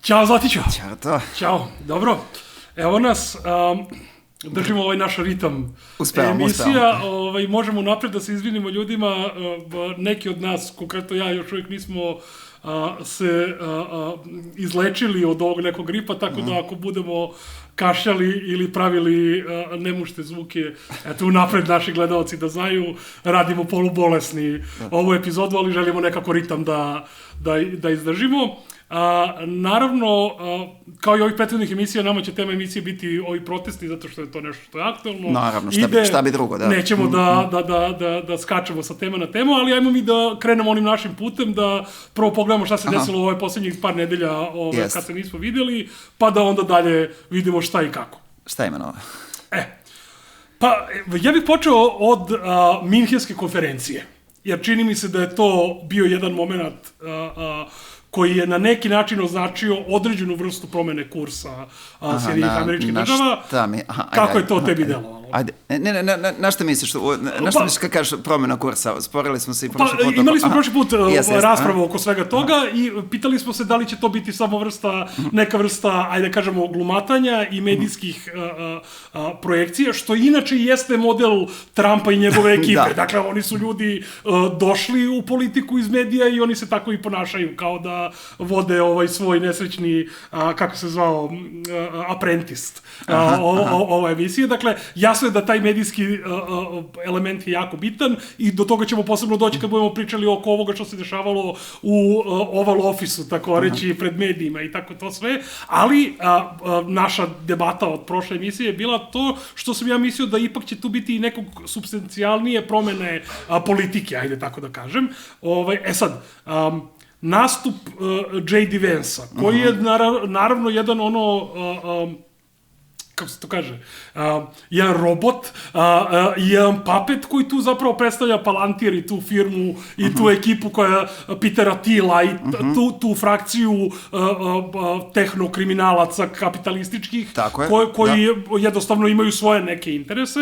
Ćao Zlatiću. Ćao. Ćao, dobro. Evo nas, držimo ovaj naš ritam emisija. Možemo napred da se izvinimo ljudima, neki od nas, konkretno ja, još uvijek nismo se izlečili od ovog nekog gripa, tako da ako budemo kašljali ili pravili nemušte zvuke, eto napred naši gledalci da znaju, radimo polubolesni ovu epizodu, ali želimo nekako ritam da izdržimo. Naravno, kao i ovih prethodnih emisija, nama će tema emisije biti ovi protesti, zato što je to nešto što je aktualno. Naravno, šta bi drugo, da. Nećemo da skačemo sa tema na temu, ali ajmo mi da krenemo onim našim putem, da prvo pogledamo šta se desilo u ove posljednjih par nedelja kad se nismo vidjeli, pa da onda dalje vidimo šta i kako. Šta ima novo? Pa, ja bih počeo od Minhenske konferencije, jer čini mi se da je to bio jedan moment koji je na neki način označio određenu vrstu promene kursa Sjedinjenih Američkih Država. Kako je to tebi delovalo? Ajde, na šta misliš kad kažeš promjena kursa? Sporili smo se i prošli put. Imali smo prošli put raspravu oko svega toga i pitali smo se da li će to biti samo neka vrsta, ajde kažemo, glumatanja i medijskih projekcija, što inače jeste model Trumpa i njegove ekipe. Dakle, oni su ljudi došli u politiku iz medija i oni se tako i ponašaju, kao da vode svoj nesrećni, kako se zvao, Apprentice ova emisija. Dakle, jasno je da taj medijski element je jako bitan i do toga ćemo posebno doći kad budemo pričali oko ovoga što se dešavalo u Oval Office-u, tako reći, pred medijima i tako to sve, ali naša debata od prošle emisije je bila to što sam ja mislio da ipak će tu biti i nekog substancijalnije promene politike, ajde tako da kažem. Sad, nastup J.D. Vance-a, koji je naravno jedan kako se to kaže, jedan robot, jedan papet koji tu zapravo predstavlja Palantir i tu firmu i tu ekipu koja Petera Thiela i tu frakciju tehnokriminalaca kapitalističkih koji jednostavno imaju svoje neke interese,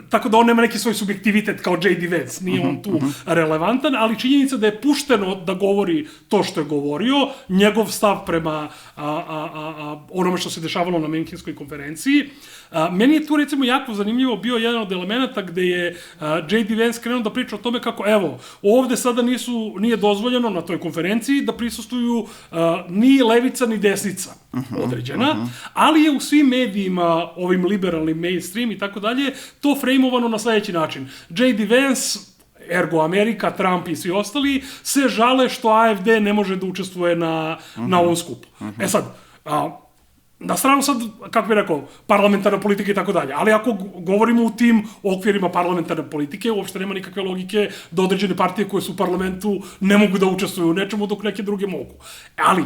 tako da on nema neki svoj subjektivitet kao J.D. Vance, nije on tu relevantan, ali činjenica da je pušteno da govori to što je govorio, njegov stav prema onome što se dešavalo na Minhenskoj konferenciji. Meni je tu recimo jako zanimljivo bio jedan od elemenata gde je J.D. Vance krenuo da priča o tome kako, evo, ovde sada nije dozvoljeno na toj konferenciji da prisustvuju ni levica ni desnica određena, ali je u svim medijima, ovim liberalnim, mainstream i tako dalje, to frejmovano na sljedeći način. J.D. Vance, ergo Amerika, Trump i svi ostali, se žale što AFD ne može da učestvuje na ovom skupu. Sad, na stranu sad, kako bih rekao, parlamentarna politika i tako dalje, ali ako govorimo u tim okvirima parlamentarne politike, uopšte nema nikakve logike da određene partije koje su u parlamentu ne mogu da učestvuju u nečemu dok neke druge mogu. Ali,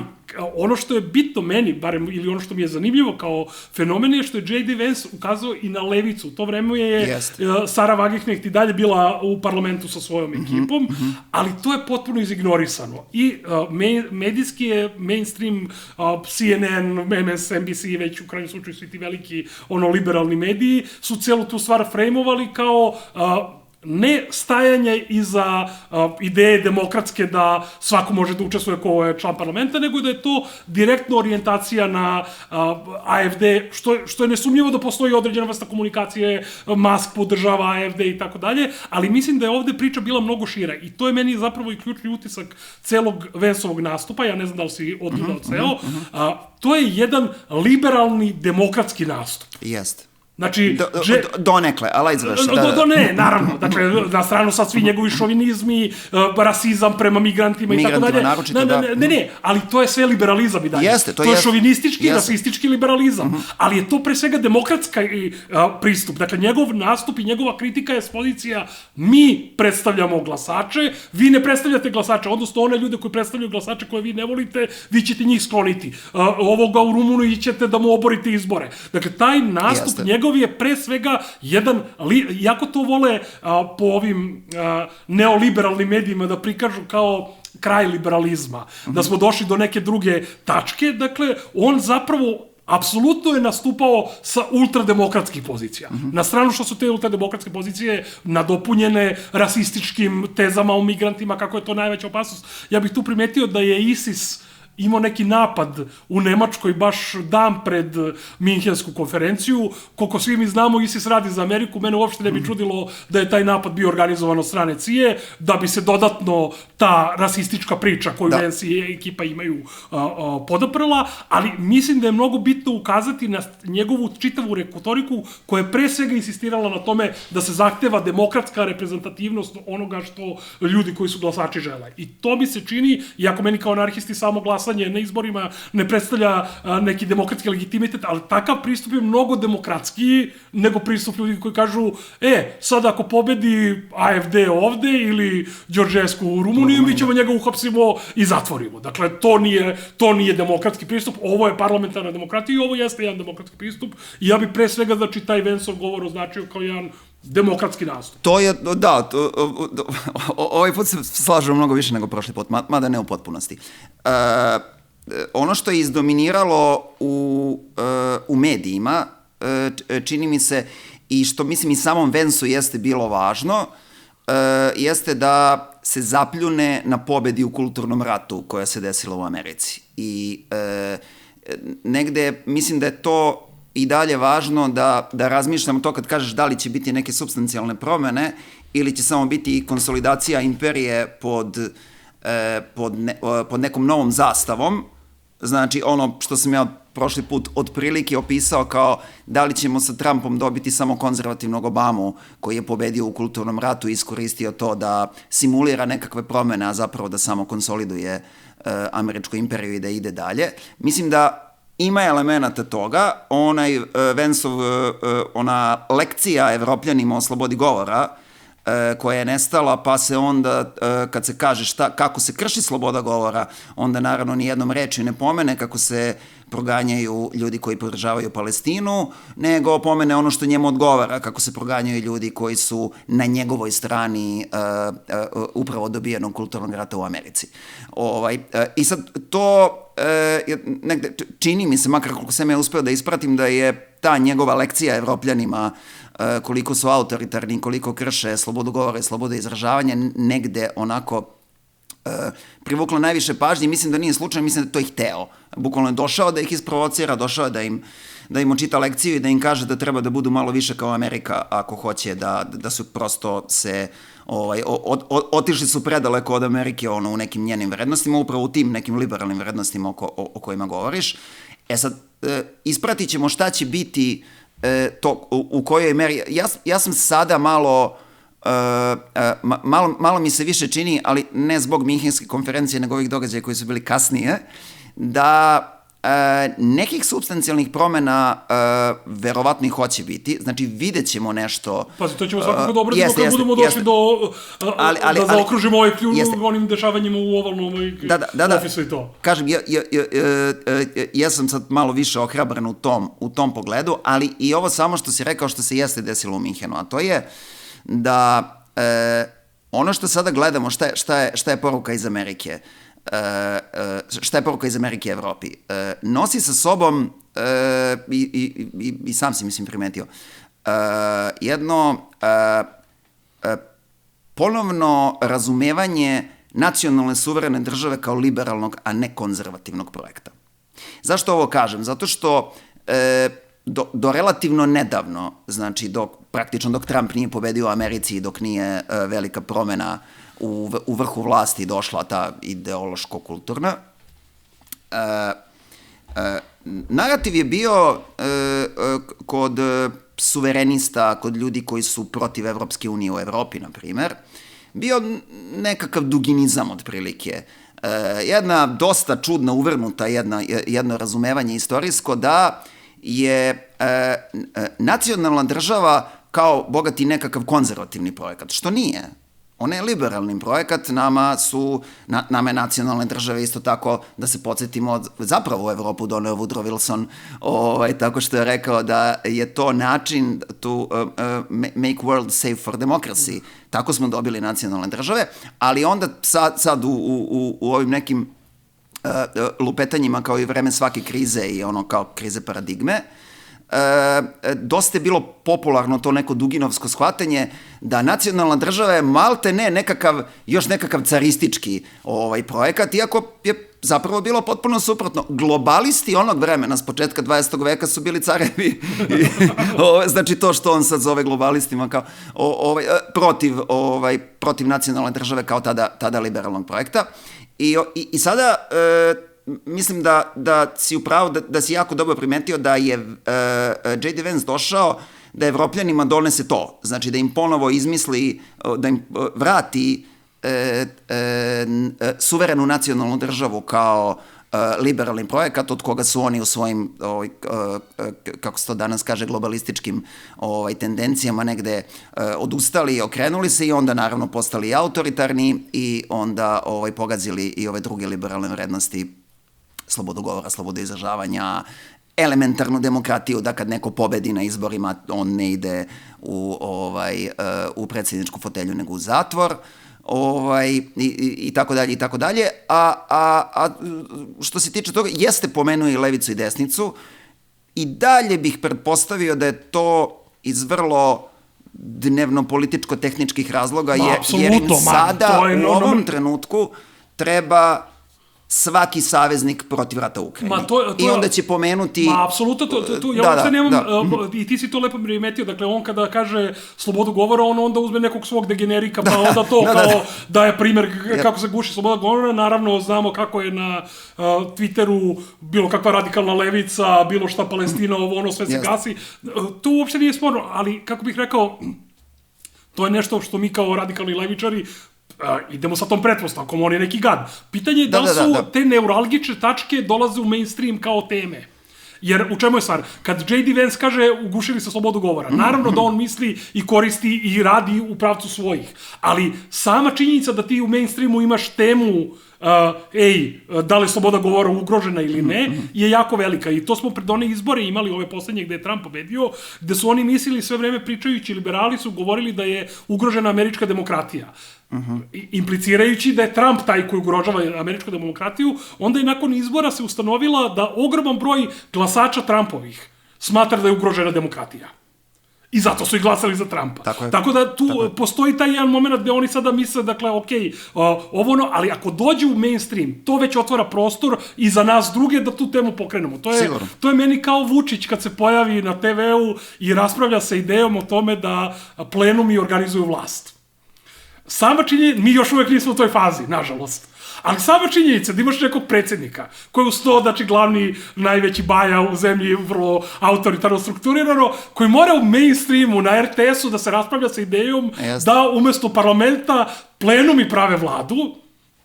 ono što je bitno meni, barem, ili ono što mi je zanimljivo kao fenomen je što je J.D. Vance ukazao i na levicu. U to vreme je Sarah Wagenknecht i dalje bila u parlamentu sa svojom ekipom, ali to je potpuno izignorisano. I medijski je mainstream, CNN, MSNBC, već u krajnjem slučaju svi ti veliki liberalni mediji, su celu tu stvar frejmovali kao ne stajanje iza ideje demokratske da svako može da učestvuje ko je član parlamenta, nego da je to direktno orijentacija na AFD, što je nesumnjivo da postoji određena vrsta komunikacije, Musk podržava AFD i tako dalje, ali mislim da je ovde priča bila mnogo šira i to je meni zapravo i ključni utisak celog Vance-ovog nastupa, ja ne znam da li si odgledao ceo, to je jedan liberalni demokratski nastup. Jeste. Znači... Donekle, ali izvrši. Ne, naravno. Dakle, na stranu sad svi njegovi šovinizmi, rasizam prema migrantima i tako dalje. Naročito, da. Ne, ali to je sve liberalizam i dalje. Jeste, to je šovinistički, rasistički liberalizam. Ali je to pre svega demokratski pristup. Dakle, njegov nastup i njegova kritika je s pozicija mi predstavljamo glasače, vi ne predstavljate glasače, odnosno one ljude koji predstavljaju glasače koje vi ne volite, vi ćete njih skloniti. Ovoga u Rumuniji ćete da mu oborite izbore. Dakle, taj nastup njegov je pre svega jedan, jako to vole po ovim neoliberalnim medijima da prikažu kao kraj liberalizma, da smo došli do neke druge tačke, dakle, on zapravo apsolutno je nastupao sa ultrademokratskih pozicija. Na stranu što su te ultrademokratske pozicije nadopunjene rasističkim tezama o migrantima, kako je to najveća opasnost. Ja bih tu primetio da je ISIS imao neki napad u Nemačkoj baš dan pred Minhensku konferenciju. Koliko svi mi znamo, ISIS radi za Ameriku, mene uopšte ne bi čudilo da je taj napad bio organizovan od strane CIA, da bi se dodatno ta rasistička priča koju Vance i ekipa imaju podaprla, ali mislim da je mnogo bitno ukazati na njegovu čitavu retoriku koja je pre svega insistirala na tome da se zahteva demokratska reprezentativnost onoga što ljudi koji su glasači žele. I to mi se čini, iako meni kao anarhisti samo glasanje na izborima ne predstavlja neki demokratski legitimitet, ali takav pristup je mnogo demokratskiji nego pristup ljudi koji kažu sad ako pobedi AFD ovde ili Đorđesku u Rumuniju, mi ćemo njega uhapsimo i zatvorimo. Dakle, to nije demokratski pristup, ovo je parlamentarna demokratija i ovo jeste jedan demokratski pristup i ja bih pre svega, znači, taj Vanceov govor označio kao jedan demokratski nastup. To je, da, ovaj put se slažemo mnogo više nego prošli put, mada ne u potpunosti. Ono što je izdominiralo u medijima, čini mi se, i što mislim i samom Vanceu jeste bilo važno, jeste da se zapljune na pobedi u kulturnom ratu koja se desila u Americi. I negde mislim da je to i dalje važno da razmišljamo to kad kažeš da li će biti neke supstancijalne promene ili će samo biti konsolidacija imperije pod nekom novom zastavom. Znači, ono što sam ja prošli put otprilike opisao kao da li ćemo sa Trumpom dobiti samo konzervativnog Obamu koji je pobedio u kulturnom ratu i iskoristio to da simulira nekakve promene, a zapravo da samo konsoliduje američku imperiju i da ide dalje. Mislim da ima elemenata toga, Vanceov, ona lekcija Evropljanima o slobodi govora, koja je nestala, pa se onda, kad se kaže kako se krši sloboda govora, onda naravno nijednom reči ne pomene kako se proganjaju ljudi koji podržavaju Palestinu, nego pomene ono što njemu odgovara, kako se proganjaju ljudi koji su na njegovoj strani upravo dobijenog kulturnog rata u Americi. I sad to negde čini mi se, makar koliko sam ja uspeo da ispratim, da je ta njegova lekcija Evropljanima koliko su autoritarni, koliko krše slobodu govora i slobodu izražavanja, negde onako privuklo najviše pažnje i mislim da nije slučajno, mislim da to ih hteo. Bukvalno je došao da ih isprovocira, došao je da im očita lekciju i da im kaže da treba da budu malo više kao Amerika ako hoće da su prosto se otišli su predaleko od Amerike u nekim njenim vrednostima, upravo u tim nekim liberalnim vrednostima o kojima govoriš. Sad, ispratit ćemo šta će biti to u kojoj meri. Ja sam sada malo mi se više čini, ali ne zbog Minhenske konferencije, nego ovih događaja koji su bili kasnije, da nekih supstancijalnih promena verovatno i hoće biti. Znači, vidjet ćemo nešto. Pazi, to ćemo svakako dobro kad budemo došli da zaokružimo ovaj ključ onim dešavanjima u ovalnom ofisu i to. Kažem, ja sam sad malo više ohrabran u tom pogledu, ali i ovo samo što si rekao što se jeste desilo u Minhenu, a to je da ono što sada gledamo, šta je poruka iz Amerike, šta je poruka iz Amerike Evropi, nosi sa sobom, i sam si mislim primetio, jedno ponovno razumevanje nacionalne suverene države kao liberalnog, a ne konzervativnog projekta. Zašto ovo kažem? Zato što do relativno nedavno, znači praktično dok Trump nije pobedio u Americi i dok nije velika promena u vrhu vlasti došla ta ideološko-kulturna, narativ je bio kod suverenista, kod ljudi koji su protiv Evropske unije u Evropi, na primer, bio nekakav duginizam otprilike. Jedna dosta čudna, uvrnuta jedno razumevanje istorijsko da je nacionalna država kao bogati nekakav konzervativni projekat, što nije. Ona je liberalni projekat, nama je nacionalne države isto tako, da se podsjetimo, zapravo u Evropu doneo Woodrow Wilson, tako što je rekao da je to način to make world safe for democracy. Tako smo dobili nacionalne države, ali onda sad u ovim nekim lupetanjima kao i vreme svake krize i ono kao krize paradigme, dosta je bilo popularno to neko duginovsko shvatanje da nacionalna država je malte ne još nekakav caristički projekat, iako je zapravo bilo potpuno suprotno. Globalisti onog vremena s početka 20. veka su bili carevi. Znači to što on sad zove globalistima kao protiv nacionalne države kao tada liberalnog projekta. I sada mislim da si upravo, da si jako dobro primetio da je J.D. Vance došao da Evropljanima donese to. Znači da im ponovo izmisli, da im vrati suverenu nacionalnu državu kao liberalni projekat od koga su oni u svojim, kako se to danas kaže, globalističkim tendencijama negde odustali, okrenuli se i onda naravno postali autoritarni i onda pogazili i ove druge liberalne vrednosti, slobodu govora, slobodu izražavanja, elementarnu demokratiju, da kad neko pobedi na izborima, on ne ide u predsjedničku fotelju, nego u zatvor, i tako dalje, i tako dalje. A što se tiče toga, jeste pomenuo i levicu i desnicu, i dalje bih pretpostavio da je to iz vrlo dnevno-političko-tehničkih razloga, jer im sada u ovom trenutku treba svaki saveznik protiv rata u Ukrajini. I onda će pomenuti... Apsolutno, ja uopšte nemam... I ti si to lepo primetio, dakle, on kada kaže slobodu govora, on onda uzme nekog svog degenerika, pa onda to kao daje primer kako se guši sloboda govora. Naravno, znamo kako je na Twitteru bilo kakva radikalna levica, bilo šta Palestina, ono sve se gasi. To uopšte nije sporno, ali, kako bih rekao, to je nešto što mi kao radikalni levičari idemo sa tom pretpostavkom, on je neki gad. Pitanje je da li su te neuralgične tačke dolaze u mainstream kao teme. Jer u čemu je stvar? Kad J.D. Vance kaže ugušili se slobodu govora, naravno da on misli i koristi i radi u pravcu svojih. Ali sama činjenica da ti u mainstreamu imaš temu da li je sloboda govora ugrožena ili ne, je jako velika. I to smo pred one izbore imali, ove poslednje gde je Trump pobedio, gde su oni mislili sve vreme pričajući, liberali su govorili da je ugrožena američka demokratija. Implicirajući da je Trump taj koji ugrožava američku demokratiju, onda je nakon izbora se ustanovila da ogroman broj glasača Trumpovih smatra da je ugrožena demokratija. I zato su i glasali za Trumpa. Tako da tu postoji taj jedan moment gde oni sada misle, dakle, ali ako dođe u mainstream, to već otvara prostor i za nas druge da tu temu pokrenemo. To je meni kao Vučić kad se pojavi na TV-u i raspravlja sa idejom o tome da plenumi organizuju vlast. Sama činjenica, mi još uvek nismo u toj fazi, nažalost. Ali sama činjenica da imaš nekog predsjednika koji je uz to, znači, glavni, najveći baja u zemlji, vrlo autoritarno strukturirano, koji mora u mainstreamu, na RTS-u da se raspravlja sa idejom da umesto parlamenta plenumi prave vladu,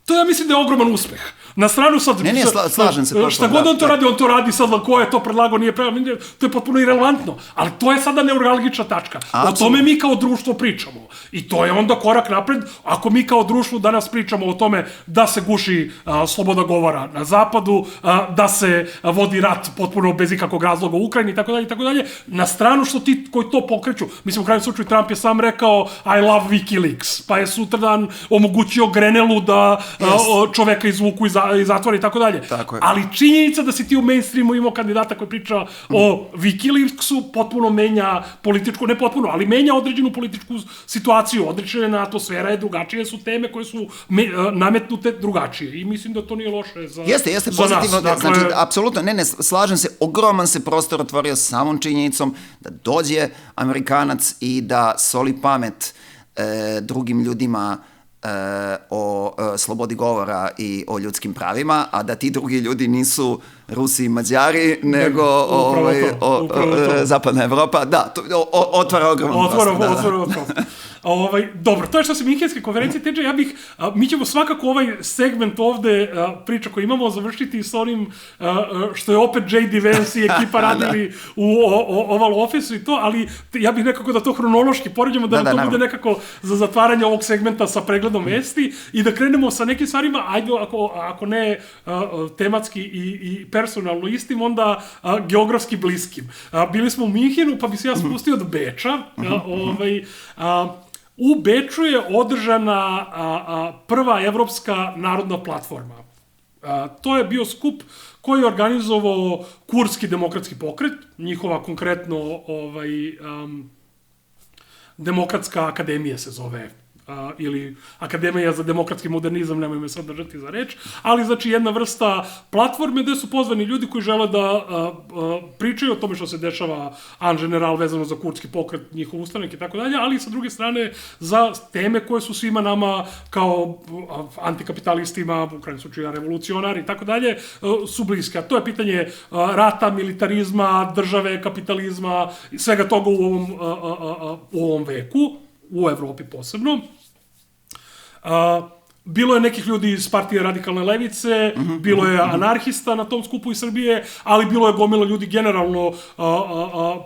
to ja mislim da je ogroman uspeh. Na stranu sad... Ne, slažem se. Šta god on to radi sad, ko je to predlagao, nije predlagao, to je potpuno irelevantno. Ali to je sada neuralgična tačka. O tome mi kao društvo pričamo. I to je onda korak napred. Ako mi kao društvo danas pričamo o tome da se guši sloboda govora na zapadu, da se vodi rat potpuno bez ikakvog razloga u Ukrajini, itd., na stranu što ti koji to pokreću. Mislim, u krajnjem slučaju Trump je sam rekao I love WikiLeaks, pa je sutradan omogućio Grenelu da čoveka izvuku iz zatvora i tako dalje. Ali činjenica da si ti u mainstreamu imao kandidata koji priča o WikiLeaksu potpuno menja političku, ne potpuno, ali menja određenu političku situaciju, određena atmosfera je drugačije, su teme koje su nametnute drugačije i mislim da to nije loše za nas. Jeste pozitivno, znači, apsolutno, ne, slažem se, ogroman se prostor otvorio samom činjenicom da dođe Amerikanac i da soli pamet drugim ljudima o slobodi govora i o ljudskim pravima, a da ti drugi ljudi nisu Rusi i Mađari, nego Zapadna Evropa. Da, otvara ogroman prostor. Dobro, to je što se Minhenske konferencije tiče, mi ćemo svakako ovaj segment ovde priča koji imamo završiti s onim što je opet J.D. Vance i ekipa radili u Oval Office i to, ali ja bih nekako da to hronološki poređamo, da nam to bude nekako za zatvaranje ovog segmenta sa pregledom vesti i da krenemo sa nekim stvarima, ajde ako ne tematski i personalno istim, onda geografski bliskim. Bili smo u Minhenu, pa bi se ja spustio do Beča. U Beču je održana prva evropska narodna platforma. To je bio skup koji je organizovao Kurdski demokratski pokret, njihova konkretno Demokratska akademija se zove, ili Akademija za demokratski modernizam, nemoj me sad držati za reč, ali znači jedna vrsta platforme gde su pozvani ljudi koji žele da pričaju o tome što se dešava en general vezano za kurdski pokret, njihov ustanak i tako dalje, ali sa druge strane za teme koje su svima nama kao antikapitalistima, u krajnjem slučaju revolucionari i tako dalje, su bliske. A to je pitanje rata, militarizma, države, kapitalizma, svega toga u ovom veku, u Evropi posebno. Bilo je nekih ljudi iz partije Radikalne levice, bilo je anarhista na tom skupu iz Srbije, ali bilo je gomila ljudi generalno,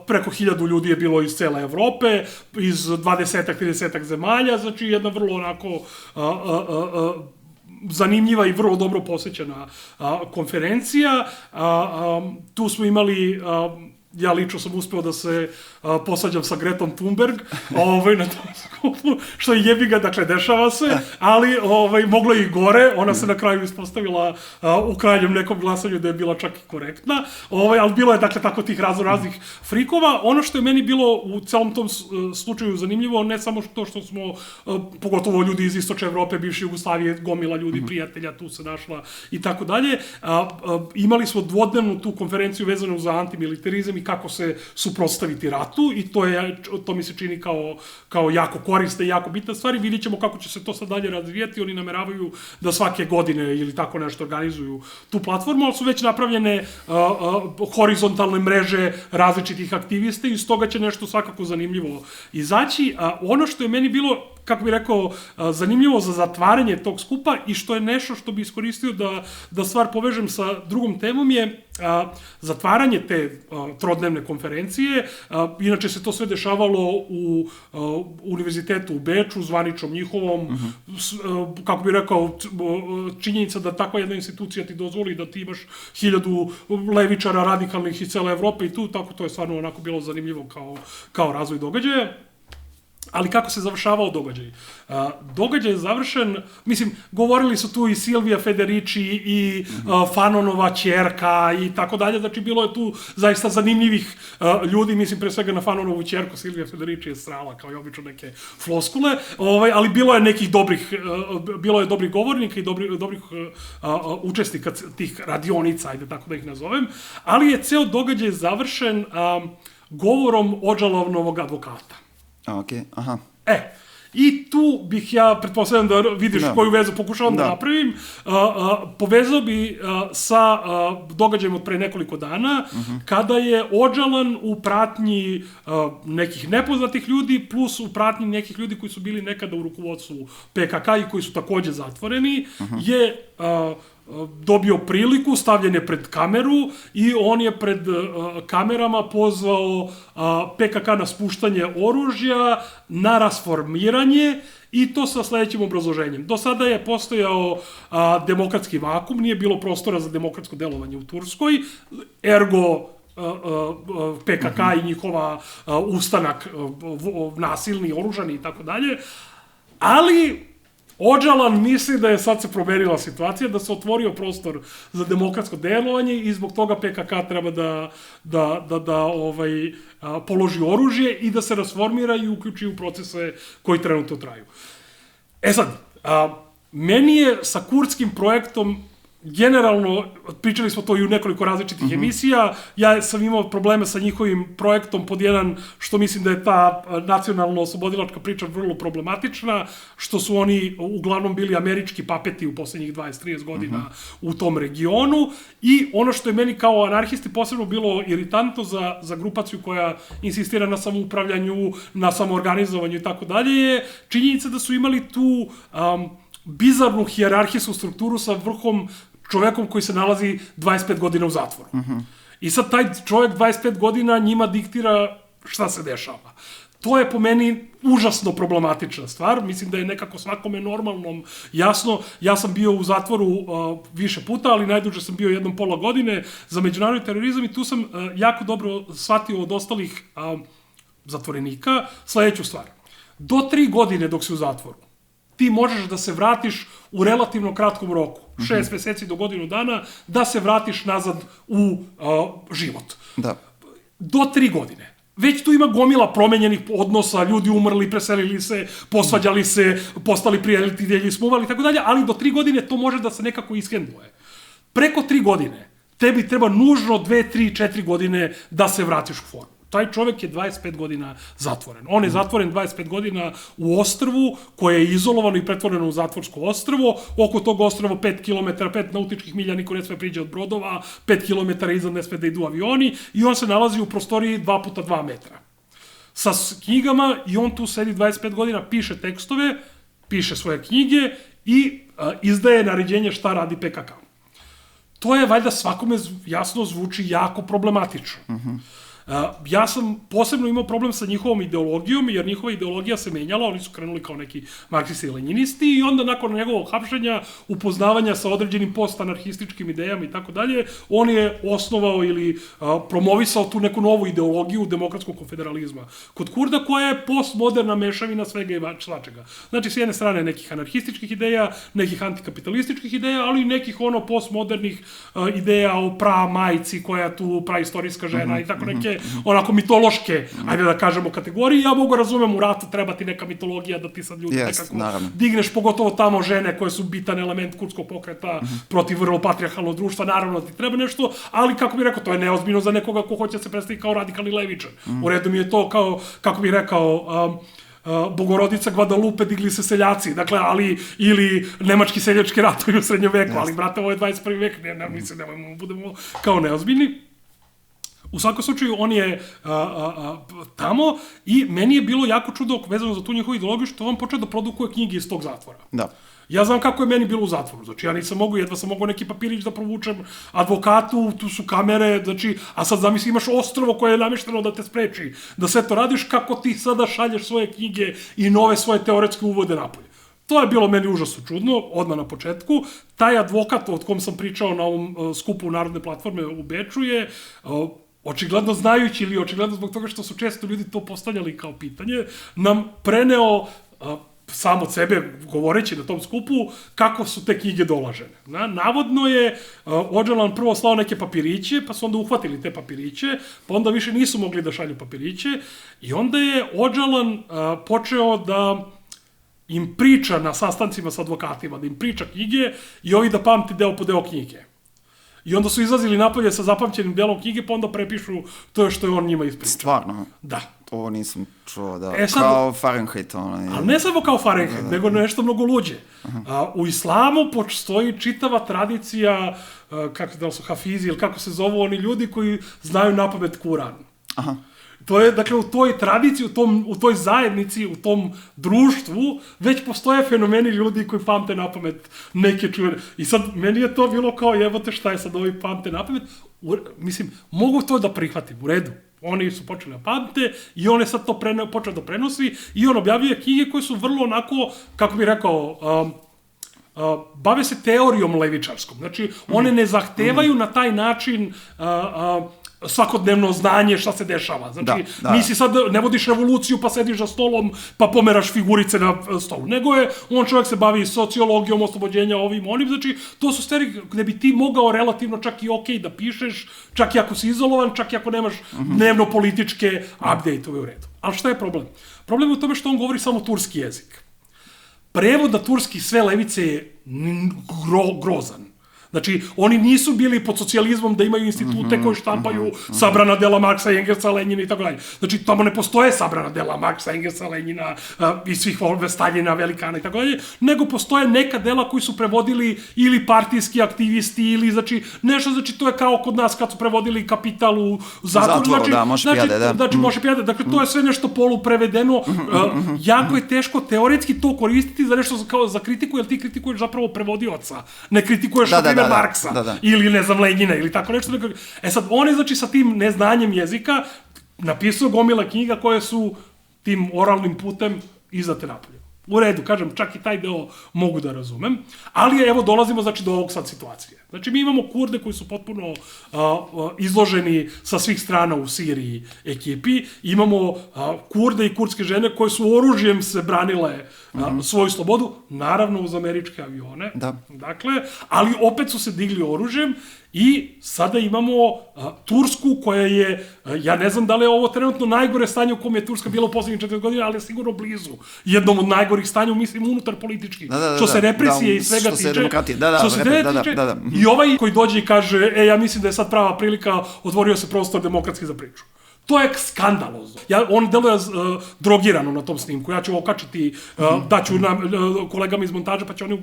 preko 1000 ljudi je bilo iz cele Evrope, iz 20-30 zemalja, znači jedna vrlo onako zanimljiva i vrlo dobro posećena konferencija. Tu smo imali... Ja lično sam uspeo da se posađam sa Gretom Thunberg na tom skupu, što je jebiga, dakle, dešava se, ali moglo je i gore, ona se na kraju ispostavila u krajnjem nekom glasanju da je bila čak i korektna, ali bilo je, dakle, tako tih raznih frikova. Ono što je meni bilo u celom tom slučaju zanimljivo, ne samo to što smo, pogotovo ljudi iz Istočne Evrope, bivše Jugoslavije, gomila ljudi, prijatelja, tu se našla i tako dalje, imali smo dvodnevnu tu konferenciju vezanu za antimilitarizam i kako se suprotstaviti ratu i to mi se čini kao jako korisna i jako bitna stvar i vidjet ćemo kako će se to sad dalje razvijeti. Oni nameravaju da svake godine ili tako nešto organizuju tu platformu, ali su već napravljene horizontalne mreže različitih aktivista i iz toga će nešto svakako zanimljivo izaći. Ono što je meni bilo, kako bih rekao, zanimljivo za zatvaranje tog skupa i što je nešto što bi iskoristio da stvar povežem sa drugom temom je zatvaranje te trodnevne konferencije. Inače se to sve dešavalo u univerzitetu u Beču, zvaničnom njihovom, kako bih rekao, činjenica da takva jedna institucija ti dozvoli da ti imaš 1000 levičara radikalnih iz cele Evrope i tu, tako to je stvarno onako bilo zanimljivo kao razvoj događaja. Ali kako se završavao događaj? Događaj je završen, mislim, govorili su tu i Silvija Federici i Fanonova ćerka i tako dalje, znači bilo je tu zaista zanimljivih ljudi, mislim pre svega na Fanonovu ćerku, Silvija Federici je strala kao i obično neke floskule, ali bilo je nekih dobrih govornika i dobrih učesnika tih radionica, ajde tako da ih nazovem, ali je ceo događaj završen govorom Odžalovnovog advokata. Aha. I tu bih ja, pretpostavljam da vidiš koju vezu pokušavam da napravim, povezao bi sa događajem od pre nekoliko dana, kada je Odžalan u pratnji nekih nepoznatih ljudi, plus u pratnji nekih ljudi koji su bili nekada u rukovodstvu PKK i koji su takođe zatvoreni, je dobio priliku, stavljen je pred kameru i on je pred kamerama pozvao PKK na spuštanje oružja, na rasformiranje i to sa sledećim obrazloženjem. Do sada je postojao demokratski vakum, nije bilo prostora za demokratsko delovanje u Turskoj, ergo PKK i njihova ustanak nasilni, oružani i tako dalje, ali Odžalan misli da je sad se promenila situacija, da se otvorio prostor za demokratsko delovanje i zbog toga PKK treba da položi oružje i da se rasformira i uključi u procese koji trenutno traju. Sad, meni je sa kurdskim projektom generalno, pričali smo to i u nekoliko različitih emisija, ja sam imao probleme sa njihovim projektom pod jedan, što mislim da je ta nacionalno-oslobodilačka priča vrlo problematična, što su oni uglavnom bili američki papeti u poslednjih 20-30 godina u tom regionu, i ono što je meni kao anarhisti posebno bilo iritantno za grupaciju koja insistira na samoupravljanju, na samoorganizovanju i tako dalje, je činjenica da su imali tu bizarnu hijerarhijsku strukturu sa vrhom čovekom koji se nalazi 25 godina u zatvoru. I sad taj čovek 25 godina njima diktira šta se dešava. To je po meni užasno problematična stvar. Mislim da je nekako svakome normalnom jasno. Ja sam bio u zatvoru više puta, ali najduže sam bio 1,5 godine za međunarodni terorizam i tu sam jako dobro shvatio od ostalih zatvorenika sledeću stvar. Do 3 godine dok si u zatvoru, ti možeš da se vratiš u relativno kratkom roku, 6 meseci do godinu dana, da se vratiš nazad u život. Da. Do 3 godine. Već tu ima gomila promenjenih odnosa, ljudi umrli, preselili se, posvađali se, postali prijatelji, smuvali i tako dalje, ali do 3 godine to može da se nekako ishendluje. Preko 3 godine tebi treba nužno 2, 3, 4 godine da se vratiš u formu. Taj čovek je 25 godina zatvoren. On je zatvoren 25 godina u ostrvu koje je izolovano i pretvoreno u zatvorsko ostrvo. Oko tog ostrva 5 km, 5 nautičkih milja, niko ne sve priđe od brodova, 5 km iznad ne sve da idu avioni i on se nalazi u prostoriji 2x2 metra. Sa knjigama i on tu sedi 25 godina, piše tekstove, piše svoje knjige i izdaje naređenje šta radi PKK. To je valjda svakome jasno zvuči jako problematično. Ja sam posebno imao problem sa njihovom ideologijom, jer njihova ideologija se menjala, oni su krenuli kao neki marksisti i lenjinisti i onda nakon njegovog hapšenja, upoznavanja sa određenim postanarhističkim idejama i tako dalje, on je osnovao ili promovisao tu neku novu ideologiju demokratskog konfederalizma kod Kurda, koja je postmoderna mešavina svega i svačega. Znači, s jedne strane nekih anarhističkih ideja, nekih antikapitalističkih ideja, ali i nekih postmodernih ideja o pra-majci koja tu praistorijska žena i tako neke onako mitološke, ajde da kažemo, kategorije. Ja mogu razumem, u ratu treba ti neka mitologija da ti sad ljudi nekako digneš, pogotovo tamo žene koje su bitan element kurdskog pokreta protiv vrlo patrijarhalnog društva, naravno da ti treba nešto, ali kako bih rekao, to je neozbiljno za nekoga ko hoće se predstaviti kao radikalni levičar. U redu mi je to kao, kako bih rekao, Bogorodica Guadalupe, digli se seljaci, dakle, ali, ili nemački seljački ratovi u srednjem veku, ali, brate, ovo je 21. vek, mislim, nemojmo, budemo kao neozbiljni. U svakom slučaju, on je tamo i meni je bilo jako čudo vezano za tu njihovu ideologiju što on počeo da produkuje knjige iz tog zatvora. Da. Ja znam kako je meni bilo u zatvoru, znači ja nisam mogu, jedva sam mogao neki papirić da provučem advokatu, tu su kamere, znači, a sad zamisli imaš ostrvo koje je namešteno da te spreči, da sve to radiš, kako ti sada šalješ svoje knjige i nove svoje teoretske uvode napolje. To je bilo meni užasno čudno, odmah na početku. Taj advokat od kom sam pričao na ovom skupu Narodne platforme u Beču je, očigledno znajući ili očigledno zbog toga što su često ljudi to postavljali kao pitanje, nam preneo sam od sebe, govoreći na tom skupu, kako su te knjige dolažene. Navodno je Öcalan prvo slao neke papiriće, pa su onda uhvatili te papiriće, pa onda više nisu mogli da šalju papiriće, i onda je Öcalan počeo da im priča na sastancima sa advokatima, da im priča knjige i ovi da pamti deo po deo knjige. I onda su izlazili napolje sa zapamćenim delom knjige, pa onda prepišu to što je on njima ispričao. Stvarno? Da. To nisam čuo, da. Kao Fahrenheit. Ali ne samo kao Fahrenheit, nego nešto mnogo luđe. U islamu postoji čitava tradicija, da li su hafizi ili kako se zovu oni ljudi koji znaju napamet Kuran. Aha. To je, dakle, u toj tradiciji, u toj zajednici, u tom društvu, već postoje fenomeni ljudi koji pamte napamet neke čuvene. I sad, meni je to bilo kao, jebote, šta je sad ovi pamte napamet? Mislim, mogu to da prihvatim, u redu. Oni su počeli da pamte i on je sad to počeo da prenosi i on objavljuje knjige koje su vrlo onako, kako bih rekao, bave se teorijom levičarskom. Znači, one ne zahtevaju na taj način svakodnevno znanje šta se dešava. Znači, nisi sad, ne vodiš revoluciju pa sediš za stolom pa pomeraš figurice na stolu. Nego je, on čovjek se bavi sociologijom, oslobođenja ovim, onim. Znači, to su stvari gde bi ti mogao relativno čak i okej da pišeš, čak i ako si izolovan, čak i ako nemaš dnevno političke update-ove u redu. Ali šta je problem? Problem je u tome što on govori samo turski jezik. Prevod na turski sve levice je grozan. Znači, oni nisu bili pod socijalizmom da imaju institute koji štampaju sabrana dela Marksa, Engelsa, Lenjina i tako dalje. Znači, tamo ne postoje sabrana dela Marksa, Engelsa, Lenjina i svih Staljina, velikana i tako dalje, nego postoje neka dela koji su prevodili ili partijski aktivisti ili, znači, nešto, znači, to je kao kod nas kad su prevodili Kapital u zatvor. Da, može pijade, da. Znači, može pijade. Dakle, to je sve nešto poluprevedeno. Jako je teško teoretski to koristiti za nešto kao za kritiku, jer ti kritikuješ zapravo prevodioca. Ne kritikuješ, na primjer, Marksa ili, ne znam, Lenjina ili tako nešto. Sad, on je, znači, sa tim neznanjem jezika napisao gomila knjiga koje su tim oralnim putem izdate napolje. U redu, kažem, čak i taj deo mogu da razumem, ali evo dolazimo, znači, do ovog sad situacije. Znači, mi imamo Kurde koji su potpuno izloženi sa svih strana u Siriji ekipi, imamo Kurde i kurdske žene koje su oružjem se branile svoju slobodu, naravno uz američke avione, dakle, ali opet su se digli oružjem i sada imamo Tursku koja je, ja ne znam da li je ovo trenutno najgore stanje u kom je Turska bila u poslednjih 40 godina, ali je sigurno blizu jednom od najgorih stanja, mislim, unutar politički. Što se represije i svega tiče. Što se demokratije tiče. I ovaj koji dođe i kaže, ja mislim da je sad prava prilika, otvorio se prostor demokratski za priču. To je skandalozno. On deluje drogirano na tom snimku. Ja ću okačiti, daću kolegama iz montaža, pa će oni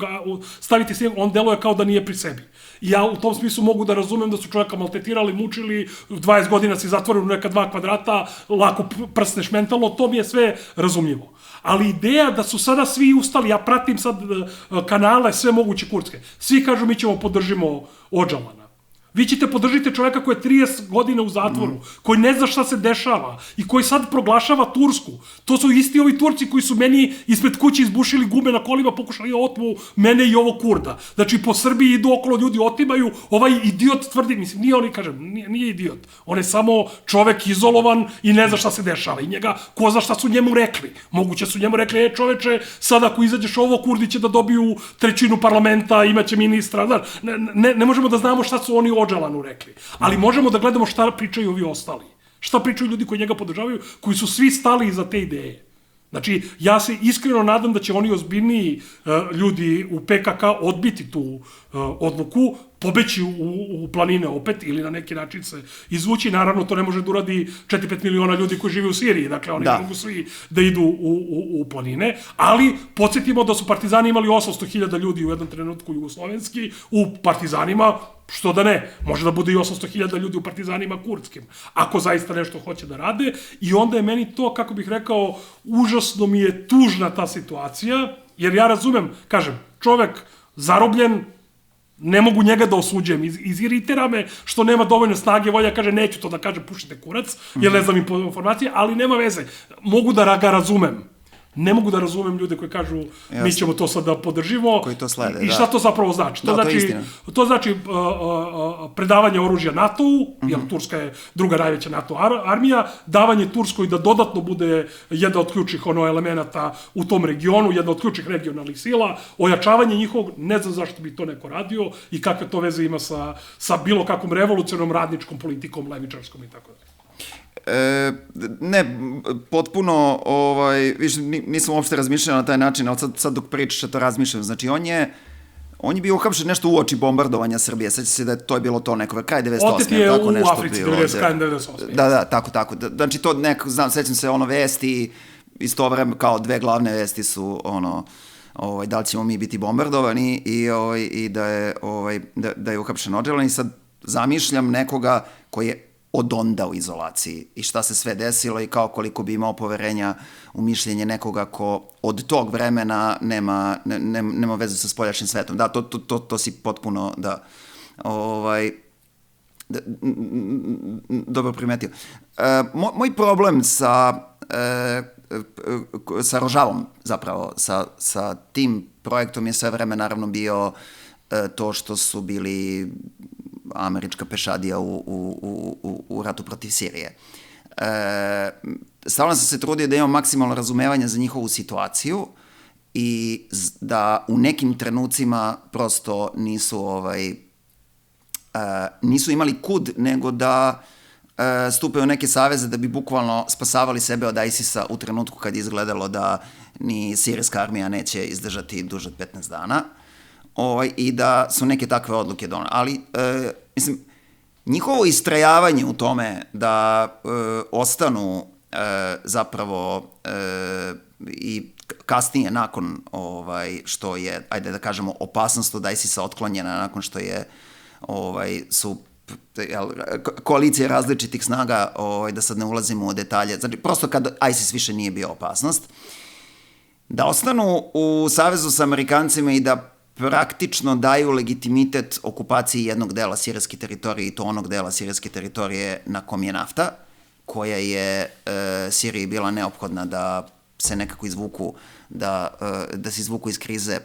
staviti snimak. On deluje kao da nije pri sebi. I ja u tom smislu mogu da razumem da su čovjeka maltetirali, mučili, 20 godina si zatvoren u neka 2 kvadrata, lako prsneš mentalno, to mi je sve razumljivo. Ali ideja da su sada svi ustali, ja pratim sad kanale, sve moguće kurdske, svi kažu mi ćemo podržimo Odžalana. Vi ćete podržite čoveka koji je 30 godina u zatvoru, koji ne zna šta se dešava i koji sad proglašava Tursku. To su isti ovi Turci koji su meni ispred kuće izbušili gume na kolima, pokušali otmu mene i ovo Kurda. Znači, po Srbiji idu okolo ljudi, otimaju, ovaj idiot tvrdi, mislim, nije on, kažem, nije idiot. On je samo čovek izolovan i ne zna šta se dešava. I njega, ko zna šta su njemu rekli. Moguće su njemu rekli, čoveče, sad ako izađeš ovo, Kurdi će da dobiju 1/3 parlamenta, imaće ministra, znaš, ne možemo da znamo šta su oni Odžalanu rekli. Ali možemo da gledamo šta pričaju ovi ostali. Šta pričaju ljudi koji njega podržavaju, koji su svi stali iza te ideje. Znači, ja se iskreno nadam da će oni ozbiljniji ljudi u PKK odbiti tu odluku, pobeći u planine opet ili na neki način se izvući. Naravno, to ne može da uradi 4-5 miliona ljudi koji žive u Siriji. Dakle, oni mogu svi da idu u planine. Ali, podsjetimo da su partizani imali 800.000 ljudi u jednom trenutku jugoslovenski u partizanima, što da ne, može da bude i 800.000 ljudi u partizanima kurdskim, ako zaista nešto hoće da rade. I onda je meni to, kako bih rekao, užasno mi je tužna ta situacija, jer ja razumem, kažem, čovek zarobljen, ne mogu njega da osuđujem, iziritira me što nema dovoljno snage, volja kaže neću to da kaže, pušite kurac, jer ne znam informacije, ali nema veze, mogu da ga razumem. Ne mogu da razumem ljude koji kažu mi ćemo to sad da podržimo i šta to zapravo znači. To znači predavanje oružja NATO-u, jer Turska je druga najveća NATO armija, davanje Turskoj da dodatno bude jedna od ključnih elemenata u tom regionu, jedna od ključnih regionalnih sila, ojačavanje njihovog, ne znam zašto bi to neko radio i kakve to veze ima sa bilo kakvom revolucionom, radničkom politikom, levičarskom i tako dalje. Ne, potpuno, nisam uopšte razmišljao na taj način, ali sad dok pričaš to razmišljam, znači on je bio uhapšen nešto uoči bombardovanja Srbije, seća se da to je bilo to neko, kraj 98. Otet je u Africi, kraj 98. Da, tako, znači to neko, znam, sećam se vesti, isto vreme kao 2 glavne vesti su da li ćemo mi biti bombardovani i da je uhapšen Odžalan i sad zamišljam nekoga koji je od onda u izolaciji i šta se sve desilo i kao koliko bi imao poverenja u mišljenje nekoga ko od tog vremena nema vezu sa spoljašnjim svetom. Da, to si potpuno, dobro primetio. Moj problem sa Rožavom, zapravo, sa tim projektom je sve vreme naravno bio to što su bili američka pešadija u ratu protiv Sirije. Stalno sam se trudio da imam maksimalno razumevanje za njihovu situaciju i da u nekim trenucima prosto nisu imali kud nego da stupaju u neke saveze da bi bukvalno spasavali sebe od ISIS-a u trenutku kad je izgledalo da ni sirijska armija neće izdržati duže od 15 dana. i da su neke takve odluke donali. Ali, mislim, njihovo istrajavanje u tome da ostanu zapravo i kasnije nakon što je, ajde da kažemo, opasnost od ISIS-a otklonjena, nakon što je su koalicije različitih snaga, da sad ne ulazimo u detalje, znači prosto kad ISIS više nije bio opasnost, da ostanu u savezu sa Amerikancima i da praktično daju legitimitet okupaciji jednog dela sirijske teritorije, i to onog dela sirijske teritorije na kom je nafta, koja je Siriji bila neophodna da se nekako izvuku, da se izvuku iz krize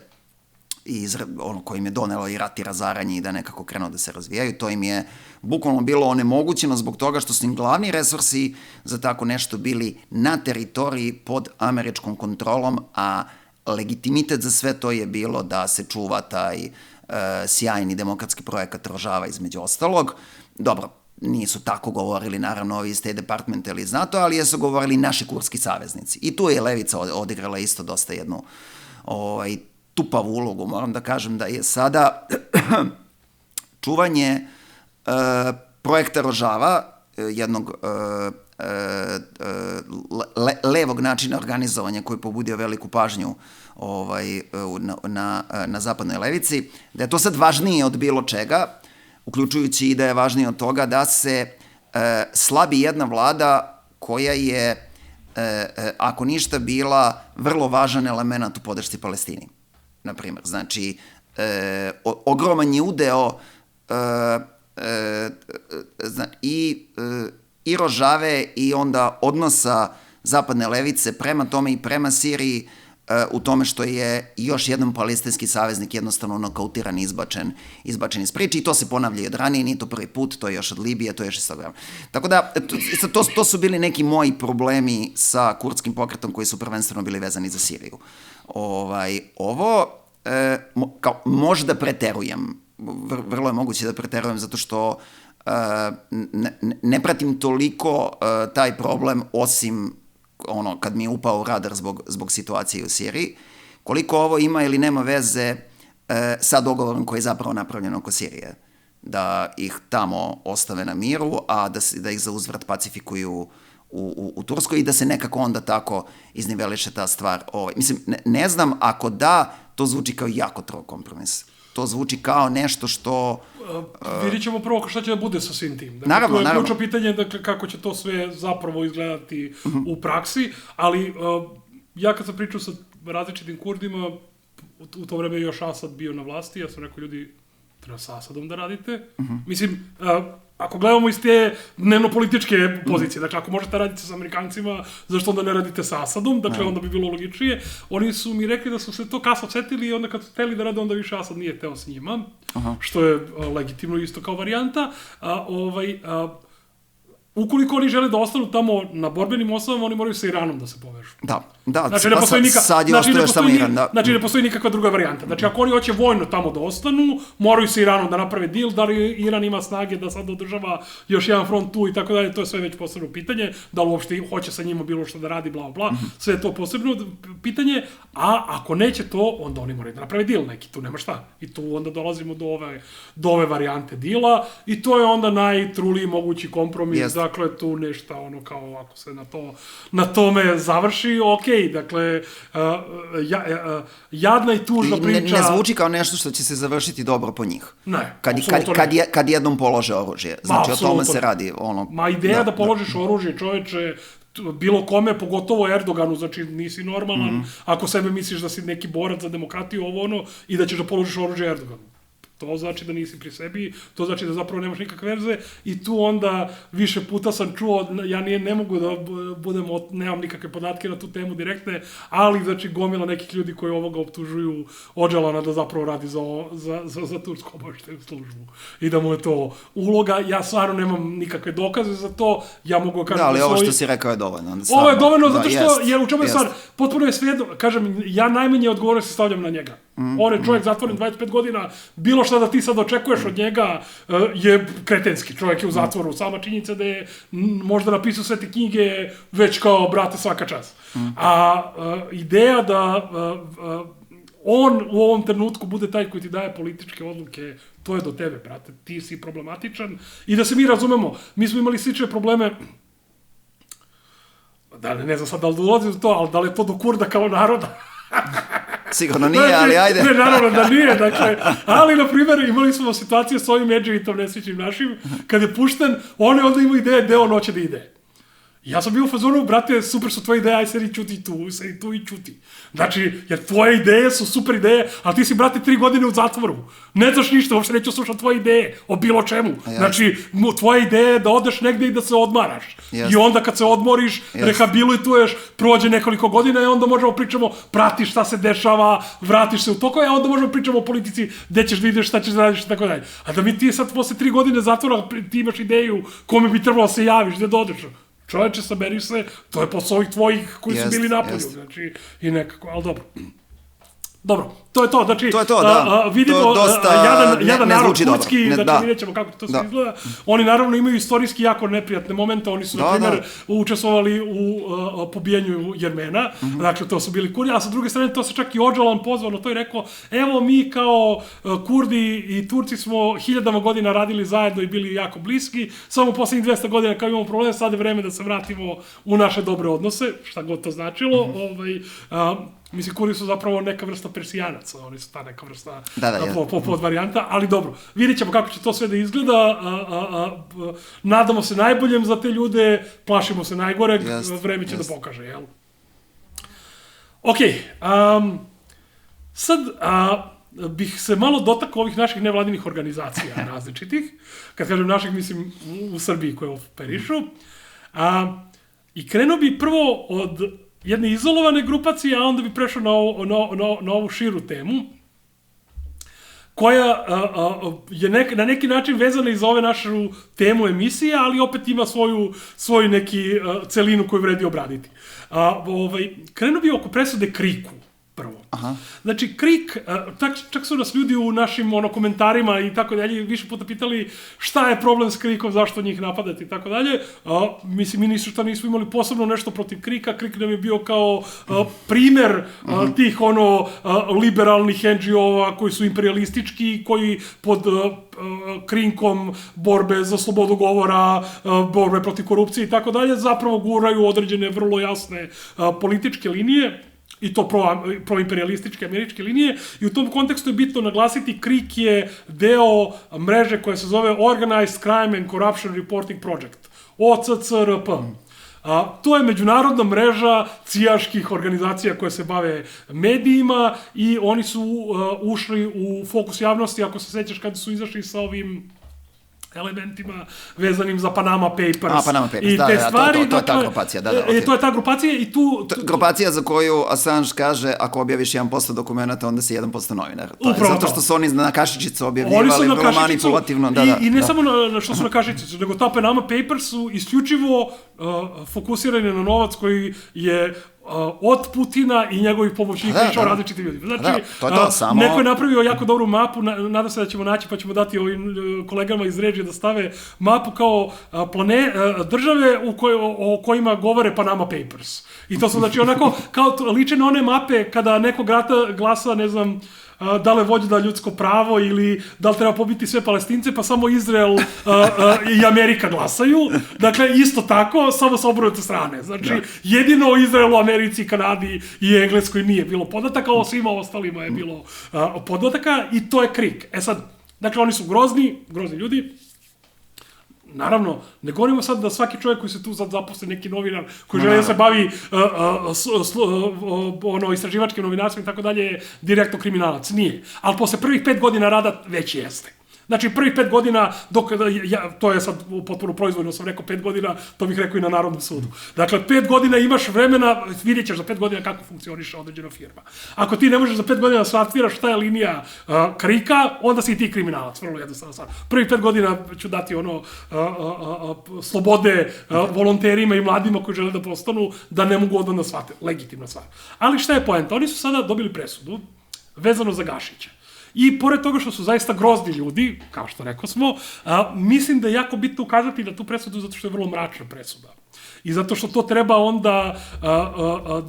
ono koje im je donelo i rat i razaranje i da nekako krenu da se razvijaju. To im je bukvalno bilo onemogućeno zbog toga što su im glavni resursi za tako nešto bili na teritoriji pod američkom kontrolom, a legitimitet za sve to je bilo da se čuva taj sjajni demokratski projekat Rožava, između ostalog. Dobro, nisu tako govorili, naravno, ovi iz State Departmenta ili iz NATO, ali jesu govorili naši kurski saveznici. I tu je levica odigrala isto dosta jednu tupavu ulogu. Moram da kažem da je sada čuvanje projekta Rožava, jednog levog načina organizovanja koji je pobudio veliku pažnju na zapadnoj levici, da je to sad važnije od bilo čega, uključujući i da je važnije od toga da se slabi jedna vlada koja je, ako ništa, bila vrlo važan element u podršci Palestini, na primjer. Znači, ogroman je udeo i Rožave i onda odnosa zapadne levice prema tome i prema Siriji u tome što je još jedan palestinski saveznik jednostavno nokautiran i izbačen iz priče, i to se ponavlja od ranije, nije to prvi put, to je još od Libije, to je još iz toga. Tako da, to su bili neki moji problemi sa kurdskim pokretom koji su prvenstveno bili vezani za Siriju. Ovo, možda preterujem, vrlo je moguće da preterujem, zato što ne pratim toliko taj problem, osim kad mi je upao u radar zbog situacije u Siriji, koliko ovo ima ili nema veze sa dogovorom koji je zapravo napravljen oko Sirije. Da ih tamo ostave na miru, a da ih za uzvrat pacifikuju u Turskoj i da se nekako onda tako izniveliše ta stvar. Mislim, ne znam, ako da, to zvuči kao jako trog kompromis. To zvuči kao nešto što... Vidjet ćemo prvo šta će da bude sa svim tim. Dakle, naravno. To je ključno pitanje, dakle, kako će to sve zapravo izgledati u praksi, ali ja kad sam pričao sa različitim Kurdima, u to vreme je još Asad bio na vlasti, ja sam rekao, ljudi, treba sa Asadom da radite. Mislim, ako gledamo iz te dnevno-političke pozicije, dakle, ako možete raditi sa Amerikancima, zašto onda ne radite sa Asadom, dakle, onda bi bilo logičnije. Oni su mi rekli da su se to kasno setili i onda kad su hteli da rade, onda više Asad nije teo s njima, što je legitimno isto kao varijanta. Ukoliko oni žele da ostanu tamo na borbenim osnovama, oni moraju sa Iranom da se povežu. Da, znači, sad je ostao još samo Iran, da. Znači, ne postoji nikakva druga varijanta. Znači, ako oni hoće vojno tamo da ostanu, moraju sa Iranom da naprave deal, da li Iran ima snage da sad održava još jedan front tu i tako dalje, to je sve već posebno pitanje, da li uopšte hoće sa njima bilo što da radi, bla, bla, sve je to posebno pitanje, a ako neće to, onda oni moraju da naprave deal neki, tu nema šta. I tu onda dolazimo do ove varijante deala i to je onda najtruliji mogući kompromis. Dakle, tu nešto kao ako se na tome završi, okej, dakle, jadna i tužna priča. Ne zvuči kao nešto što će se završiti dobro po njih. Ne, kad jednom polože oružje. Znači, o tome se radi. Ideja da položiš oružje, čoveče, bilo kome, pogotovo Erdoganu, znači nisi normalan, ako sebe misliš da si neki borac za demokratiju, i da ćeš da položiš oružje Erdoganu. To znači da nisi pri sebi, to znači da zapravo nemaš nikakve veze i tu onda više puta sam čuo, ja ne mogu da nemam nikakve podatke na tu temu direktne, ali znači gomila nekih ljudi koji ovoga optužuju Odžalana da zapravo radi za tursku obaveštajnu službu i da mu je to uloga. Ja stvarno nemam nikakve dokaze za to, ja mogu kažem... Da, ali ovo što si rekao je dovoljno. Ovo je dovoljno zato što, jer u čemu je stvar, potpuno je svejedno, kažem, ja najmanje odgovornosti stavljam na njega. On je čovjek zatvoren 25 godina, bilo šta da ti sad očekuješ od njega je kretenski. Čovjek je u zatvoru. Sama činjenica da je možda napisao sve te knjige već kao, brate, svaka čast. A ideja da on u ovom trenutku bude taj koji ti daje političke odluke, to je do tebe, brate, ti si problematičan. I da se mi razumemo, mi smo imali slične probleme, da ne znam sad da li dolazi do to, ali da li je to do Kurda kao naroda? Sigurno nije, ali ajde. Ne, naravno da nije, dakle, ali, na primjer, imali smo situacije s ovim Edgevitom nesrećnim našim, kad je pušten, on je onda imao ideje gde on hoće da ide. Ja sam bio u fazonu, brate, super su tvoje ideje, aj sedi čuti tu, sedi tu i čuti. Znači, jer tvoje ideje su super ideje, ali ti si, brate, 3 godine u zatvoru. Ne znaš ništa, uopšte neću slušati tvoje ideje o bilo čemu. Znači, tvoja ideja je da odeš negde i da se odmaraš. I onda kad se odmoriš, rehabilituješ, prođe nekoliko godina i onda možemo pričamo, pratiš šta se dešava, vratiš se u toko, a onda možemo pričamo o politici, gde ćeš da ideš, šta ćeš da radiš i tako dalje. A da mi ti sad posle 3 godine zatvora ti imaš ideju kome bi trebalo se javiš, gde dodeš. Čovječe, saberi se, to je posao ovih tvojih koji su bili napolju, znači, i nekako, ali dobro. Dobro, to je to, znači, vidimo, jadan narod kurdski, znači, vidjet ćemo kako to sve izgleda. Oni naravno imaju istorijski jako neprijatne momente, oni su, na primjer, učestvovali u pobijanju Jermena, dakle, to su bili Kurdi, a sa druge strane, to se čak i Öcalan pozvao na to i rekao, evo, mi kao Kurdi i Turci smo 1000 godina radili zajedno i bili jako bliski, samo poslednjih 200 godina kao imamo problem, sad je vreme da se vratimo u naše dobre odnose, šta god to značilo, mislim, Kurdi su zapravo neka vrsta Persijanaca, oni su ta neka vrsta podvarijanta, ali dobro, vidjet ćemo kako će to sve da izgleda, nadamo se najboljem za te ljude, plašimo se najgoreg, vreme će da pokaže, jel? Okej, sad bih se malo dotakao ovih naših nevladinih organizacija različitih, kad kažem naših, mislim u Srbiji koje operišu, i krenuo bi prvo od jedne izolovane grupacije, a onda bi prešao na ovu širu temu, koja je na neki način vezana i za ove našu temu emisije, ali opet ima svoju neki celinu koju vredi obraditi. Krenuo bi oko presude Kriku, prvo. Znači, Krik, čak su nas ljudi u našim komentarima i tako dalje više puta pitali šta je problem s Krikom, zašto njih napadati i tako dalje. Mislim, mi nismo imali posebno nešto protiv Krika. Krik nam je bio kao primer tih liberalnih NGO-a koji su imperialistički, koji pod krinkom borbe za slobodu govora, borbe protiv korupcije i tako dalje, zapravo guraju određene vrlo jasne političke linije, i to proimperialističke američke linije, i u tom kontekstu je bitno naglasiti, Krik je deo mreže koja se zove Organized Crime and Corruption Reporting Project, OCCRP. To je međunarodna mreža cijaških organizacija koje se bave medijima i oni su ušli u fokus javnosti, ako se sećaš, kada su izašli sa ovim elementima vezanim za Panama Papers. Panama Papers, da, to je ta grupacija, To je ta grupacija i tu... Grupacija za koju Assange kaže, ako objaviš 1% dokumenta, onda si 1% novinar. Zato što su oni na kašičicu objavljivali, vrlo manipulativno. I ne samo što su na kašičicu, nego ta Panama Papers su isključivo fokusirani na novac koji je od Putina i njegovih pomoćnika išao različitim ljudima. Znači, neko je napravio jako dobru mapu, nadam se da ćemo naći, pa ćemo dati ovim kolegama iz režije da stave mapu kao države o kojima govore Panama Papers. I to su, znači, onako, kao liče na one mape kada neko glasa, ne znam, da li vođe da ljudsko pravo ili da li treba pobiti sve Palestince, pa samo Izrael i Amerika glasaju. Dakle, isto tako, samo sa obrnute strane. Znači, jedino u Izraelu, Americi, Kanadi i Engleskoj nije bilo podataka, o svima ostalima je bilo podataka i to je Krik. Sad, dakle, oni su grozni ljudi. Naravno, ne govorimo sad da svaki čovjek koji se tu sad zaposli, neki novinar koji želi da se bavi istraživačkim novinarstvom i tako dalje, je direktno kriminalac. Nije. Ali posle prvih 5 godina rada već jeste. Znači, prvih 5 godina, to je sad potpuno proizvoljno, sam rekao 5 godina, to bih rekao i na Narodnom sudu. Dakle, 5 godina imaš vremena, vidjet ćeš za 5 godina kako funkcioniše određena firma. Ako ti ne možeš za 5 godina shvatiraš šta je linija Krika, onda si i ti kriminalac, vrlo jednostavno stvar. Prvih 5 godina ću dati slobode volonterima i mladima koji žele da postanu, da ne mogu odmah da shvate, legitimna stvar. Ali šta je poenta? Oni su sada dobili presudu vezano za Gašića. I pored toga što su zaista grozni ljudi, kao što rekao smo, mislim da je jako bitno ukazati na tu presudu zato što je vrlo mračna presuda. I zato što to treba onda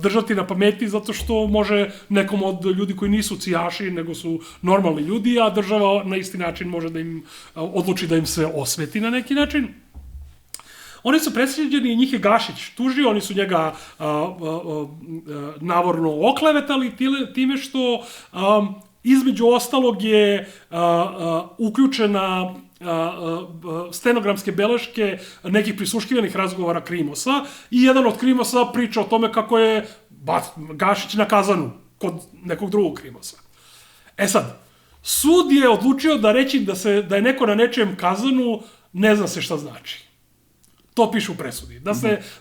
držati na pameti, zato što može nekom od ljudi koji nisu cijaši, nego su normalni ljudi, a država na isti način može da im odluči da im se osveti na neki način. Oni su presuđeni i njih je Gašić tužio, oni su njega navorno oklevetali time što između ostalog je uključena stenogramske beleške nekih prisluškivanih razgovora Krimosa i jedan od Krimosa priča o tome kako je Gašić na kazanu kod nekog drugog Krimosa. E sad, sud je odlučio da reći da je neko na nečijem kazanu ne zna se šta znači. To piše u presudi.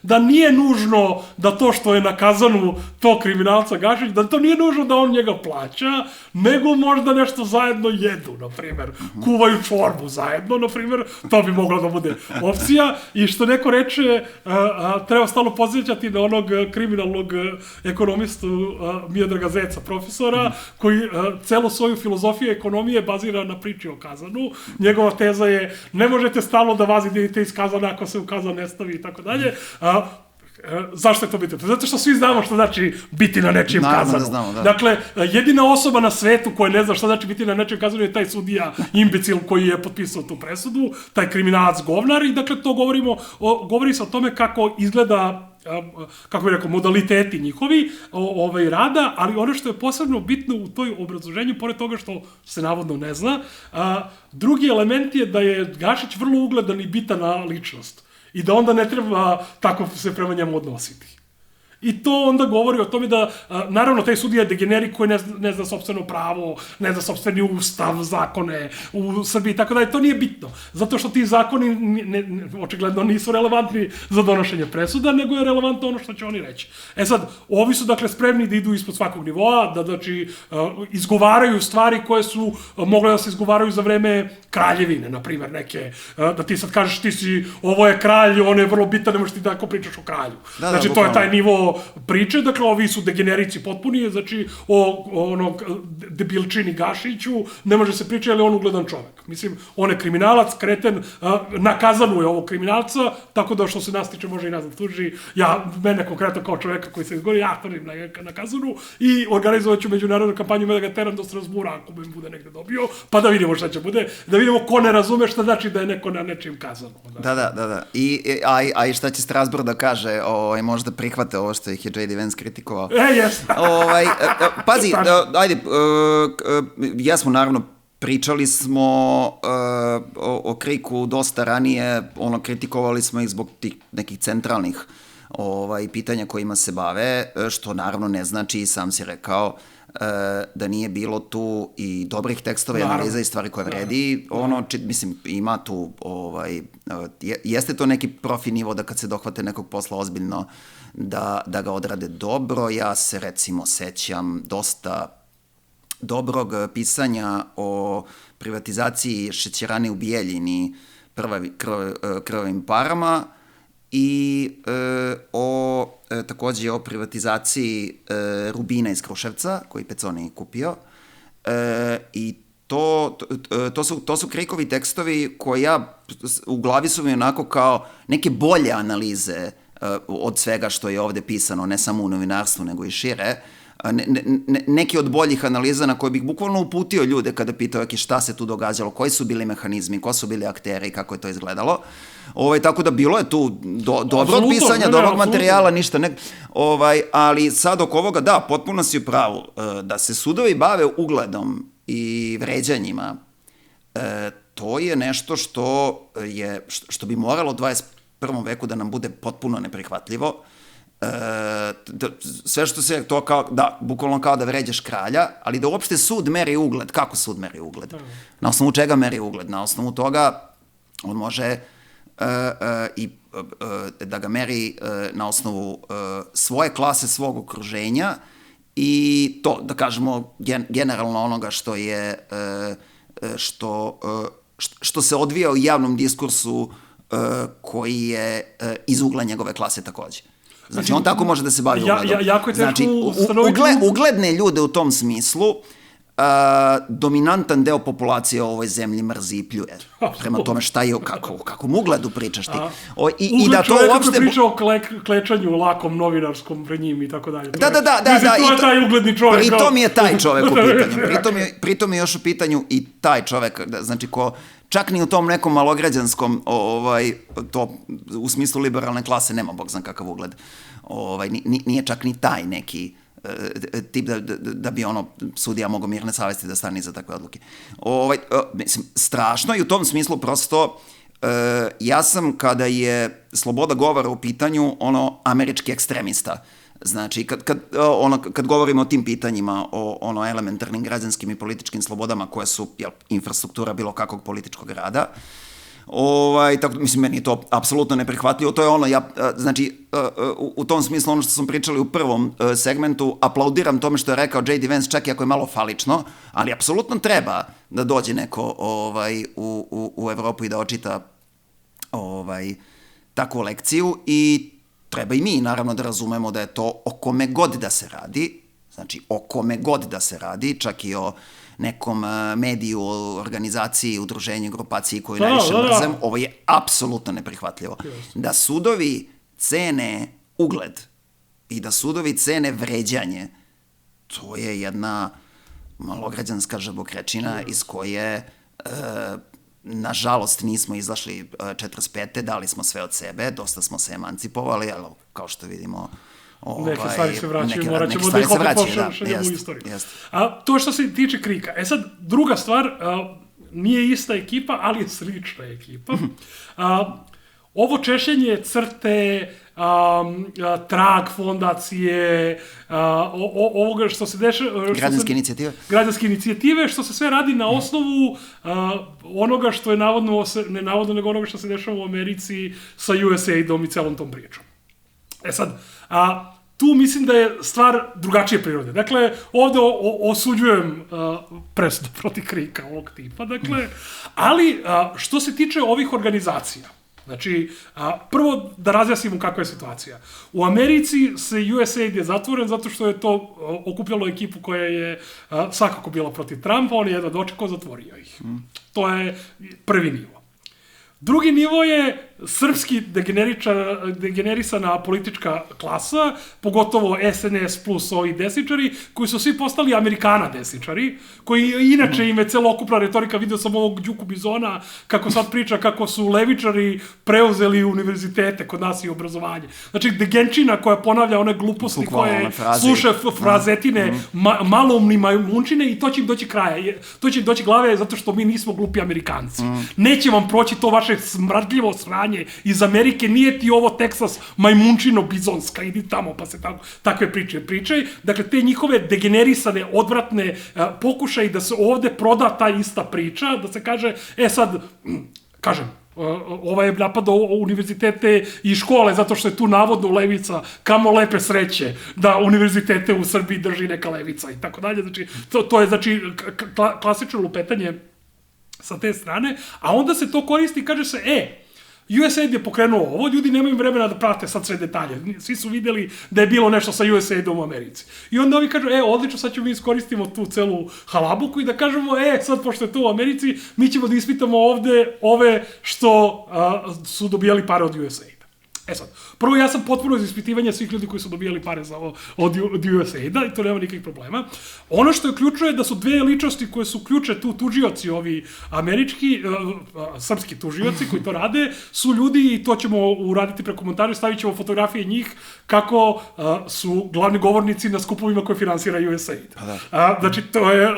Da nije nužno da to što je na kazanu to kriminalca Gašić, da to nije nužno da on njega plaća, nego možda nešto zajedno jedu, na primjer. Kuvaju čorbu zajedno, na primjer. To bi mogla da bude opcija. I što neko reče, treba stalno podsjećati na onog kriminalnog ekonomistu Miodraga Zeca, profesora, koji celu svoju filozofiju ekonomije bazira na priči o kazanu. Njegova teza je, ne možete stalno da vazite iz kazana ako se u kazan ne stavi i tako dalje. Zašto je to bitno? Zato što svi znamo što znači biti na nečijem kazanu. Dakle, jedina osoba na svetu koja ne zna šta znači biti na nečijem kazanu je taj sudija imbecil koji je potpisao tu presudu, taj kriminalac govnar i dakle to govori se o tome kako izgleda, kako bih rekao, modaliteti njihovi rada, ali ono što je posebno bitno u toj obrazloženju, pored toga što se navodno ne zna, drugi element je da je Gašić vrlo ugledan i bitana ličnost. I da onda ne treba tako se prema njemu odnositi. I to onda govori o tome da, naravno, taj sudija je degenerik koji ne zna sopstveno pravo, ne zna sopstveni ustav, zakone u Srbiji, tako da to nije bitno. Zato što ti zakoni očigledno nisu relevantni za donošenje presuda, nego je relevantno ono što će oni reći. E sad, ovi su dakle spremni da idu ispod svakog nivoa, da znači izgovaraju stvari koje su mogle da se izgovaraju za vreme kraljevine, na primjer, neke, da ti sad kažeš ovo je kralj, on je vrlo bitan, ne možeš ti tako pričaš o kralju. Znači, to je taj nivo priče, dakle, ovi su degenerici potpuni, znači, o onog debilčini Gašiću ne može se pričati, ali on ugledan čovek. Mislim, on je kriminalac, kreten, na kazanu je ovo kriminalca, tako da što se nas tiče može i nas da tuži. Mene konkretno kao čoveka koji se izgori, ja tvrdim na kazanu i organizovat ću međunarodnu kampanju da ga teram do Strasbura ako bi bude negde dobio, pa da vidimo šta će bude, da vidimo ko ne razume šta znači da je neko na nečijem kazanu. Da. I šta će Strasbourg da kaže, možda prihvate ovo što ih je J.D. Vance kritikovao. Jes. Pazi, ajde, jesmo naravno, pričali smo o Kriku dosta ranije, kritikovali smo ih zbog tih nekih centralnih pitanja kojima se bave, što naravno ne znači, i sam si rekao, da nije bilo tu i dobrih tekstova i analiza i stvari koje vredi. Mislim, ima tu, jeste to neki profi nivo da kad se dohvate nekog posla ozbiljno, da ga odrade dobro. Ja se recimo sećam dosta dobrog pisanja o privatizaciji šećerane u Bijeljini, krvavim parama, i takođe o privatizaciji Rubina iz Kruševca, koji Peconi kupio. I to su Krikovi tekstovi koji u glavi su mi onako kao neke bolje analize od svega što je ovde pisano, ne samo u novinarstvu, nego i šire. Neki od boljih analiza na koje bih bukvalno uputio ljude kada pitao šta se tu događalo, koji su bili mehanizmi, ko su bili akteri, kako je to izgledalo. Tako da bilo je tu dobrog pisanja, dobrog materijala, ništa ne... Ali sad oko ovoga, da, potpuno si u pravu, da se sudovi bave ugledom i vređanjima, to je nešto što bi moralo u 21. veku da nam bude potpuno neprihvatljivo. Sve što se to kao, da, bukvalno kao da vređaš kralja, ali da uopšte sud meri ugled. Kako sud meri ugled? Na osnovu čega meri ugled? Na osnovu toga on može i da ga meri na osnovu svoje klase, svog okruženja i to, da kažemo, generalno onoga što je što se odvija u javnom diskursu koji je iz ugla njegove klase takođe. Znači, on tako može da se bavi ugledom. Jako je teško ugledne ljude u tom smislu dominantan deo populacije u ovoj zemlji mrzi i pljuje. Prema tome šta je, kakvom ugledu pričaš ti. I da to uopšte... Ugled priča o klečanju lakom novinarskom pred njim i tako dalje. Da. Mislim, to je taj ugledni čovjek. Pritom je taj čovjek u pitanju. Pritom je još u pitanju i taj čovjek, znači ko čak ni u tom nekom malograđanskom, to u smislu liberalne klase nema bog znam kakav ugled. Nije čak ni taj neki tip da bi sudija mogao mirne savesti da stane iza takve odluke. Mislim, strašno i u tom smislu prosto ja sam, kada je sloboda govora u pitanju, američki ekstremista. Znači, kad govorimo o tim pitanjima, o elementarnim građanskim i političkim slobodama koje su infrastruktura bilo kakvog političkog rada, tako, mislim, meni je to apsolutno neprihvatljivo. To je znači, u tom smislu ono što smo pričali u prvom segmentu, aplaudiram tome što je rekao J.D. Vance, čak i ako je malo falično, ali apsolutno treba da dođe neko u Evropu i da očita takvu lekciju i treba i mi, naravno, da razumemo da je to o kome god da se radi, znači o kome god da se radi, čak i o nekom mediju, organizaciji, udruženju, grupaciji koju najviše mrzem, ovo je apsolutno neprihvatljivo. Da sudovi cene ugled i da sudovi cene vređanje, to je jedna malograđanska žabokrečina iz koje nažalost nismo izašli 45. Dali smo sve od sebe, dosta smo se emancipovali, ali kao što vidimo neke stvari se vraćaju, morat ćemo da ih opet pošaljemo u istoriju. To što se tiče KRIK-a. Sad, druga stvar, nije ista ekipa, ali je slična ekipa. Ovo češenje crte, trag fondacije, ovoga što se dešava... Građanske inicijative, što se sve radi na osnovu onoga što je ne navodno, nego onoga što se dešava u Americi sa USAID-om i celom tom pričom. Sad, tu mislim da je stvar drugačije prirode. Dakle, ovde osuđujem presudu protiv KRIK-a ovog tipa, dakle, ali što se tiče ovih organizacija, znači, prvo da razjasnimo kakva je situacija. U Americi USAID je zatvoren zato što je to okupljalo ekipu koja je svakako bila protiv Trumpa, on je jedva dočekao, zatvorio ih. To je prvi nivo. Drugi nivo je srpski degenerisana politička klasa, pogotovo SNS plus ovi desničari, koji su svi postali Amerikana desničari, koji inače im je celokupna retorika, vidio sam ovog Đuku Bizona, kako sad priča kako su levičari preuzeli univerzitete kod nas i obrazovanje. Znači, degenčina koja ponavlja one gluposti koje sluša frazetine, maloumni majmunčine i to će im doći kraja. To će im doći glave zato što mi nismo glupi Amerikanci. Neće vam proći to vaše smradljivo sranje iz Amerike, nije ti ovo Teksas majmunčino bizonska, idi tamo pa se takve priče pričaj. Dakle, te njihove degenerisane, odvratne pokušaj da se ovde proda ta ista priča, da se kaže, sad, kažem, ovaj je napadao univerzitete i škole zato što je tu navodno levica, kamo lepe sreće da univerzitete u Srbiji drži neka levica i tako dalje. Znači, to je znači klasično lupetanje sa te strane, a onda se to koristi i kaže se, USAID je pokrenuo ovo, ljudi nemaju vremena da prate sad sve detalje. Svi su videli da je bilo nešto sa USAID-om u Americi. I onda ovi kažu, odlično, sad ćemo mi iskoristimo tu celu halabuku i da kažemo, sad pošto je to u Americi, mi ćemo da ispitamo ovde ove što su dobijali pare od USAID-a. Sad, prvo ja sam potpuno za ispitivanje svih ljudi koji su dobijali pare od USAID-a i to nema nikakvih problema. Ono što je ključno je da su dve ličnosti koje su ključe tu tužioci, ovi američki, srpski tužioci koji to rade, su ljudi i to ćemo uraditi preko montaže, stavit ćemo fotografije njih kako su glavni govornici na skupovima koje finansira USAID. Znači, to je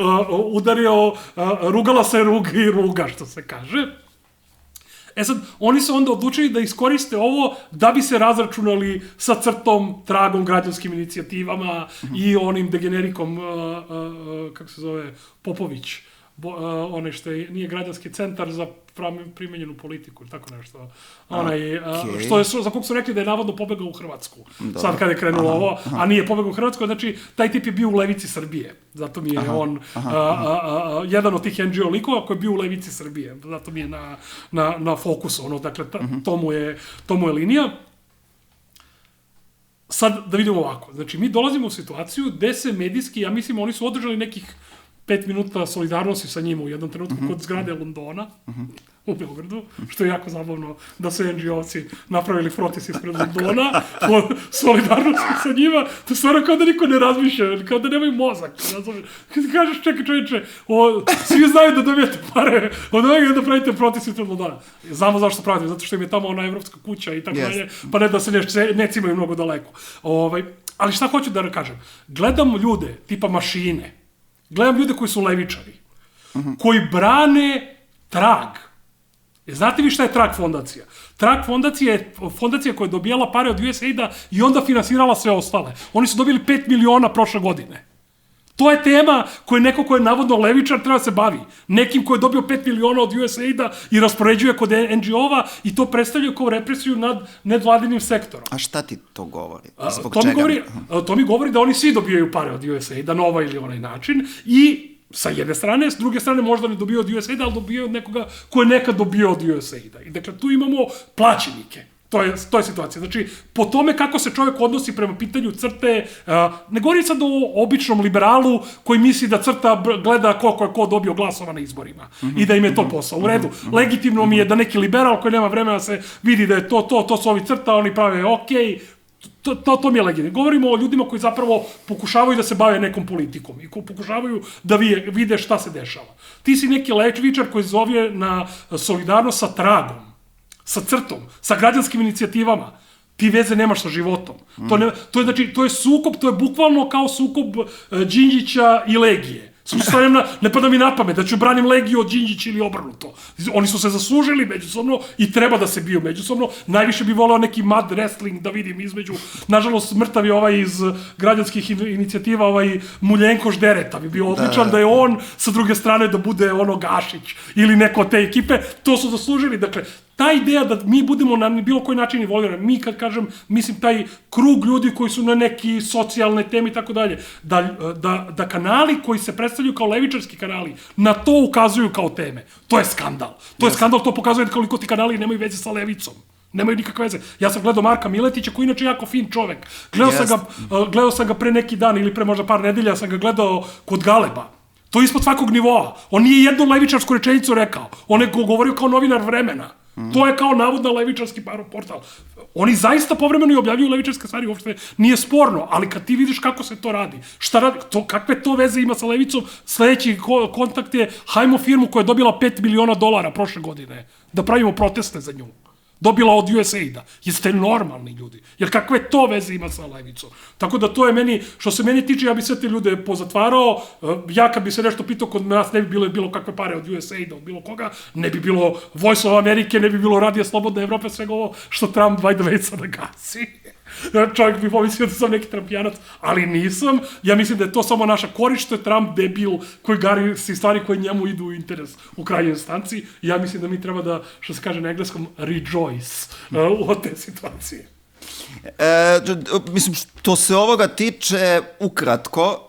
udario, rugala se rug i ruga, što se kaže. Sad, oni su onda odlučili da iskoriste ovo da bi se razračunali sa crtom, tragom, građanskim inicijativama i onim degenerikom, kako se zove, Popović, onaj što nije građanski centar za primenjenu politiku, tako nešto. Za kog su rekli da je navodno pobegao u Hrvatsku. Sad kad je krenulo ovo, a nije pobegao u Hrvatsku, znači taj tip je bio u levici Srbije. Zato mi je on jedan od tih NGO likova koji je bio u levici Srbije. Zato mi je na fokusu. Dakle, to mu je linija. Sad da vidimo ovako. Znači, mi dolazimo u situaciju gde se medijski, ja mislim, oni su održali nekih 5 minuta solidarnosti sa njima u jednom trenutku kod zgrade Londona, u Beogradu, što je jako zabavno da su NGO-ci napravili protest ispred Londona, solidarnosti sa njima, to stvarno kao da niko ne razmišlja, kao da nemaju mozak, razumiješ. Kad ti kažeš, čekaj čovječe, svi znaju da dobijete pare, od ovega da pravite protest ispred Londona. Znamo zašto pravite, zato što im je tamo ona evropska kuća i tako dalje, pa ne da se ne cimaju mnogo daleko. Ali šta hoću da kažem, gledam ljude, tipa mašine, gledam ljude koji su levičari, koji brane Trag. Znate vi šta je Trag fondacija? Trag fondacija je fondacija koja je dobijala pare od USAID-a i onda finansirala sve ostale. Oni su dobili 5 miliona prošle godine. To je tema koju neko ko je navodno levičar treba se bavi. Nekim ko je dobio 5 miliona od USAID-a i raspoređuje kod NGO-va i to predstavljaju kao represiju nad nedvladinim sektorom. A šta ti to govori? To mi govori da oni svi dobijaju pare od USAID-a na ovaj ili onaj način i sa jedne strane, s druge strane možda ne dobio od USAID-a, ali dobio od nekoga ko je nekad dobio od USAID-a. I dakle, tu imamo plaćenike. To je situacija. Znači, po tome kako se čovjek odnosi prema pitanju crte, ne govorim sad o običnom liberalu koji misli da crta gleda koliko je ko dobio glasova na izborima i da im je to posao. U redu, legitimno mi je da neki liberal koji nema vremena se vidi da je to su ovi crta, oni prave okej, to mi je legitimno. Govorimo o ljudima koji zapravo pokušavaju da se bave nekom politikom i koji pokušavaju da vide šta se dešava. Ti si neki levičar koji zove na solidarnost sa Tragom, sa crtom, sa građanskim inicijativama. Ti veze nemaš sa životom. To je sukob, to je bukvalno kao sukob Đinđića i Legije. Ne pada mi na pamet da ću branim Legiju od Đinđića ili obrnuto. Oni su se zaslužili međusobno i treba da se biju međusobno. Najviše bi voleo neki mad wrestling da vidim između. Nažalost, mrtav je ovaj iz građanskih inicijativa, ovaj Muljenko Ždereta bi bio odličan da je on, sa druge strane da bude ono Gašić ili neko od te ekipe. To su zaslužili. Dakle, ta ideja da mi budemo na bilo koji način involvirani, mi kad kažem, mislim taj krug ljudi koji su na neki socijalne teme i tako dalje, da kanali koji se predstavljaju kao levičarski kanali, na to ukazuju kao teme. To je skandal. To je skandal, to pokazuje koliko ti kanali nemaju veze sa levicom. Nemaju nikakve veze. Ja sam gledao Marka Miletića, koji inače jako fin čovek. Gledao sam ga pre neki dan ili pre možda par nedelja, sam ga gledao kod Galeba. To je ispod svakog nivoa. On nije jednu levičarsku rečenicu rekao. On je govorio kao novinar Vremena. To je kao navodno levičarski portal. Oni zaista povremeno i objavljuju levičarske stvari, uopšte nije sporno, ali kad ti vidiš kako se to radi, šta radi, kakve to veze ima sa levicom, sledeći kontakt je, hajmo firmu koja je dobila 5 miliona dolara prošle godine, da pravimo proteste za nju. Dobila od USAID-a. Jeste normalni ljudi. Jer kakve to veze ima sa levicom? Tako da to je meni, što se meni tiče, ja bi sve te ljude pozatvarao, ja kad bi se nešto pitao kod nas, ne bi bilo kakve pare od USAID-a, od bilo koga, ne bi bilo Voice of Amerike, ne bi bilo Radija Slobodne Evrope, svega ovo što Trump 2 sada gasi. Čovjek bi pomislio da sam neki trampijanac, ali nisam. Ja mislim da je to samo naša korist, što je Trump debil koji gari si stvari koje njemu idu u interes u krajnjoj instanci. Ja mislim da mi treba da, što se kaže na engleskom, rejoice od te situacije. Mislim, što se ovoga tiče, ukratko,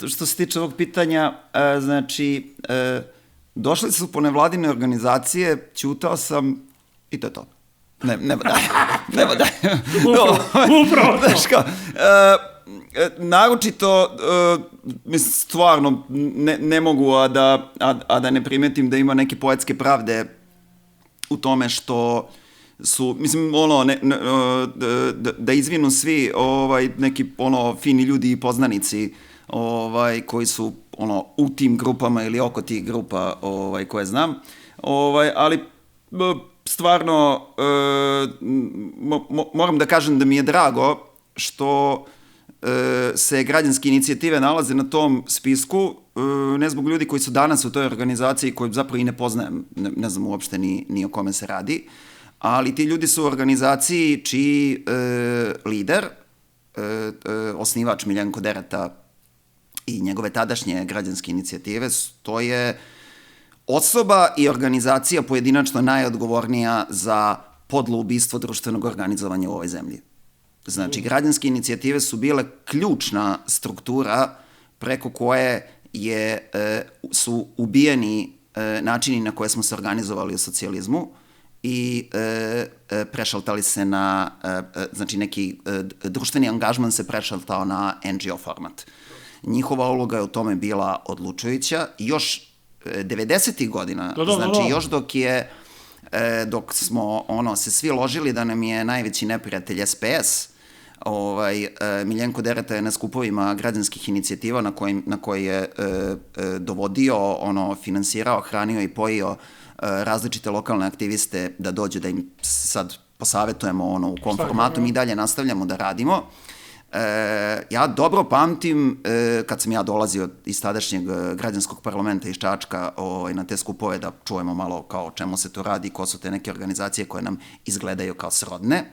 što se tiče ovog pitanja, znači, došli su po nevladine organizacije, ćutao sam i to je to. Nema dalje. Upravo to. Naročito, mislim, stvarno ne mogu, a da ne primetim da ima neke poetske pravde u tome što su, mislim, da izvinu svi neki fini ljudi i poznanici koji su u tim grupama ili oko tih grupa koje znam, ali stvarno moram da kažem da mi je drago što se građanske inicijative nalaze na tom spisku, ne zbog ljudi koji su danas u toj organizaciji koji zapravo i ne poznajem, ne znam uopšte ni o kome se radi, ali ti ljudi su u organizaciji čiji lider, osnivač Miljenko Dereta i njegove tadašnje građanske inicijative, to je osoba i organizacija pojedinačno najodgovornija za podlo ubistvo društvenog organizovanja u ovoj zemlji. Znači, građanske inicijative su bile ključna struktura preko koje su ubijeni načini na koje smo se organizovali u socijalizmu i prešaltali se na, znači neki društveni angažman se prešaltao na NGO format. njihova uloga je u tome bila odlučujuća. Još 90. godina, znači još dok smo se svi ložili da nam je najveći neprijatelj SPS, Miljenko Dereta je na skupovima građanskih inicijativa na koji je dovodio, finansirao, hranio i pojio različite lokalne aktiviste da dođu da im sad posavetujemo u kom formatu mi dalje nastavljamo da radimo. Ja dobro pamtim kad sam ja dolazio iz tadašnjeg građanskog parlamenta iz Čačka na te skupove da čujemo malo kao o čemu se to radi, ko su te neke organizacije koje nam izgledaju kao srodne,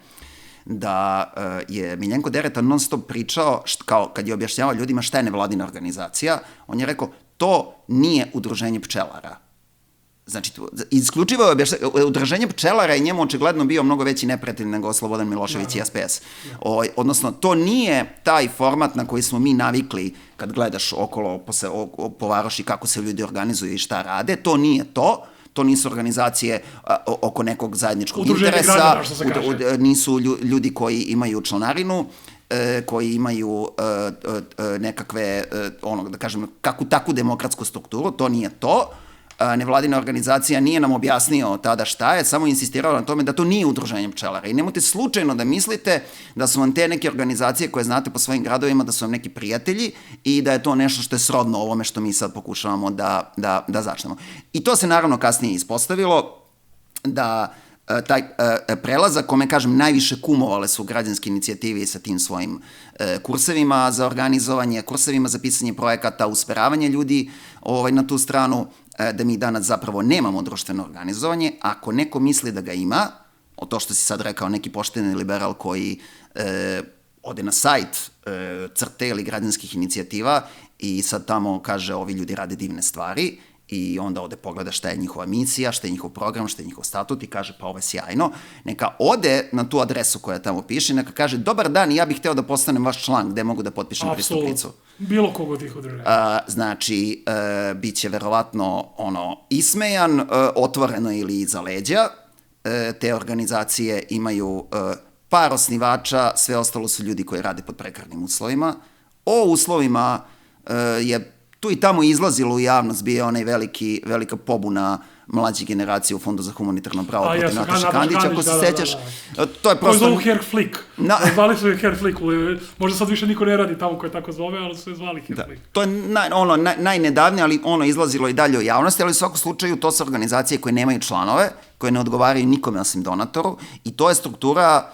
da je Miljenko Dereta non stop pričao, kao kad je objašnjavao ljudima šta je nevladina organizacija, on je rekao to nije udruženje pčelara. Znači, isključivo je udruženje pčelara i njemu očigledno bio mnogo veći neprijatelj nego Slobodan Milošević i SPS. Odnosno, to nije taj format na koji smo mi navikli kad gledaš okolo po varoši kako se ljudi organizuju i šta rade. To nije to. To nisu organizacije oko nekog zajedničkog interesa. Nisu ljudi koji imaju članarinu, koji imaju nekakve, da kažem, kakvu demokratsku strukturu. To nije to. Nevladina organizacija nije nam objasnio tada šta je, samo insistirao na tome da to nije udruženje pčelara. I nemojte slučajno da mislite da su vam te neke organizacije koje znate po svojim gradovima, da su vam neki prijatelji i da je to nešto što je srodno ovome što mi sad pokušavamo da začnemo. I to se naravno kasnije ispostavilo da taj prelazak, kome kažem najviše kumovale su građanske inicijative sa tim svojim kursevima za organizovanje, kursevima za pisanje projekata, usmeravanje ljudi na tu stranu, da mi danas zapravo nemamo društveno organizovanje. Ako neko misli da ga ima, o to što si sad rekao, neki pošteni liberal koji ode na sajt CRTE ili građanskih inicijativa i sad tamo kaže ovi ljudi rade divne stvari i onda ode pogleda šta je njihova misija, šta je njihov program, šta je njihov statut i kaže pa ovo je sjajno. Neka ode na tu adresu koja tamo piše, neka kaže dobar dan, ja bih hteo da postanem vaš član, gde mogu da potpišem pristupnicu. Bilo koga od tih udruženja. Znači, bit će verovatno ismejan, otvoreno ili iza leđa. Te organizacije imaju par osnivača, sve ostalo su ljudi koji rade pod prekarnim uslovima. O uslovima je tu i tamo izlazilo u javnost, bio onaj velika pobuna mlađe generacije u Fondu za humanitarno pravo protiv Nataše Kandić, ako se sećaš. To je prosto... To je zovu Herr Flick. Zvali su je Herr Flick. Možda sad više niko ne radi tamo koje tako zove, ali su je zvali Herr Flick. To je najnedavnije, ali izlazilo i dalje u javnosti, ali u svakom slučaju to su organizacije koje nemaju članove, koje ne odgovaraju nikome osim donatoru i to je struktura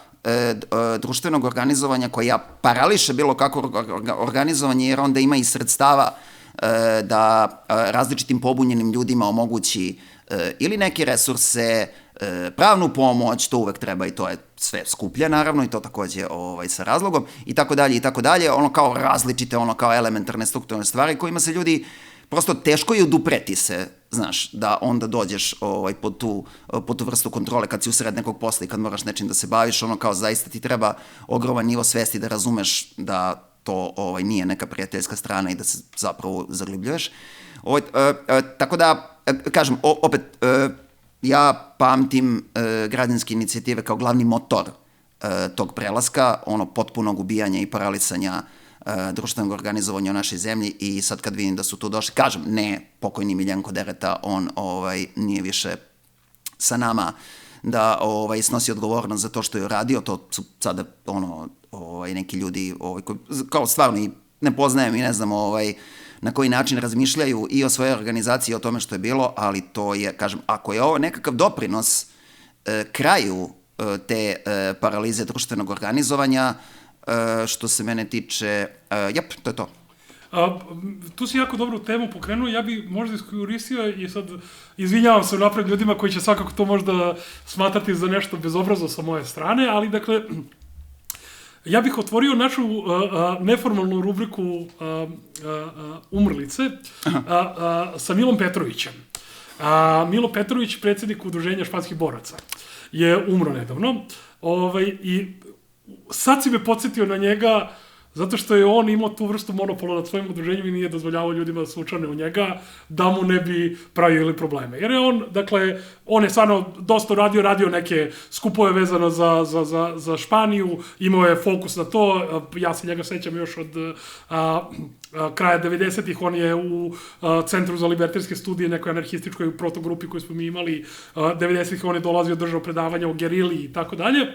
društvenog organizovanja koja parališe bilo kako organizovanje, jer onda ima i sredstava da različitim pobunjenim ljudima omogući ili neke resurse, pravnu pomoć, to uvek treba i to je sve skuplje naravno i to takođe sa razlogom i tako dalje, kao različite, kao elementarne strukturne stvari kojima se ljudi prosto teško je odupreti se, znaš, da onda dođeš pod tu vrstu kontrole kad si usred nekog posla i kad moraš nečim da se baviš, kao zaista ti treba ogroman nivo svesti da razumeš da to nije neka prijateljska strana i da se zapravo zaglibljuješ. Tako da, kažem, opet, ja pamtim građanske inicijative kao glavni motor tog prelaska, potpunog ubijanja i paralisanja društvenog organizovanja u našoj zemlji i sad kad vidim da su tu došli, kažem, ne pokojni Miljenko Dereta, on nije više sa nama da snosi odgovornost za to što je uradio, to su sada neki ljudi koji kao stvarno i ne poznajem i ne znam na koji način razmišljaju i o svojoj organizaciji i o tome što je bilo, ali to je, kažem, ako je ovo nekakav doprinos kraju te paralize društvenog organizovanja, što se mene tiče, to je to. Tu si jako dobru temu pokrenuo, ja bih možda iskoristio i sad izvinjavam se napred ljudima koji će svakako to možda smatrati za nešto bezobrazno sa moje strane, ali dakle, ja bih otvorio našu neformalnu rubriku Umrlice sa Milom Petrovićem. Milo Petrović, predsjednik Udruženja španskih boraca, je umro nedavno i sad si me podsjetio na njega Zato što je on imao tu vrstu monopola nad svojim udruženjem i nije dozvoljavao ljudima da se učlane u njega, da mu ne bi pravili probleme. Jer je on, dakle, on je stvarno dosta radio neke skupove vezano za Španiju, imao je fokus na to, ja se njega sećam još od kraja 90-ih, on je u Centru za libertarske studije, nekoj anarhističkoj protogrupi koju smo mi imali 90-ih, on je dolazio, držao predavanja o gerili i tako dalje.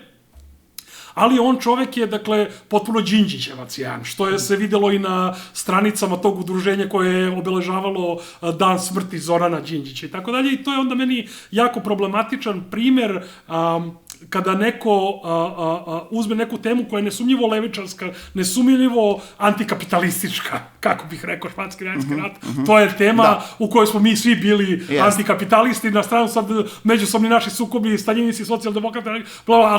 Ali on čovek je, dakle, potpuno Đinđićevac jedan, što je se videlo i na stranicama tog udruženja koje je obeležavalo dan smrti Zorana Đinđića i tako dalje. I to je onda meni jako problematičan primer kada neko uzme neku temu koja je nesumnjivo levičarska, nesumnjivo antikapitalistička, kako bih rekao, španski radnički rat, to je tema u kojoj smo mi svi bili antikapitalisti, na stranu sad međusobni naši sukobi, staljinisti, socijaldemokrati, ali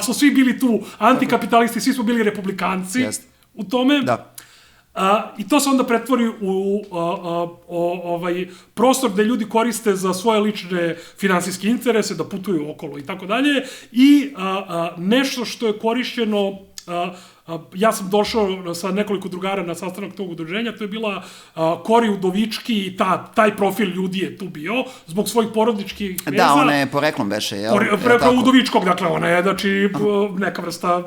smo svi bili tu antikapitalisti, svi smo bili republikanci u tome. Da. I to se onda pretvori u prostor gde ljudi koriste za svoje lične finansijske interese, da putuju okolo i tako dalje. I nešto što je korišćeno, ja sam došao sa nekoliko drugara na sastanak tog udruženja, to je bila Kori Udovički i taj profil ljudi je tu bio, zbog svojih porodičkih veza. Da, ona je poreklom beše, jel? Poreklom Udovičkog, dakle, ona je, znači, neka vrsta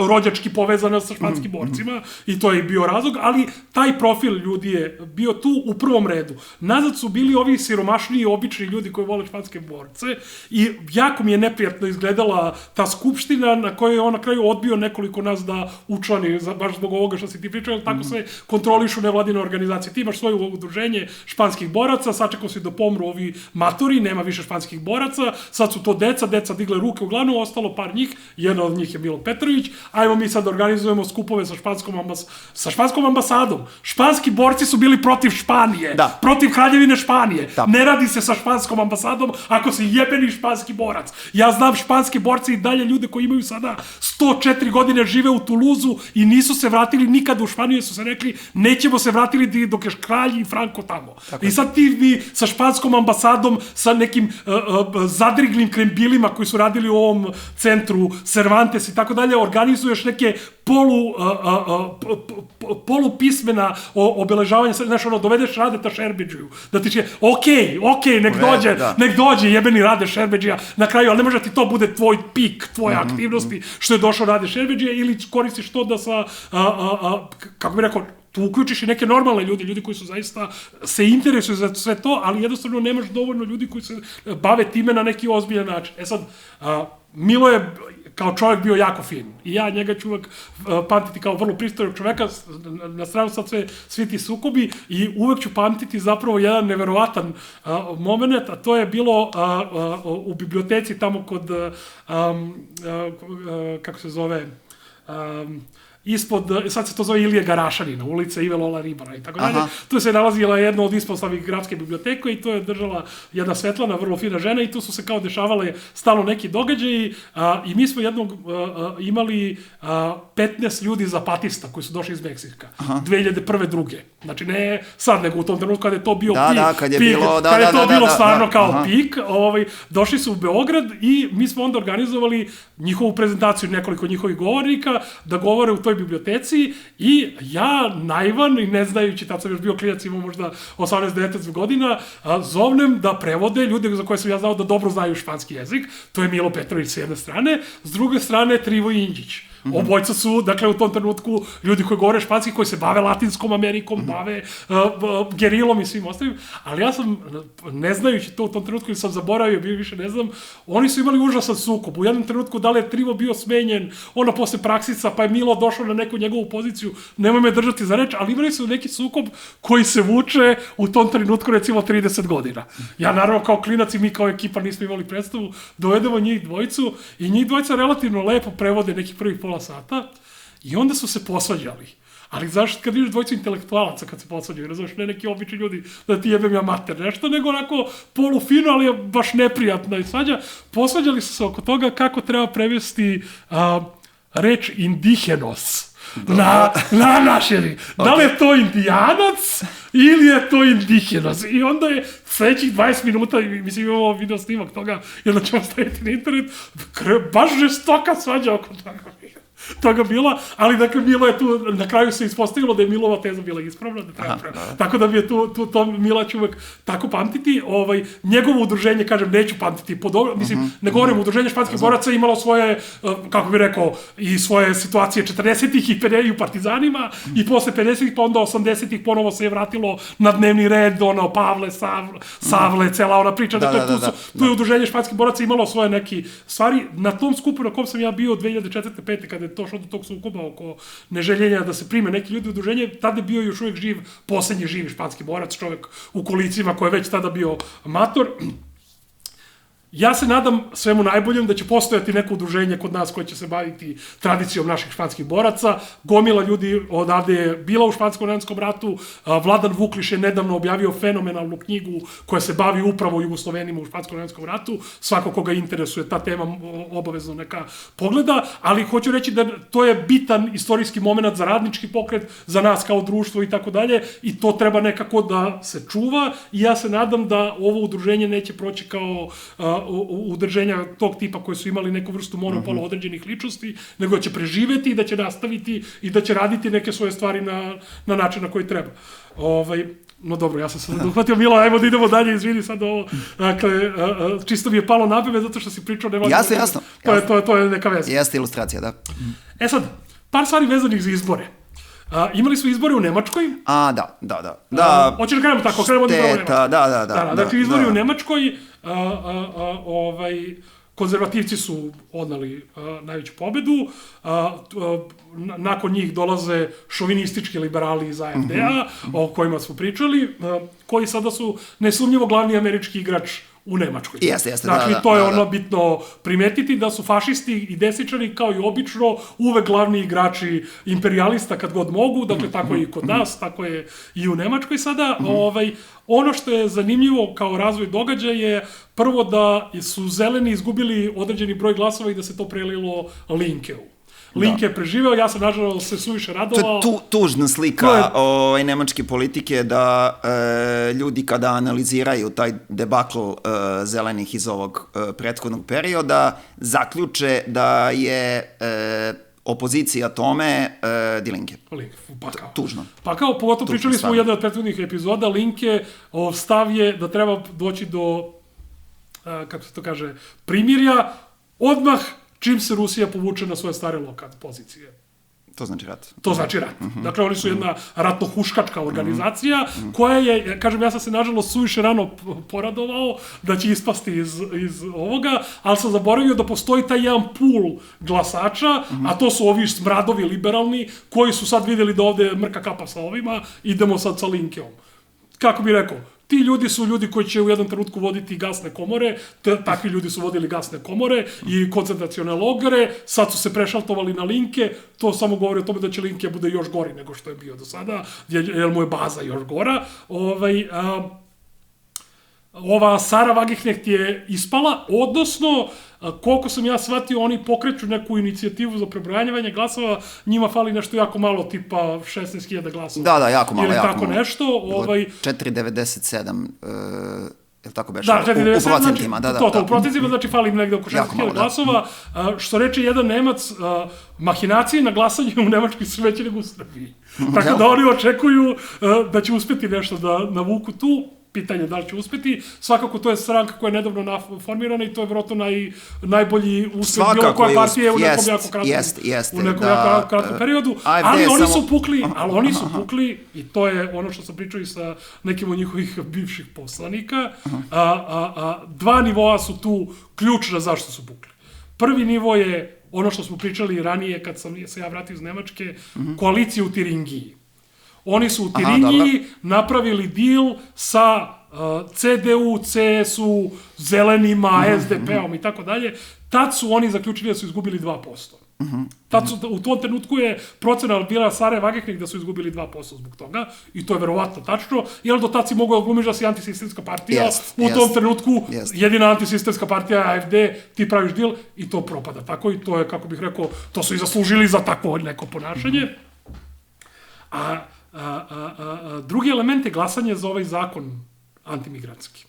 rođački povezana sa španskim borcima i to je bio razlog, ali taj profil ljudi je bio tu u prvom redu. Nazad su bili ovi siromašniji, obični ljudi koji vole španske borce i jako mi je neprijatno izgledala ta skupština na kojoj je on na kraju odbio nekoliko nas da učlani, baš zbog ovoga što si ti pričao, tako se kontrolišu nevladine organizacije. Ti imaš svoje udruženje španskih boraca, sačekao si da pomru ovi matori, nema više španskih boraca, sad su to deca digle ruke u glanu, ostalo par njih, jedna od njih je Milo Petrović, ajmo mi sad da organizujemo skupove sa španskom ambasadom. Španski borci su bili protiv Španije, protiv kraljevine Španije. Ne radi se sa španskom ambasadom ako si jebeni španski borac. Ja znam španski borci i dalje ljude koji imaju sada 104 godine žive u Tuluzu i nisu se vratili nikada u Španiju, su se rekli nećemo se vratili dok je kralj i Franko tamo. I sad ti sa španskom ambasadom, sa nekim zadriglim krembilima koji su radili u ovom centru Cervantes i tako dalje, organizuješ neke polupismena obeležavanja, znaš, dovedeš Radeta Šerbedžiju, da ti će, okej, nek dođe jebeni Rade Šerbedžija na kraju, ali ne može ti to bude tvoj pik, tvoje aktivnosti, što je došao Rade Šerbedžija, ili koristiš to da sa, kako bih rekao, tu uključiš i neke normalne ljudi koji su zaista se interesuju za sve to, ali jednostavno nemaš dovoljno ljudi koji se bave time na neki ozbiljan način. E sad, Milo je kao čovjek bio jako fin i ja njega ću uvek pamtiti kao vrlo pristojnog čoveka, na stranu sad svi ti sukobi, i uvek ću pamtiti zapravo jedan neverovatan moment, a to je bilo u biblioteci tamo kod, kako se zove, ispod, sad se to zove Ilije Garašanina, ulica Ive Lola Ribara i tako dalje. Tu se nalazila jedna od ispostavih gradske biblioteke i to je držala jedna Svetlana, vrlo fina žena, i tu su se kao dešavale stalno neki događaji i mi smo jednog imali 15 ljudi zapatista koji su došli iz Meksika. 2001. druge. Znači ne sad, nego u tom trenutku kada je to bio pik. Kad je to bilo stvarno kao pik. Došli su u Beograd i mi smo onda organizovali njihovu prezentaciju, nekoliko njihovih govornika, da govore u toj biblioteci, i ja, naivan i ne znajući, tad sam još bio klinac, imao možda 18-19 godina, zovnem da prevode ljude za koje sam ja znao da dobro znaju španski jezik. To je Milo Petrović s jedne strane, s druge strane Trivo Indjić. Obojca su, dakle, u tom trenutku ljudi koji govore španski, koji se bave Latinskom Amerikom, bave gerilom i svim ostalim, ali ja sam, ne znajući to u tom trenutku, ili sam zaboravio, više ne znam, oni su imali užasan sukob. U jednom trenutku da li je Trivo bio smenjen, ono posle praksica, pa je Milo došao na neku njegovu poziciju, nemoj me držati za reč, ali imali su neki sukob koji se vuče u tom trenutku, recimo, 30 godina. Ja, naravno, kao klinac i mi kao ekipa nismo imali predstavu, dovedemo njih dvojicu i njih dvojica relativno lepo prevode nekih prvih pola sata i onda su se posvađali. Ali zašto kad vidiš dvojicu intelektualaca kad se posvađaju, razumiješ, ne neki obični ljudi da ti jebem ja mater nešto, nego onako polufino, ali je baš neprijatna i svađa. Posvađali su se oko toga kako treba prevesti reč indigenos na naš jezik. Da li je to indijanac ili je to indigenos? I onda je sledećih 20 minuta, mislim, imamo video snimak toga, jedno ćemo staviti na internet, baš žestoka svađa oko toga. toga bilo, ali dakle Milo je tu, na kraju se ispostavilo da je Milova teza bila ispravna, tako da bi je to Mila ću uvek tako pamtiti. Njegovo udruženje, kažem, neću pamtiti, mislim, ne govorim, udruženje španskih boraca imalo svoje, kako bih rekao, i svoje situacije 40-ih i u partizanima, i posle 50-ih, pa onda 80-ih ponovo se je vratilo na dnevni red, Pavle, Savle, cela ona priča, tu je udruženje španskih boraca imalo svoje neki stvari. Na tom skupu na kom sam ja bio 2004-2005, kada je došlo do tog sukoba oko neželjenja da se prime neki ljudi u udruženje, tada je bio još uvijek živ, poslednji živi španski borac, čovjek u kolicima koji je već tada bio mator. Ja se nadam svemu najboljem da će postojati neko udruženje kod nas koje će se baviti tradicijom naših španskih boraca. Gomila ljudi odavde je bila u špansko-nemačkom ratu. Vladan Vukliš je nedavno objavio fenomenalnu knjigu koja se bavi upravo Jugoslovenima u špansko-nemačkom ratu. Svako koga interesuje ta tema obavezno neka pogleda, ali hoću reći da to je bitan istorijski moment za radnički pokret, za nas kao društvo i tako dalje, i to treba nekako da se čuva, i ja se nadam da ovo udruženje neće proći kao udruženja tog tipa koji su imali neku vrstu monopola određenih ličnosti, nego će preživeti i da će nastaviti i da će raditi neke svoje stvari na način na koji treba. No dobro, ja sam se dohvatio, Milo, ajmo da idemo dalje, izvini sad ovo, dakle, čisto mi je palo na pamet zato što si pričao, nema... Jasno. To je neka veza. Jeste ilustracija, da. Sad, par stvari vezanih za izbore. Imali su izbore u Nemačkoj. Da. Hoće da krenemo tako, krenemo od izbora u Nemačkoj. Da. Dakle, izbori u Nemačkoj, konzervativci su odnali najveću pobedu, nakon njih dolaze šovinistički liberali iz AfD-a, o kojima smo pričali, koji sada su nesumnjivo glavni američki igrač u Nemačkoj. Dakle, to je ono bitno primetiti, da su fašisti i desničari, kao i obično, uvek glavni igrači imperialista kad god mogu, dakle, tako je i kod nas, tako je i u Nemačkoj sada. Ono što je zanimljivo kao razvoj događaja je prvo da su zeleni izgubili određeni broj glasova i da se to prelilo Linkeu. Link je preživeo, ja sam nažalost se suviše radovao. To je tužna slika nemačke politike, da ljudi kada analiziraju taj debakl zelenih iz ovog prethodnog perioda, zaključe da je opozicija tome Die Linke. Tužno. Pa kao, pogotovo pričali smo u jednoj od prethodnih epizoda, Linke, stav je da treba doći do, kako se to kaže, primirja, odmah čim se Rusija povuče na svoje stare lokal pozicije. To znači rat. To znači rat. Dakle, oni su jedna ratno-huškačka organizacija koja je, kažem, ja sam se nažalost suviše rano poradovao da će ispasti iz ovoga, ali sam zaboravio da postoji taj jedan pool glasača, a to su ovi smradovi liberalni, koji su sad vidjeli da ovde mrka kapa sa ovima, idemo sad sa Linkeom. Kako bi rekao, ti ljudi su ljudi koji će u jednom trenutku voditi gasne komore, takvi ljudi su vodili gasne komore i koncentracione logore, sad su se prešaltovali na Linke, to samo govori o tome da će Linke bude još gori nego što je bio do sada, jer mu je baza još gora. Ova Sara Wagenknecht je ispala, odnosno, koliko sam ja shvatio, oni pokreću neku inicijativu za prebrojavanje glasova, njima fali nešto jako malo, tipa 16.000 glasova. Da, jako malo. Ili tako nešto. 4,97, je li tako beše? Da, 4,97, u procentima, da. To, u procentima, znači fali im negde oko 16.000 glasova. Što reče jedan Nemac, mahinacije na glasanju u Nemačkoj su veće nego u Srbiji. Tako da oni očekuju da će uspeti nešto da navuku tu. Pitanje da li će uspeti. Svakako, to je stranka koja je nedavno formirana i to je vjerojatno najbolji uspjeh bilo koje partije u nekom jako kratkom periodu. Ali oni su pukli, i to je ono što sam pričao i sa nekim od njihovih bivših poslanika. Dva nivoa su tu ključna zašto su pukli. Prvi nivo je ono što smo pričali ranije kad sam se ja vratio iz Nemačke, koalicija u Tiringiji. Oni su u Tiringiji napravili deal sa CDU, CSU, Zelenima, SDP-om i tako dalje. Tad su oni zaključili da su izgubili 2%. U tom trenutku je procena bila Sare Wagenknecht da su izgubili 2% zbog toga, i to je verovatno tačno, jer do tad si mogao glumiš da si antisistemska partija, u tom trenutku jedina antisistemska partija je AfD, ti praviš deal i to propada. Tako i to je, kako bih rekao, to su i zaslužili za tako neko ponašanje. Drugi element je glasanje za ovaj zakon antimigrantski.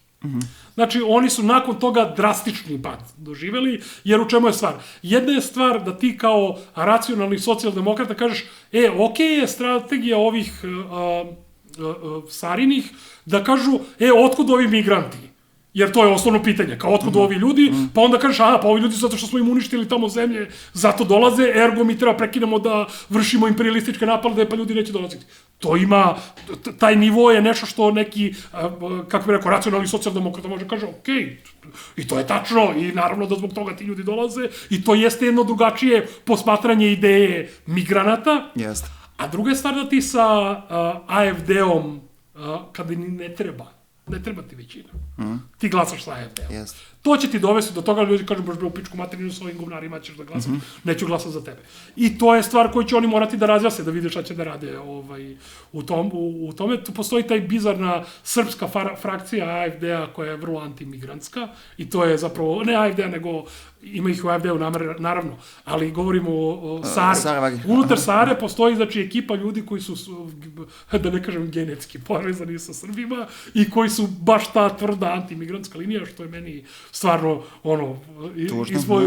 Znači, oni su nakon toga drastični pad doživeli, jer u čemu je stvar? Jedna je stvar da ti kao racionalni socijaldemokrata kažeš, okej je strategija ovih Sarinih, da kažu, otkud ovi migranti? Jer to je osnovno pitanje, kao otkud ovi ljudi, pa onda kažeš, pa ovi ljudi zato što smo im uništili tamo zemlje, zato dolaze, ergo mi treba prekinemo da vršimo imperialističke napade, pa ljudi neće dolaziti. To ima, taj nivo je nešto što neki, kako bih rekao, racionalni socijaldemokrata može kaže, okej, i to je tačno, i naravno da zbog toga ti ljudi dolaze, i to jeste jedno drugačije posmatranje ideje migranata. Jeste. A druga je stvar da ti sa AFD-om, kada ni ne treba ti većina. Ti glasaš sa AFD-om. To će ti dovesti do toga, ljudi kažu, baš u pičku materinu s ovim govnarima ćeš da glasaš, neću glasati za tebe. I to je stvar koju će oni morati da razjasne, da vide šta će da rade u tome. Tu postoji taj bizarna srpska frakcija AFD-a koja je vrlo antimigrantska i to je zapravo, ne AFD-a, nego ima ih u AFD-u naravno, ali govorimo o Sari. Unutar Sare postoji, znači, ekipa ljudi koji su, da ne kažem genetski povezani sa Srbima i koji su baš ta tvrda antimigrantska linija, što je meni stvarno,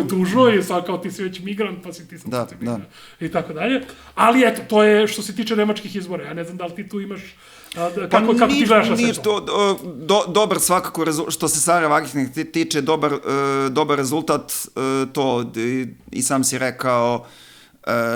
tužno i sad kao ti si već migrant, pa si ti sam migrant i tako dalje. Ali eto, to je što se tiče nemačkih izbora. Ja ne znam da li ti tu imaš, kako ti gledaš na sve to? Dobar svakako, što se Sare Vagihnih tiče, dobar rezultat, to i sam si rekao,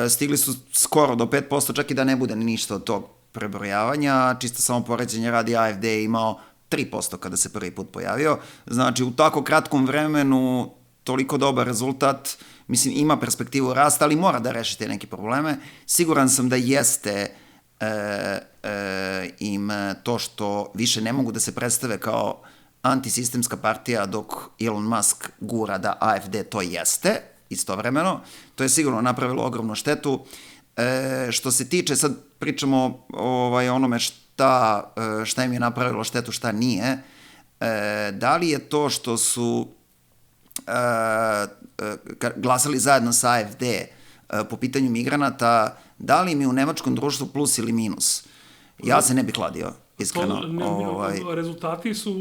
stigli su skoro do 5%, čak i da ne bude ništa od tog prebrojavanja, čisto samo poređenje radi AFD je imao 3% kada se prvi put pojavio. Znači, u tako kratkom vremenu toliko dobar rezultat, mislim, ima perspektivu rasta, ali mora da reši te neke probleme. Siguran sam da jeste im to što više ne mogu da se predstave kao antisistemska partija, dok Elon Musk gura da AFD to jeste, istovremeno. To je sigurno napravilo ogromnu štetu. Što se tiče, sad pričamo o onome šta im je napravilo štetu, šta nije. Da li je to što su glasali zajedno sa AFD po pitanju migranata, da li im je u nemačkom društvu plus ili minus? Ja se ne bih kladio, iskreno. Rezultati su,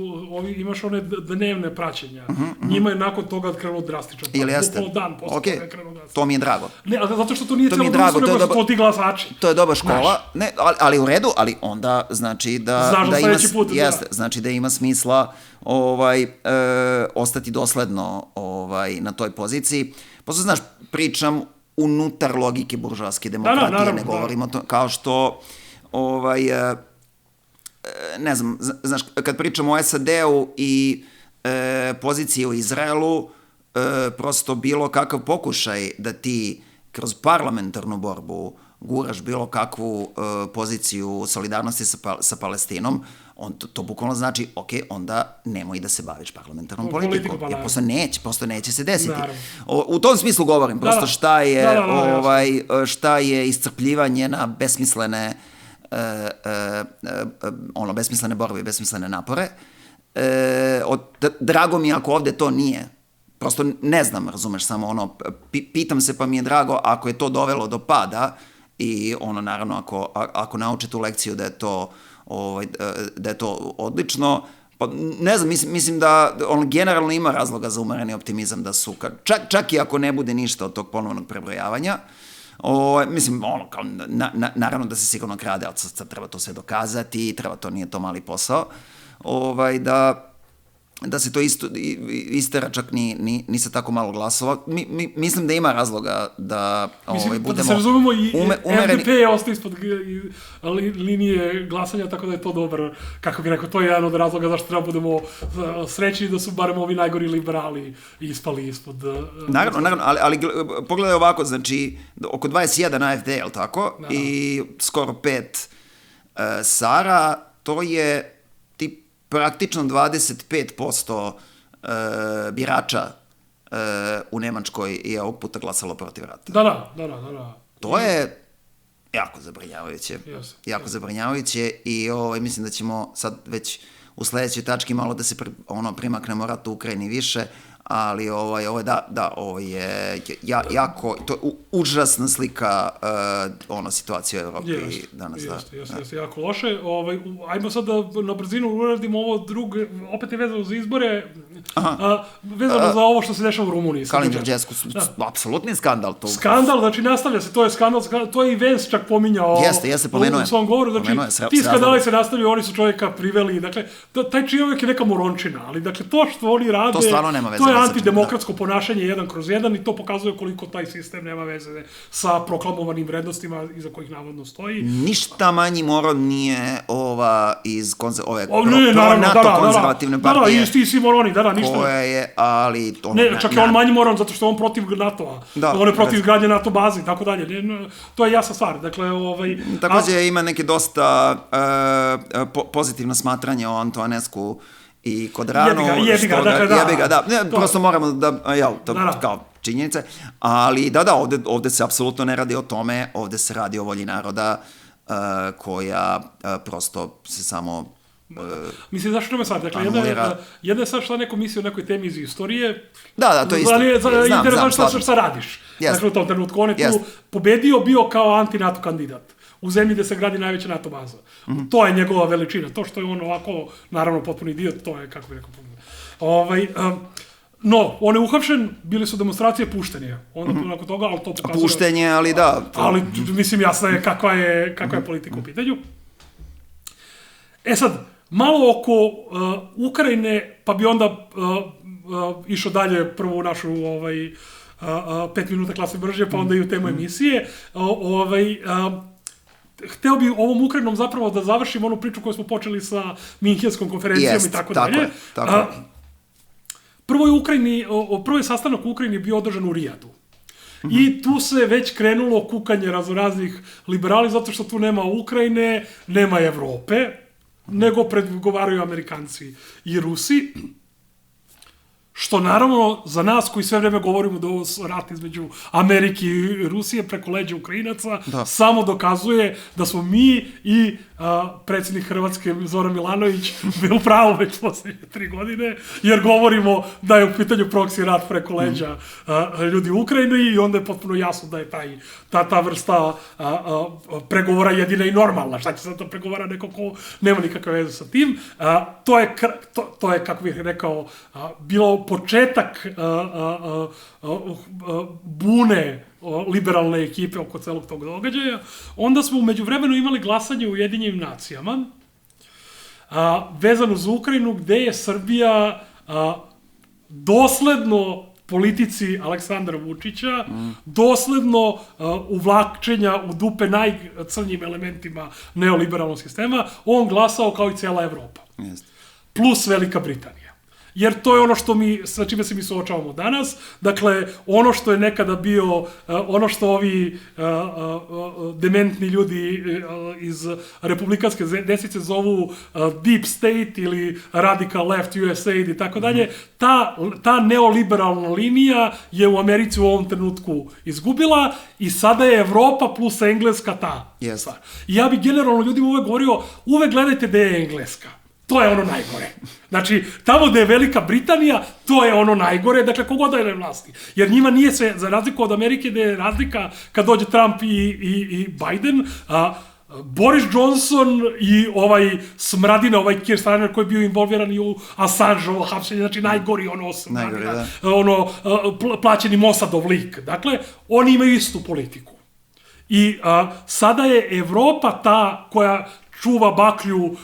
imaš one dnevne praćenja. Njima je nakon toga krenulo drastično. Ili jeste? Dan posle toga je krenulo drastično. To mi je drago. Ne, zato što to nije celo društvo, nego su to ti glasači. To je dobra škola, ne, ali u redu, ali onda znači da ima smisla ostati dosledno na toj poziciji. Posle, znaš, pričam unutar logike buržoaske demokratije, ne govorim o to, kao što ne znam, znaš, kad pričamo o SAD-u i poziciji u Izraelu, prosto bilo kakav pokušaj da ti kroz parlamentarnu borbu guraš bilo kakvu poziciju solidarnosti sa Palestinom, to bukvalno znači, onda nemoj da se baviš parlamentarnom politikom, jer prosto neće se desiti. U tom smislu govorim, prosto šta je iscrpljivanje na besmislene besmislene borbe i besmislene napore. Drago mi ako ovde to nije. Prosto ne znam, razumeš, samo pitam se pa mi je drago ako je to dovelo do pada i naravno ako nauče tu lekciju da je to odlično, pa ne znam, mislim da generalno ima razloga za umereni optimizam da su, čak i ako ne bude ništa od tog ponovnog prebrojavanja, mislim, naravno da se sigurno krade, ali sad treba to sve dokazati, nije to mali posao, da se to istera čak ni sa tako malo glasova. Mislim da ima razloga da budemo da se razumemo i FDP je ostao ispod linije glasanja, tako da je to dobar, kako bih rekao, to je jedan od razloga zašto treba budemo srećni da su barem ovi najgori liberali ispali ispod... Naravno, ali pogledaj ovako, znači, oko 21 AFD, je li tako? I skoro 5 Sara, to je praktično 25% birača u Nemačkoj je ovog puta glasalo protiv rata. Da. To je jako zabrinjavajuće. Jako zabrinjavajuće i mislim da ćemo sad već u sledećoj tački malo da se primaknemo ratu u Ukrajini više, ali ovo je jako, to je užasna slika situacije u Evropi danas. Jeste, jako loše. Ajmo sad da na brzinu uradimo ovo drugo, opet je vezano za izbore, vezano za ovo što se dešava u Rumuniji. Kalin Đorđescu, apsolutni skandal. Skandal, znači nastavlja se, to je skandal, to je i Vance čak pominjao u svom govoru, znači ti skandali se nastavljaju, oni su čovjeka priveli, dakle, taj čovjek je neka morončina, ali dakle, to što oni rade, to je antidemokratsko ponašanje 1/1 i to pokazuje koliko taj sistem nema veze sa proklamovanim vrednostima iza kojih navodno stoji. Ništa manji moron nije iz pro-NATO konzervativne partije. Da, isti moroni, ništa. Koja je, ali... Ne, čak je on manji moron zato što je on protiv NATO-a. On je protiv izgradnje NATO bazi i tako dalje. To je jasna stvar. Dakle, takođe ima neke dosta pozitivno smatranje o Antoanescu i Kodranu. Jebi ga, da. Prosto moramo kao činjenice, ali ovde se apsolutno ne radi o tome, ovde se radi o volji naroda koja prosto se samo mislim, zašto nema sad? Dakle, jedna je sad šta neko misli o nekoj temi iz istorije. Da, to je isto. Interesantno šta radiš. Dakle, u tom trenutku. On je tu pobedio, bio kao anti-NATO kandidat u zemlji gde se gradi najveća NATO baza. To je njegova veličina. To što je on ovako, naravno, potpuno idiot, to je, kako bih rekao, no, on je uhapšen, bili su demonstracije, pušten je. Onda nakon toga, ali to pokazuje... Pušten je, ali da. Ali, mislim, jasno je kakva je politika u pitanju. Sad, malo oko Ukrajine, pa bi onda išao dalje prvo u našu 5 minuta klase mržnje, pa onda i u temu emisije. Hteo bi ovom Ukrajinom zapravo da završim onu priču koju smo počeli sa Minhenskom konferencijom i tako dalje. Prvo je sastanak u Ukrajini bio održan u Rijadu. I tu se već krenulo kukanje raznih liberali, zato što tu nema Ukrajine, nema Evrope, nego predgovaraju Amerikanci i Rusi. Što naravno za nas koji sve vreme govorimo da ovo rat između Amerike i Rusije preko leđa Ukrajinaca samo dokazuje da smo mi i predsjednik Hrvatske Zoran Milanović bili u pravu već poslednje 3 godine, jer govorimo da je u pitanju proksi rat preko leđa ljudi u Ukrajini i onda je potpuno jasno da je ta vrsta pregovora jedina i normalna. Šta će sad to pregovara neko ko nema nikakve veze sa tim? To je, kako bih rekao, bilo početak bune liberalne ekipe oko celog tog događaja. Onda smo umeđu vremenu imali glasanje u Ujedinjenim nacijama vezano za Ukrajinu, gde je Srbija dosledno politici Aleksandra Vučića, dosledno uvlačenja u dupe najcrnjim elementima neoliberalnog sistema, on glasao kao i cijela Evropa. Plus Velika Britanija. Jer to je ono sa čime se mi suočavamo danas. Dakle, ono što je nekada bio, ono što ovi dementni ljudi iz republikanske desnice zovu deep state ili radical left USAID i tako dalje, ta neoliberalna linija je u Americi u ovom trenutku izgubila i sada je Evropa plus Engleska ta stvar. I ja bih generalno ljudima uvek govorio, uvek gledajte gde je Engleska. To je ono najgore. Znači, tamo gde je Velika Britanija, to je ono najgore, dakle, kogoda je na vlasti. Jer njima nije sve, za razliku od Amerike, gde je razlika kad dođe Trump i Biden, Boris Johnson i smradina, Keir Starmer koji je bio involviran i u Assange-ovo hapšenje, znači najgori smradina, plaćeni Mossadov lik. Dakle, oni imaju istu politiku. I sada je Evropa ta koja čuva baklju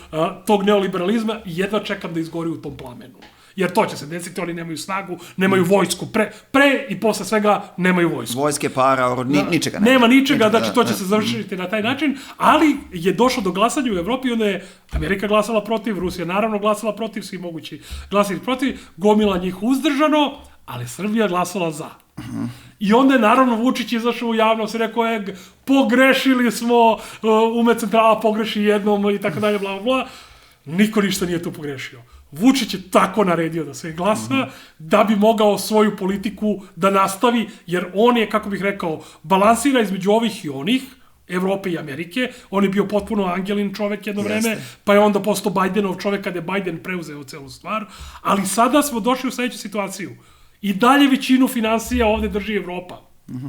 tog neoliberalizma i jedva čekam da izgori u tom plamenu. Jer to će se desiti, oni nemaju snagu, nemaju vojsku. Pre i posle svega nemaju vojsku. Vojske, para, ničega. Nema ničega, znači to će se završiti na taj način, ali je došlo do glasanja u Evropi i onda je Amerika glasala protiv, Rusija naravno glasala protiv, svi mogući glasili protiv, gomila njih uzdržano, ali Srbija glasala za. I onda je naravno Vučić izašao u javnost i rekao je pogrešili smo, centrala pogreši jednom i tako dalje, bla, bla. Niko ništa nije tu pogrešio. Vučić je tako naredio da se glasa, da bi mogao svoju politiku da nastavi, jer on je, kako bih rekao, balansira između ovih i onih, Evrope i Amerike. On je bio potpuno Angelin čovek jedno vreme, pa je onda postao Bidenov čovek kada je Biden preuzeo celu stvar. Ali sada smo došli u sledeću situaciju. I dalje većinu finansija ovde drži Evropa.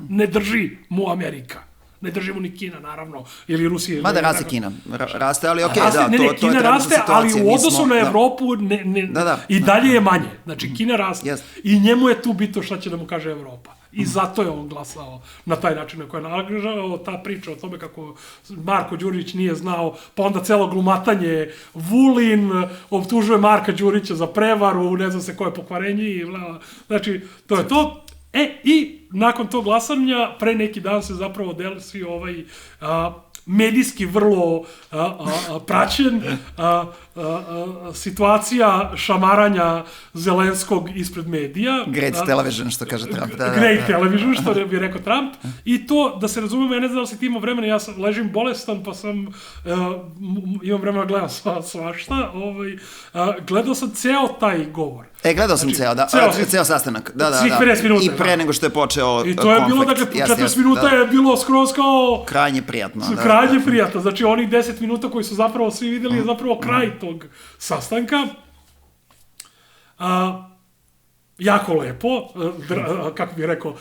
Ne drži mu Amerika. Ne drži mu ni Kina, naravno, ili Rusije. Mada raste Kina, raste, ali okej, da, to je Kina raste, ali u odnosu na Evropu i dalje je manje. Znači, Kina raste. I njemu je tu bitno šta će da mu kaže Evropa. I zato je on glasao na taj način na koji je naglažao ta priča o tome kako Marko Đurić nije znao, pa onda celo glumatanje Vulin optužuje Marka Đurića za prevaru, ne znam se koje pokvarenje i znači, to je to. I nakon tog glasanja, pre neki dan se zapravo desi ovaj medijski vrlo praćen situacija šamaranja Zelenskog ispred medija. Great television, što kaže Trump. Great television, što bi rekao Trump. I to, da se razumemo, ja ne znam da li si ti imao vremena, ja ležim bolestan, pa imam vremena gledam svašta. Gledao sam ceo taj govor. Gledao sam ceo sastanak. Svih 50 minuta. I pre nego što je počeo konflikt. I to je bilo, dakle, 40 minuta je bilo skroz kao... Krajnje prijatno. Krajnje prijatno. Znači, onih 10 minuta koji su zapravo svi videli je zapravo kraj tog sastanka. Jako lepo, kako bih rekao,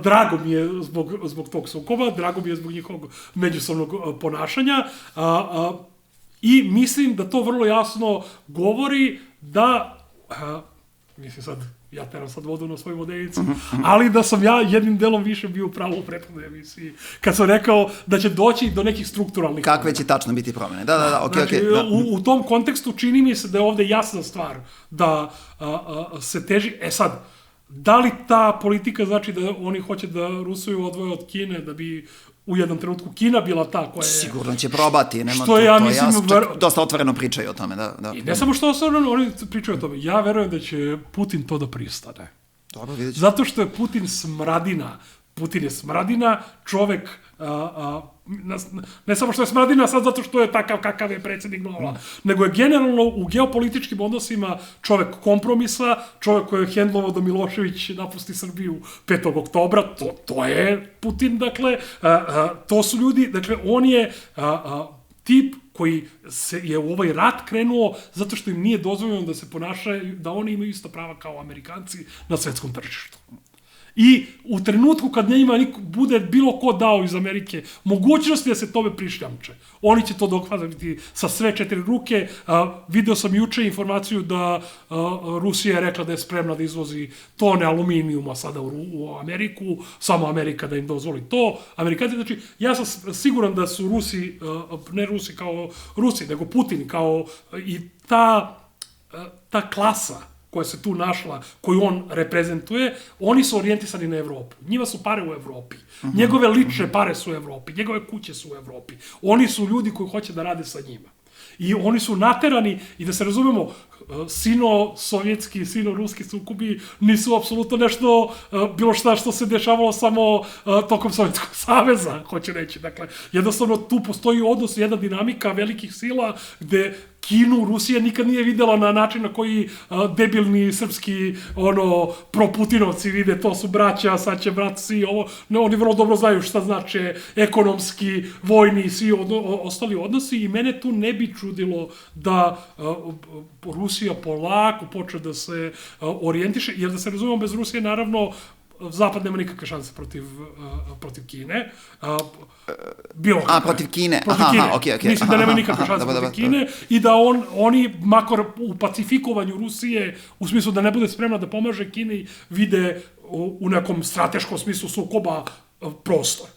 drago mi je zbog tog sukoba, drago mi je zbog njihovog međusobnog ponašanja i mislim da to vrlo jasno govori da, mislim sad, ja teram sad vodu na svoju vodenicu, ali da sam ja jednim delom više bio pravo u prethodnoj emisiji, kad sam rekao da će doći do nekih strukturalnih... Kakve će tačno biti promene? Znači, u tom kontekstu čini mi se da je ovde jasna stvar da se teži... Sad, da li ta politika znači da oni hoće da Rusiju odvoje od Kine, da bi u jednom trenutku Kina bila ta koja je... Sigurno će probati, nema to ja mislim... Dosta otvoreno pričaju o tome, da. I ne samo što otvoreno, oni pričaju o tome. Ja verujem da će Putin to da pristane. Dobro, vidjet ću. Zato što je Putin smradina. Putin je smradina, čovek... ne samo što je smradina sad zato što je takav kakav je predsjednik Nova, nego je generalno u geopolitičkim odnosima čovek kompromisa, čovek koji je hendlovao da Milošević napusti Srbiju 5. oktobra, to je Putin, dakle, to su ljudi, dakle, on je tip koji je u ovaj rat krenuo zato što im nije dozvoljeno da se ponašaju, da oni imaju ista prava kao Amerikanci na svetskom tržištu. I u trenutku kad njima bude bilo ko dao iz Amerike mogućnosti da se tome prišljamče, oni će to dohvatiti sa sve 4 ruke. Video sam juče informaciju da Rusija je rekla da je spremna da izvozi tone aluminijuma sada u Ameriku, samo Amerika da im dozvoli to. Amerikanci, znači, ja sam siguran da su Rusi, ne Rusi kao Rusi, nego Putin kao i ta klasa koja se tu našla, koju on reprezentuje, oni su orijentisani na Evropu. Njima su pare u Evropi. Njegove lične pare su u Evropi. Njegove kuće su u Evropi. Oni su ljudi koji hoće da rade sa njima. I oni su naterani, i da se razumemo, sino-sovjetski, sino-ruski sukobi nisu apsolutno nešto, bilo šta što se dešavalo samo tokom Sovjetskog saveza, hoće reći. Dakle, jednostavno tu postoji odnos, jedna dinamika velikih sila gde Kinu Rusija nikad nije videla na način na koji debilni srpski pro-Putinovci vide, to su braća, sad će brat svi, oni vrlo dobro znaju šta znače ekonomski, vojni i svi ostali odnosi i mene tu ne bi čudilo da Rusija polako počne da se orijentiše, jer da se razumemo, bez Rusije naravno Zapad nema nikakve šanse protiv Kine. Protiv Kine. Okej. Mislim da nema nikakve šanse protiv Kine i da oni, makar u pacifikovanju Rusije, u smislu da ne bude spremna da pomaže Kini, vide u nekom strateškom smislu sukoba prostor.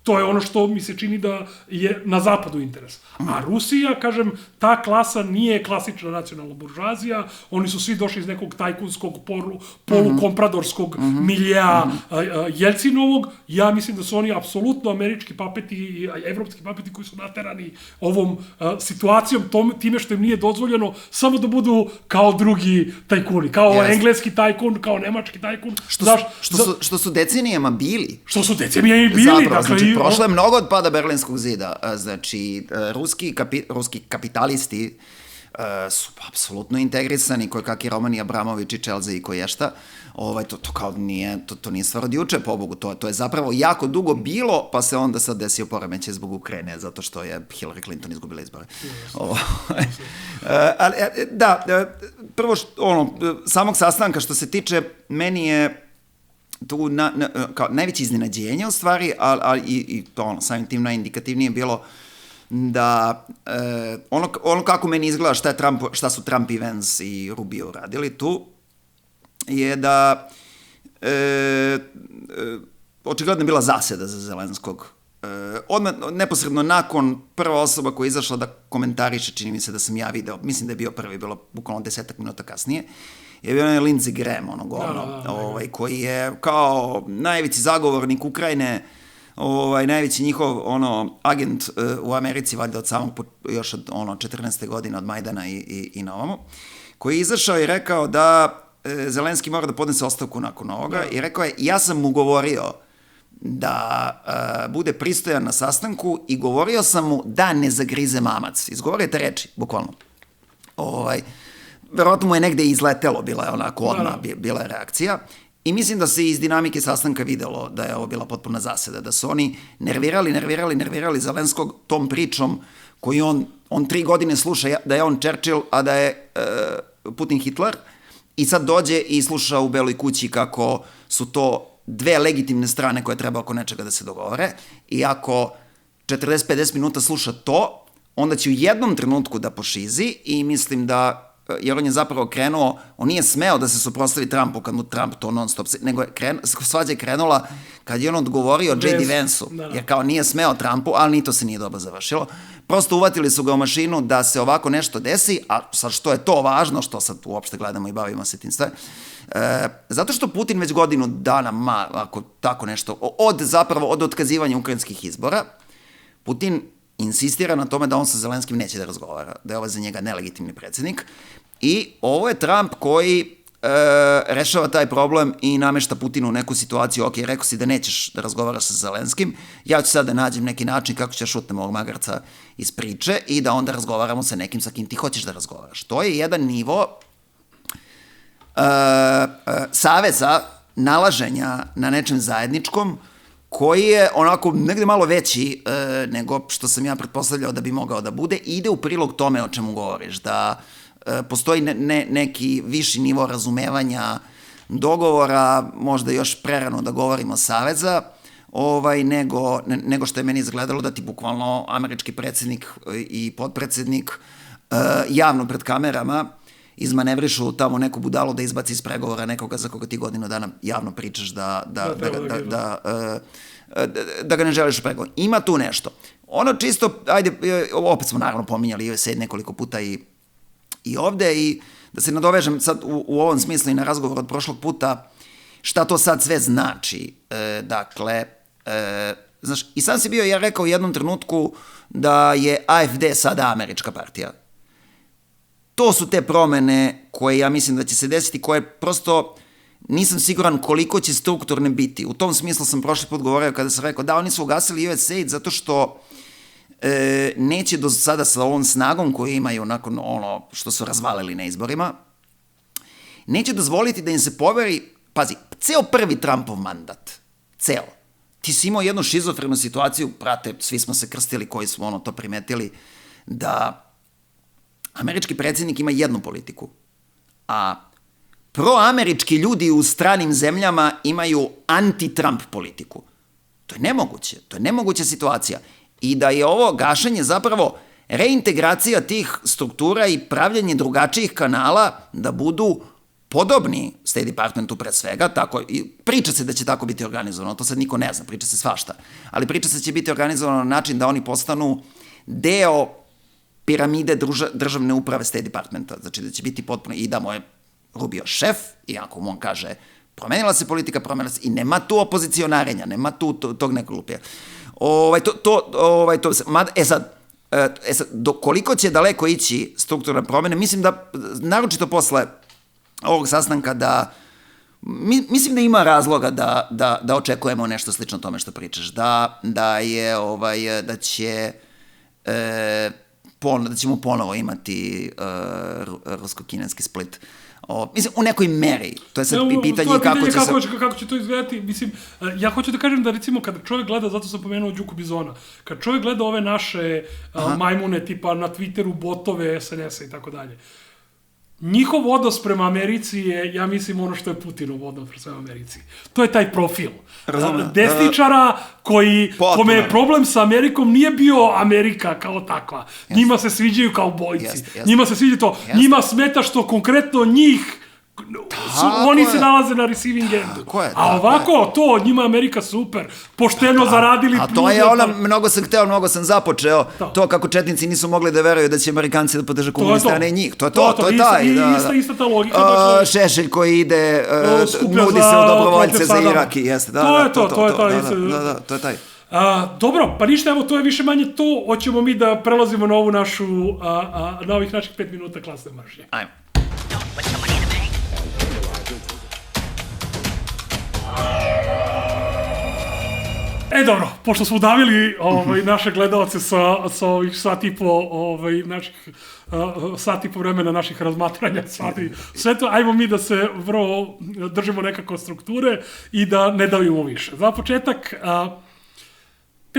To je ono što mi se čini da je na zapadu interes. A Rusija, kažem, ta klasa nije klasična nacionalna buržuazija, oni su svi došli iz nekog tajkunskog, polukompradorskog miljeja Jelcinovog. Ja mislim da su oni apsolutno američki papeti i evropski papeti koji su naterani ovom situacijom, time što im nije dozvoljeno samo da budu kao drugi tajkuni, kao engleski tajkun, kao nemački tajkun. Što su decenijama bili. Dakle, prošlo je mnogo od pada Berlinskog zida. Znači, ruski kapitalisti su apsolutno integrisani, koji kak je Roman Abramović i Chelsea i koješta, to kao nije, to nije stvar od juče, pobogu, to je zapravo jako dugo bilo, pa se onda sad desio poremećaj zbog Ukrajine, zato što je Hillary Clinton izgubila izbore. Ali, da, prvo, samog sastanka što se tiče, meni je tu kao najveće iznenađenje u stvari, ali i to samim tim najindikativnije bilo da ono kako meni izgleda šta su Trump i Vance i Rubio radili tu, je da očigledno je bila zaseda za Zelenskog. Odmah, neposredno nakon, prva osoba koja je izašla da komentariše, čini mi se da sam ja video, mislim da je bio prvi, bilo bukvalno 10 minuta kasnije, je bio Lindsey Graham, koji je kao najveći zagovornik Ukrajine, najveći njihov agent u Americi, valjda od samog, još od 14. godine od Majdana i na ovamo, koji je izašao i rekao da Zelenski mora da podnese ostavku nakon ovoga i rekao je, ja sam mu govorio da bude pristojan na sastanku i govorio sam mu da ne zagrize mamac. Izgovorio te reči, bukvalno. Verovatno mu je negde izletelo, bila je onako odmah, bila je reakcija. I mislim da se iz dinamike sastanka videlo da je ovo bila potpuna zaseda, da su oni nervirali Zelenskog tom pričom koju on 3 godine sluša da je on Churchill, a da je Putin Hitler, i sad dođe i sluša u Beloj kući kako su to dve legitimne strane koje treba oko nečega da se dogovore, i ako 40-50 minuta sluša to, onda će u jednom trenutku da pošizi, i mislim da, jer on je zapravo krenuo, on nije smeo da se suprotstavi Trumpu kad mu Trump to non stop, nego svađa je krenula kad je on odgovorio J.D. Vance-u, jer kao nije smeo Trumpu, ali ni to se nije dobro završilo. Prosto uvatili su ga u mašinu da se ovako nešto desi, a sad što je to važno, što sad uopšte gledamo i bavimo se tim sve, zato što Putin već godinu dana, ako tako nešto, od otkazivanja ukrajinskih izbora, Putin insistira na tome da on sa Zelenskim neće da razgovara, da je ovo za njega nelegitimni predsjednik, i ovo je Trump koji rešava taj problem i namešta Putinu u neku situaciju, ok, rekao si da nećeš da razgovaraš sa Zelenskim, ja ću sad da nađem neki način kako ćeš šutnem ovog magarca iz priče i da onda razgovaramo sa nekim sa kim ti hoćeš da razgovaraš. To je jedan nivo saveza, nalaženja na nečem zajedničkom, koji je onako negde malo veći nego što sam ja pretpostavljao da bi mogao da bude, i ide u prilog tome o čemu govoriš, da postoji neki viši nivo razumevanja, dogovora, možda još prerano da govorimo saveza, nego što je meni izgledalo da ti bukvalno američki predsjednik i potpredsjednik javno pred kamerama izmanevrišu tamo neku budalu da izbaci iz pregovora nekoga za koga ti godinu dana javno pričaš da ga ne želiš u pregovor. Ima tu nešto. Ono čisto, ajde, opet smo naravno pominjali USAID nekoliko puta i ovde, i da se nadovežem sad u ovom smislu i na razgovor od prošlog puta, šta to sad sve znači. Dakle, znaš, i sam si bio, ja rekao u jednom trenutku da je AfD sada američka partija. To su te promene koje ja mislim da će se desiti, koje prosto nisam siguran koliko će strukturne biti. U tom smislu sam prošli put govorio kada sam rekao da oni su ugasili USAID zato što neće do sada sa ovom snagom koju imaju nakon ono što su razvalili na izborima, neće dozvoliti da im se poveri, pazi, ceo prvi Trumpov mandat, ceo, ti si imao jednu šizofrenu situaciju, prate, svi smo se krstili koji smo to primetili, da američki predsjednik ima jednu politiku, a proamerički ljudi u stranim zemljama imaju anti-Trump politiku. To je nemoguća situacija. I da je ovo gašenje zapravo reintegracija tih struktura i pravljanje drugačijih kanala da budu podobni State Departmentu pre svega, tako, i priča se da će tako biti organizovano, to sad niko ne zna, priča se svašta, ali priča se da će biti organizovano na način da oni postanu deo piramide državne uprave State Departmenta, znači da će biti potpuno, i da mu je Rubio šef, i ako mu on kaže promenila se politika, i nema tu opozicionarenja, nema tu tog nekog lupija. Sad, koliko će daleko ići strukturna promene, mislim da, naročito posle ovog sastanka, da mislim da ima razloga da očekujemo nešto slično tome što pričaš, da će da ćemo ponovo imati rusko-kineski split. Mislim, u nekoj meri. To je sad pitanje kako će se... Kako će to izgledati. Mislim, ja hoću da kažem da, recimo, kada čovjek gleda, zato sam pomenuo Đuku Bizona, kad čovjek gleda ove naše majmune, tipa na Twitteru, botove, SNS-a i tako dalje, njihov odnos prema Americi je, ja mislim, ono što je Putinov odnos prema Americi. To je taj profil. Desničara kome je problem sa Amerikom nije bio Amerika kao takva. Njima se sviđaju kao bojci. Njima se sviđa to. Njima smeta što konkretno njih oni se nalaze na receiving endu. A ovako, to, njima Amerika super, pošteno zaradili. A to je ono, mnogo sam hteo, mnogo sam započeo, to kako četnici nisu mogli da veruju da će Amerikanci da podrže komuniste, a ne njih. To je taj. Ista ta logika. Šešelj koji ide, nudi se u dobrovoljce za Irak i jeste. To je taj. Dobro, pa ništa, evo, to je više manje to. Hoćemo mi da prelazimo na ovu našu, na ovih naših 5 minuta klasne mržnje. Ajmo. Dobro, pošto smo udavili naše gledalce sa ovih sat i po vremena naših razmatranja, sve to, ajmo mi da se vrlo držimo nekako strukture i da ne davimo više. Za početak, 5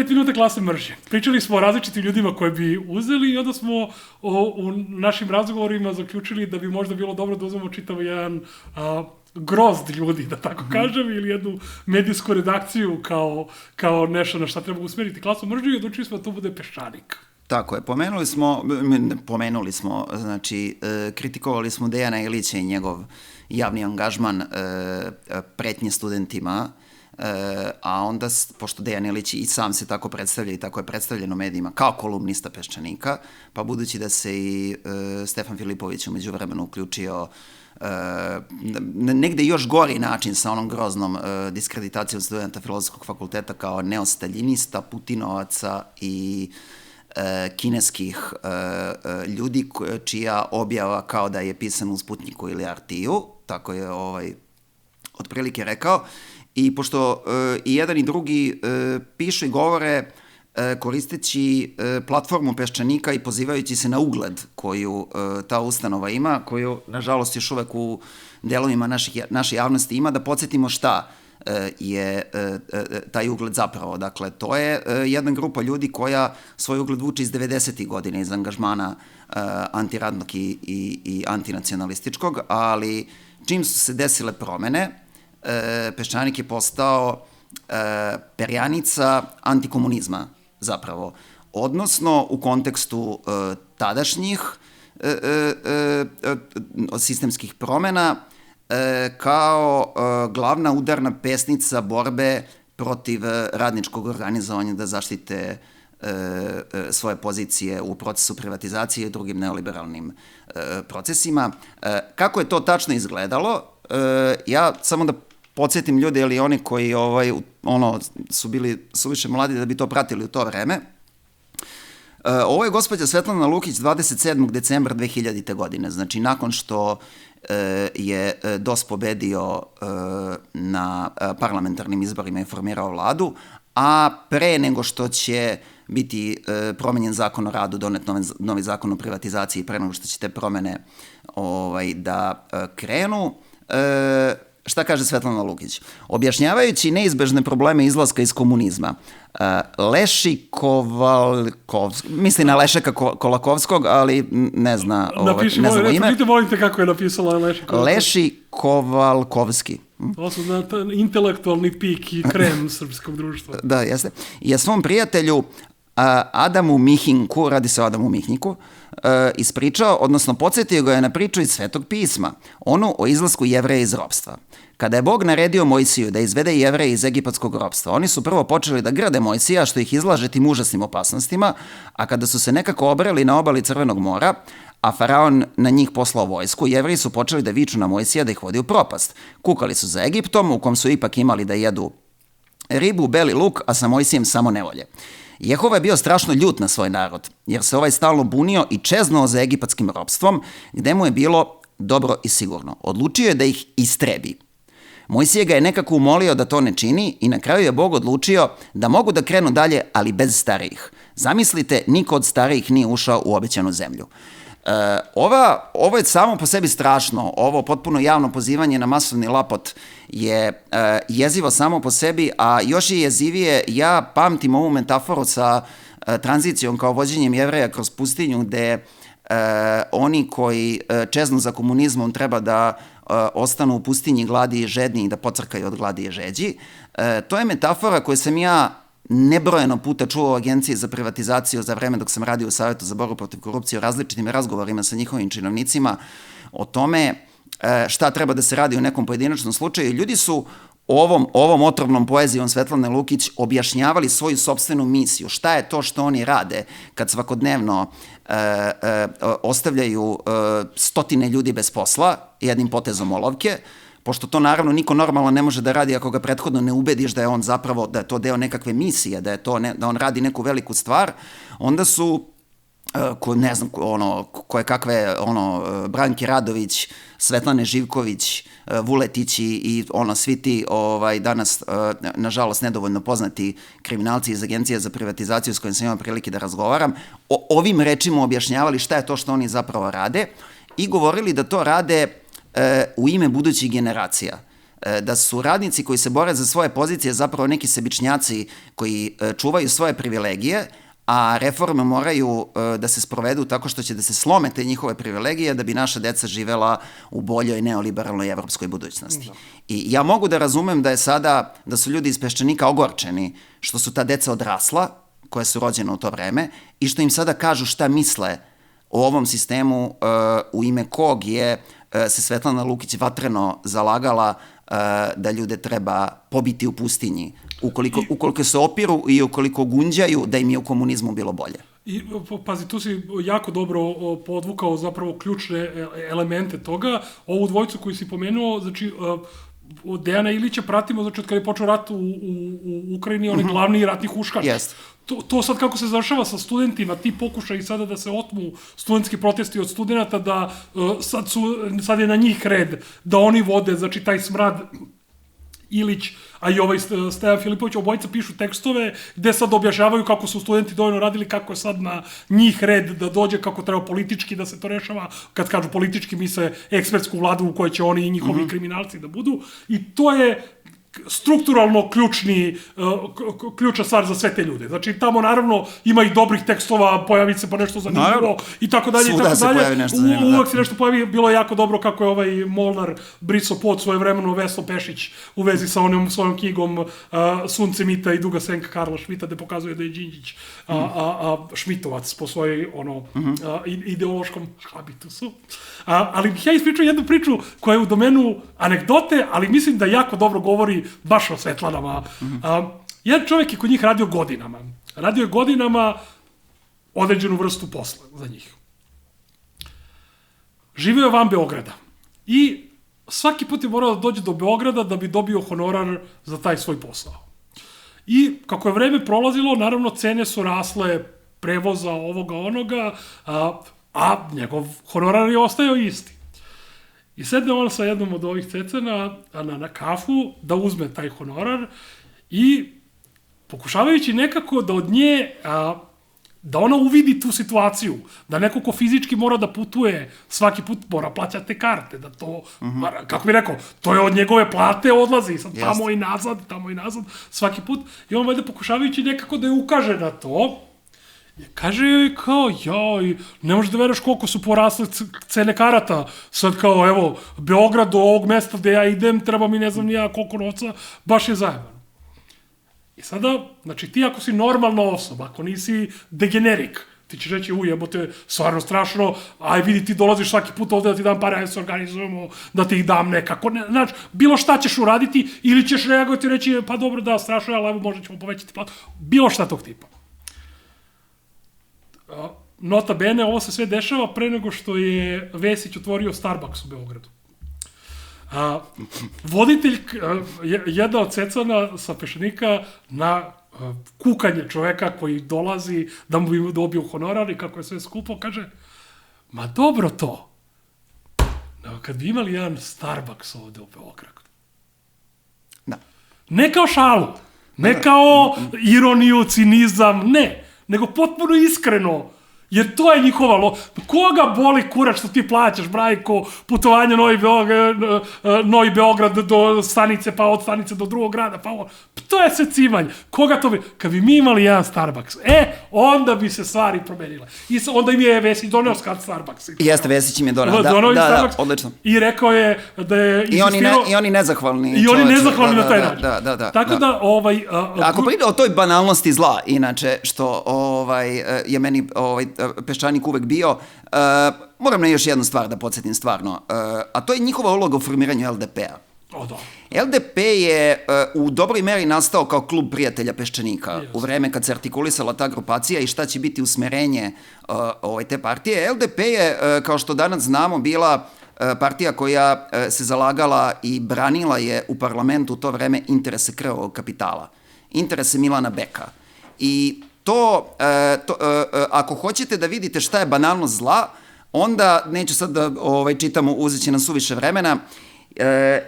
minuta klasne mržnje. Pričali smo o različitim ljudima koje bi uzeli i onda smo u našim razgovorima zaključili da bi možda bilo dobro da uzmemo čitav jedan grozd ljudi, da tako kažem, ili jednu medijsku redakciju kao nešto na šta treba usmeriti klasnu mržnju i odlučili smo da to bude Peščanik. Tako je, pomenuli smo, znači, kritikovali smo Dejana Ilića i njegov javni angažman pretnje studentima, a onda, pošto Dejan Ilić i sam se tako predstavlja i tako je predstavljen u medijima kao kolumnista Peščanika, pa budući da se i Stefan Filipović umeđu vremenu uključio negde još gori način sa onom groznom diskreditacijom studenta Filozofskog fakulteta kao neostaljinista, putinovaca i kineskih ljudi čija objava kao da je pisana u Sputniku ili RT-u, tako je otprilike rekao. I pošto i jedan i drugi pišu i govore koristeći platformu Peščanika i pozivajući se na ugled koju ta ustanova ima, koju, nažalost, još uvek u delovima naše javnosti ima, da podsjetimo šta je taj ugled zapravo. Dakle, to je jedna grupa ljudi koja svoj ugled vuče iz 90. godine, iz angažmana antiradnog i antinacionalističkog, ali čim su se desile promene, Peščanik je postao perjanica antikomunizma, zapravo. Odnosno, u kontekstu tadašnjih sistemskih promena, kao glavna udarna pesnica borbe protiv radničkog organizovanja da zaštite svoje pozicije u procesu privatizacije i drugim neoliberalnim procesima. Kako je to tačno izgledalo? Ja samo da podsjetim ljude, ili oni koji su bili suviše mladi da bi to pratili u to vreme. Ovo je gospođa Svetlana Lukić 27. decembra 2000. godine, znači nakon što je DOS pobedio na parlamentarnim izborima i formirao vladu, a pre nego što će biti promenjen zakon o radu, donet novi zakon o privatizaciji, pre nego što će te promene da krenu, šta kaže Svetlana Lukić? Objašnjavajući neizbežne probleme izlaska iz komunizma, Leši Kovalkovski, misli na Lešeka Kolakovskog, ali ne zna ime. Vidite, molim te kako je napisala Leši Kovalkovski. Leši Kovalkovski. Ovo su intelektualni pik i krem srpskog društva. Da, jeste. Je svom prijatelju Adamu Mihinku, radi se o Adamu Mihniku, ispričao, odnosno podsjetio ga je na priču iz Svetog pisma, onu o izlasku Jevreja iz ropstva. Kada je Bog naredio Mojsiju da izvede Jevreje iz egipatskog ropstva, oni su prvo počeli da grade Mojsija, što ih izlaže tim užasnim opasnostima, a kada su se nekako obreli na obali Crvenog mora, a faraon na njih poslao vojsku, Jevreji su počeli da viču na Mojsija da ih vodi u propast. Kukali su za Egiptom, u kom su ipak imali da jedu ribu, beli luk, a sa Mojsijem samo nevolje. Jehova je bio strašno ljut na svoj narod, jer se ovaj stalno bunio i čeznuo za egipatskim ropstvom, gde mu je bilo dobro i sigurno. Odlučio je da ih istrebi. Mojsije ga je nekako umolio da to ne čini i na kraju je Bog odlučio da mogu da krenu dalje, ali bez starijih. Zamislite, niko od starijih nije ušao u obećanu zemlju. Ovo je samo po sebi strašno, ovo potpuno javno pozivanje na masovni lapot je jezivo samo po sebi, a još je jezivije, ja pamtim ovu metaforu sa tranzicijom kao vođenjem Jevreja kroz pustinju, gde oni koji čeznu za komunizmom treba da ostanu u pustinji gladi i žedni i da pocrkaju od gladi i žeđi. To je metafora koju sam ja nebrojeno puta čuo u Agenciji za privatizaciju za vreme dok sam radio u Savjetu za borbu protiv korupcije, o različitim razgovorima sa njihovim činovnicima o tome šta treba da se radi u nekom pojedinačnom slučaju. Ljudi su ovom otrovnom poezijom Svetlane Lukić objašnjavali svoju sopstvenu misiju. Šta je to što oni rade kad svakodnevno ostavljaju stotine ljudi bez posla jednim potezom olovke, pošto to naravno niko normalno ne može da radi ako ga prethodno ne ubediš da je on zapravo, da je to deo nekakve misije, da on radi neku veliku stvar, onda su ne znam, koje kakve, Branki Radović, Svetlane Živković, Vuletić i svi ti danas, nažalost, nedovoljno poznati kriminalci iz Agencije za privatizaciju s kojim sam imao prilike da razgovaram, ovim rečima objašnjavali šta je to što oni zapravo rade i govorili da to rade u ime budućih generacija. Da su radnici koji se bore za svoje pozicije zapravo neki sebičnjaci koji čuvaju svoje privilegije, a reforme moraju da se sprovedu tako što će da se slome te njihove privilegije da bi naša deca živela u boljoj neoliberalnoj evropskoj budućnosti. I ja mogu da razumem da je sada, da su ljudi iz Peščanika ogorčeni što su ta deca odrasla, koja su rođena u to vreme, i što im sada kažu šta misle o ovom sistemu u ime kog je se Svetlana Lukić vatreno zalagala da ljude treba pobiti u pustinji, ukoliko se opiru i ukoliko gunđaju da im je u komunizmu bilo bolje. I, pazi, tu si jako dobro podvukao zapravo ključne elemente toga. Ovu dvojicu koju si pomenuo, znači, Dejana Ilića pratimo, znači, od kada je počeo rat u Ukrajini, on je glavni ratni huškač. To sad kako se završava sa studentima, ti pokušaj sada da se otmu studentski protesti od studenta, da sad je na njih red, da oni vode, znači, taj smrad Ilić, a i Stevan Filipović, obojica pišu tekstove gde sad objašnjavaju kako su studenti dovoljno radili, kako je sad na njih red da dođe, kako treba politički da se to rešava. Kad kažu politički, misle ekspertsku vladu u kojoj će oni i njihovi kriminalci da budu. I to je strukturalno ključna stvar za sve te ljude. Znači, tamo naravno ima i dobrih tekstova, pojavi se pa nešto zanimljivo i tako dalje. Svuda se pojavi nešto zanimljivo. Uvek se nešto pojavi, bilo je jako dobro kako je Molnar brisao pod svojevremeno Veslo Pešić u vezi sa onom svojom knjigom Sunce Mita i Duga senka Karla Šmita, gde pokazuje da je Đinđić Šmitovac po svojoj ideološkom habitusu. Ali bih ja ispričao jednu priču koja je u domenu anegdote, ali mislim da jako dobro govori baš o Svetlanama. Jedan čovjek je kod njih radio godinama. Radio je godinama određenu vrstu posla za njih. Živeo je van Beograda. I svaki put je morao da dođe do Beograda da bi dobio honorar za taj svoj posao. I kako je vreme prolazilo, naravno cene su rasle, prevoza, ovoga, onoga, a njegov honorar je ostajao isti. I sedne on sa jednom od ovih cecena na kafu da uzme taj honorar i pokušavajući nekako da od nje, da ona uvidi tu situaciju, da neko ko fizički mora da putuje, svaki put mora plaćati te karte, da to, kako bih rekao, to je od njegove plate odlazi, sad tamo i nazad, svaki put. I on valjda pokušavajući nekako da je ukaže na to, kaže joj kao, joj, ne možeš da veruješ koliko su porasle cene karata. Sad kao, evo, Beograd do ovog mesta gde ja idem, treba mi ne znam nija koliko novca, baš je zajebano. I sada, znači ti ako si normalna osoba, ako nisi degenerik, ti ćeš reći, jebote, stvarno strašno, aj vidi ti dolaziš svaki put ovde da ti dam pare, aj se organizujemo, da ti ih dam nekako, znači, bilo šta ćeš uraditi ili ćeš reagovati i reći, pa dobro da, strašno je, ali evo možda ćemo povećati platu, bilo šta tog tipa. Nota bene, ovo se sve dešava pre nego što je Vesić otvorio Starbucks u Beogradu. Voditelj, jedna od cecana sa Peščanika na kukanje čoveka koji dolazi da mu bi dobio honorar i kako je sve skupo, kaže, ma dobro to, kad bi imali jedan Starbucks ovde u Beogradu. Ne kao šalu, ne kao ironiju, cinizam, ne. nego potpuno iskreno. Jer to je njihova koga boli kurac što ti plaćaš, brajko, putovanje Novi Beograd do stanice, pa od stanice do drugog grada, pa ovo. To je secivanje. Koga to bi... Kad bi mi imali jedan Starbucks, onda bi se stvari promenile. I onda im je Vesić doneo Starbucks. Jeste, Vesić im je doneo, da, odlično. I rekao je da je insistirao... I oni nezahvalni čoveče. I oni nezahvalni na taj način. Da. Tako da, Ako pride o toj banalnosti zla, inače, što je meni Peščanik uvek bio, moram na još jednu stvar da podsjetim stvarno, a to je njihova uloga u formiranju LDP-a. LDP je u dobroj meri nastao kao klub prijatelja Peščanika u vreme kad se artikulisala ta grupacija i šta će biti usmerenje te partije. LDP je, kao što danas znamo, bila partija koja se zalagala i branila je u parlamentu u to vreme interese krvavog kapitala, interese Milana Beka. I ako hoćete da vidite šta je banalnost zla, onda, neću sad da čitamo, uzet će nam suviše vremena,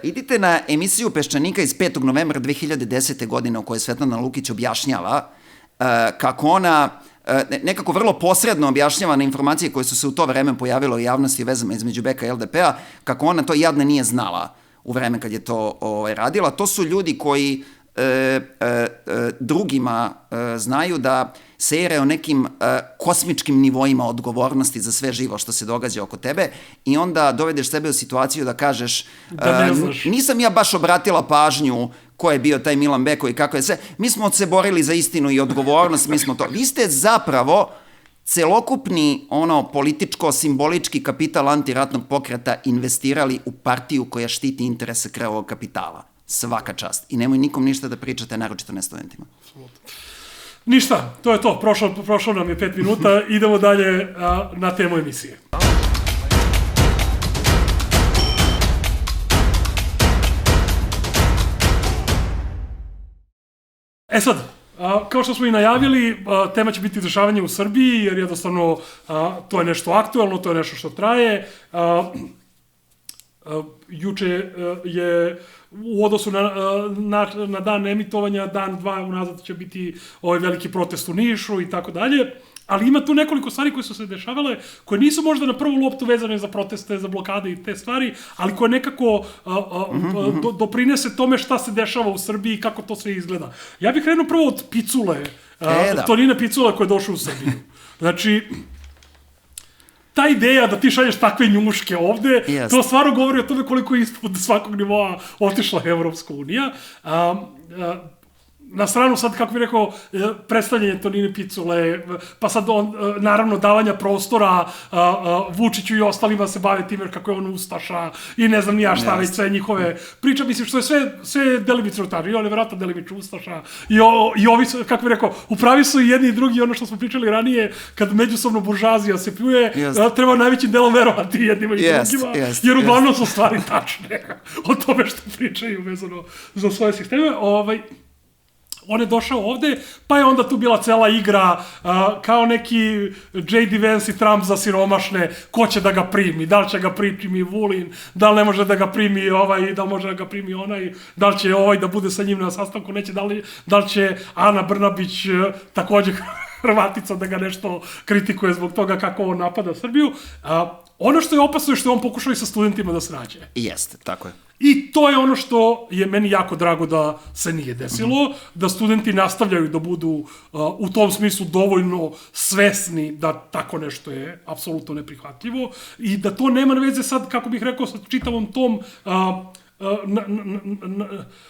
idite na emisiju Peščanika iz 5. novembra 2010. godine u kojoj Svetlana Lukić objašnjava kako ona nekako vrlo posredno objašnjava na informacije koje su se u to vreme pojavile u javnosti vezama između Beka i LDP-a, kako ona to jadna nije znala u vreme kad je to radila. To su ljudi koji drugima znaju da seire o nekim kosmičkim nivoima odgovornosti za sve živo što se događa oko tebe i onda dovedeš sebe u situaciju da kažeš nisam ja baš obratila pažnju ko je bio taj Milan Beko i kako je sve. Mi smo se borili za istinu i odgovornost, mi smo to. Vi ste zapravo celokupni političko-simbolički kapital antiratnog pokreta investirali u partiju koja štiti interese krvavog kapitala. Svaka čast. I nemoj nikom ništa da pričate, naročito ne studentima. Ništa, to je to. Prošlo nam je 5 minuta. Idemo dalje na temu emisije. Sad, kao što smo i najavili, tema će biti dešavanje u Srbiji, jer jednostavno to je nešto aktuelno, to je nešto što traje. Juče je u odnosu na dan emitovanja, dan, dva unazad će biti ovaj veliki protest u Nišu i tako dalje, ali ima tu nekoliko stvari koje su se dešavale, koje nisu možda na prvu loptu vezane za proteste, za blokade i te stvari, ali koje nekako doprinese tome šta se dešava u Srbiji i kako to sve izgleda. Ja bih krenuo prvo od Picule, Tonina Picula koja je došla u Srbiju. Znači, ta ideja da ti šalješ takve njuške ovde, to stvarno govori o tome koliko je ispod svakog nivoa otišla Evropska unija. Na stranu sad, kako bih rekao, predstavljanje Tonine Picule, pa sad naravno davanja prostora Vučiću i ostalima se bave time kako je on ustaša i ne znam ni ja šta već sve njihove priča, mislim što je sve delimično tačno, i on je vjerojatno delimično ustaša i ovi, kako bih rekao, upravi su i jedni i drugi, ono što smo pričali ranije, kad međusobno buržazija se pljuje, treba najvećim delom verovati jednima i drugima, jer uglavnom su stvari tačne o tome što pričaju vezano za svoje sisteme. On je došao ovde, pa je onda tu bila cela igra kao neki J.D. Vance i Trump za siromašne, ko će da ga primi, da li će ga primi Vulin, da li ne može da ga primi ovaj, da li može da ga primi onaj, da li će ovaj da bude sa njim na sastanku, neće, da li će Ana Brnabić takođe Hrvatica da ga nešto kritikuje zbog toga kako on napada Srbiju. Ono što je opasno je što je on pokušao i sa studentima da se nađe. Jeste, tako je. I to je ono što je meni jako drago da se nije desilo, da studenti nastavljaju da budu u tom smislu dovoljno svesni da tako nešto je apsolutno neprihvatljivo i da to nema veze sad, kako bih rekao, sa čitavom tom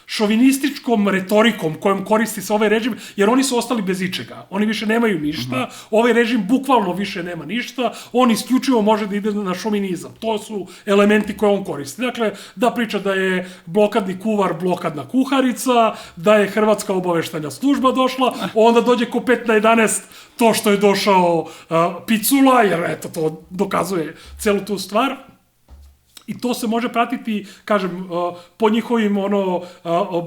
šovinističkom retorikom kojom koristi se ovaj režim, jer oni su ostali bez ičega. Oni više nemaju ništa, ovaj režim bukvalno više nema ništa, on isključivo može da ide na šovinizam. To su elementi koje on koristi. Dakle, da priča da je blokadni kuvar blokadna kuharica, da je Hrvatska obaveštajna služba došla, onda dođe ko 5 na 11 to što je došao Picula, jer eto, to dokazuje celu tu stvar. I to se može pratiti, kažem, po njihovim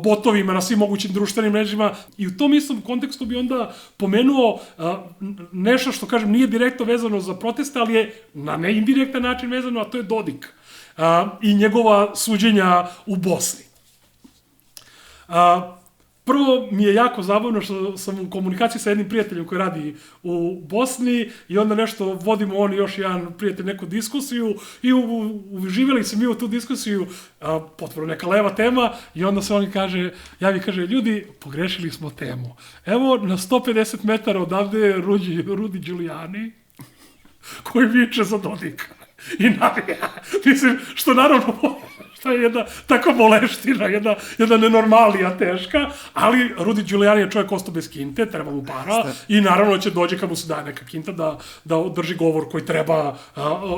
botovima na svim mogućim društvenim mrežima. I u tom istom kontekstu bi onda pomenuo nešto što, kažem, nije direktno vezano za proteste, ali je na neindirektan način vezano, a to je Dodik i njegova suđenja u Bosni. prvo mi je jako zabavno što sam u komunikaciji sa jednim prijateljem koji radi u Bosni i onda nešto vodimo on i još jedan prijatelj neku diskusiju i uživali se mi u tu diskusiju, potpuno neka leva tema i onda se on kaže, kaže, ljudi, pogrešili smo temu. Evo, na 150 metara odavde je Rudy Giuliani koji viče za Dodika i navija. Mislim, što naravno... To je jedna tako boleština, jedna nenormalija teška, ali Rudy Giuliani je čovjek ostao bez kinte, treba mu para i naravno će dođe kad mu se daje neka kinta da održi govor koji treba,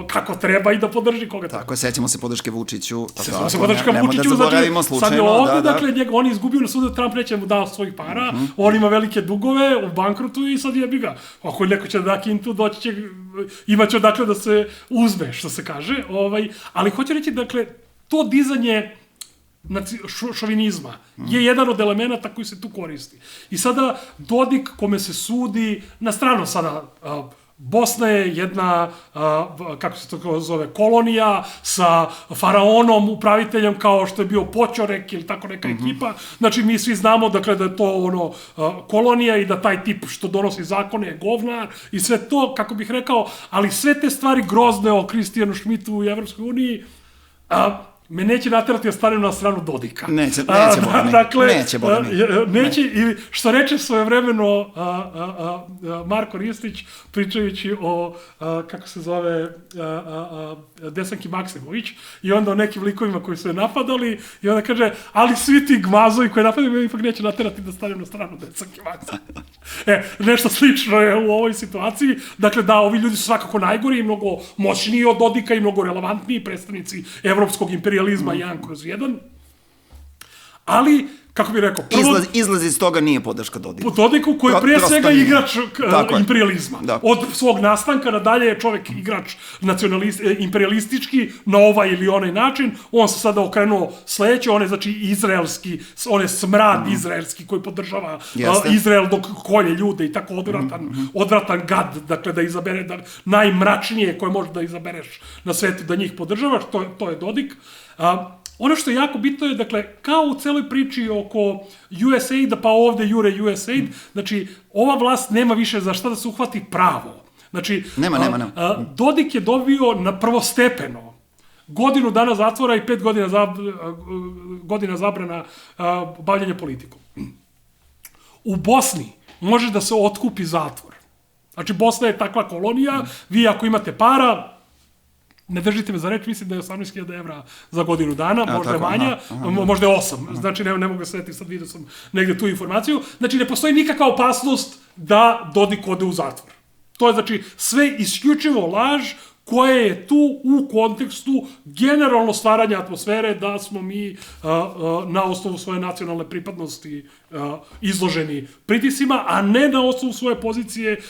kako treba i da podrži koga treba. Tako je, sećamo se podrške Vučiću. Sećamo se podrške Vučiću, da zaboravimo slučajno. Sad je ovdje, dakle, on je izgubio na sudu, Trump neće mu dao svojih para, on ima velike dugove u bankrotu i sad jebi ga. Ako neko će da kintu, doći će, imaće odakle da se uzme, što se kaže, ali hoće reći, dakle, to dizanje šovinizma je jedan od elemenata koji se tu koristi. I sada Dodik kome se sudi, na stranu sada, Bosna je jedna, kako se to zove, kolonija sa faraonom, upraviteljem kao što je bio Poćorek ili tako neka ekipa. Znači, mi svi znamo dakle, da je to kolonija i da taj tip što donosi zakone je govnar i sve to, kako bih rekao, ali sve te stvari grozne o Kristijanu Šmitu i Evropskoj uniji, me neće naterati da stanem na stranu Dodika. Neće Boga mi. Neće, ili što reče svojevremeno Marko Ristić, pričajući o, kako se zove, Desanki Maksimović, i onda o nekim likovima koji su je napadali, i onda kaže, ali svi ti gmazovi koji napadaju, me ipak neće naterati da stanem na stranu Desanki Maksimović. Nešto slično je u ovoj situaciji. Dakle, da, ovi ljudi su svakako najgori i mnogo moćniji od Dodika i mnogo relevantniji predstavnici evropskog imperializma 1/1, ali, kako bih rekao, izlaz iz toga nije podrška Dodiku. Dodiku koji je prije svega igrač imperializma. Od svog nastanka nadalje je čovjek igrač imperialistički na ovaj ili onaj način. On se sada okrenuo sledeće, on je znači izraelski, on je smrad izraelski koji podržava Izrael dok kolje ljude i tako odvratan gad, dakle da izabere najmračnije koje možeš da izabereš na svetu da njih podržavaš, to je Dodik. Ono što je jako bitno je, dakle, kao u celoj priči oko USAID-a, pa ovde jure USAID, znači, ova vlast nema više za šta da se uhvati pravo. Znači, nema. Dodik je dobio na prvostepeno godinu dana zatvora i 5 godina zabrana bavljanja politikom. U Bosni može da se otkupi zatvor. Znači, Bosna je takva kolonija, vi ako imate para, ne držite me za reč, mislim da je 18.000 evra za godinu dana, možda je manja, možda je 8, znači ne mogu ga svetiti, sad vidio sam negde tu informaciju. Znači ne postoji nikakva opasnost da Dodik ode u zatvor. To je znači sve isključivo laž koja je tu u kontekstu generalno stvaranja atmosfere da smo mi na osnovu svoje nacionalne pripadnosti izloženi pritisima, a ne na osnovu svoje pozicije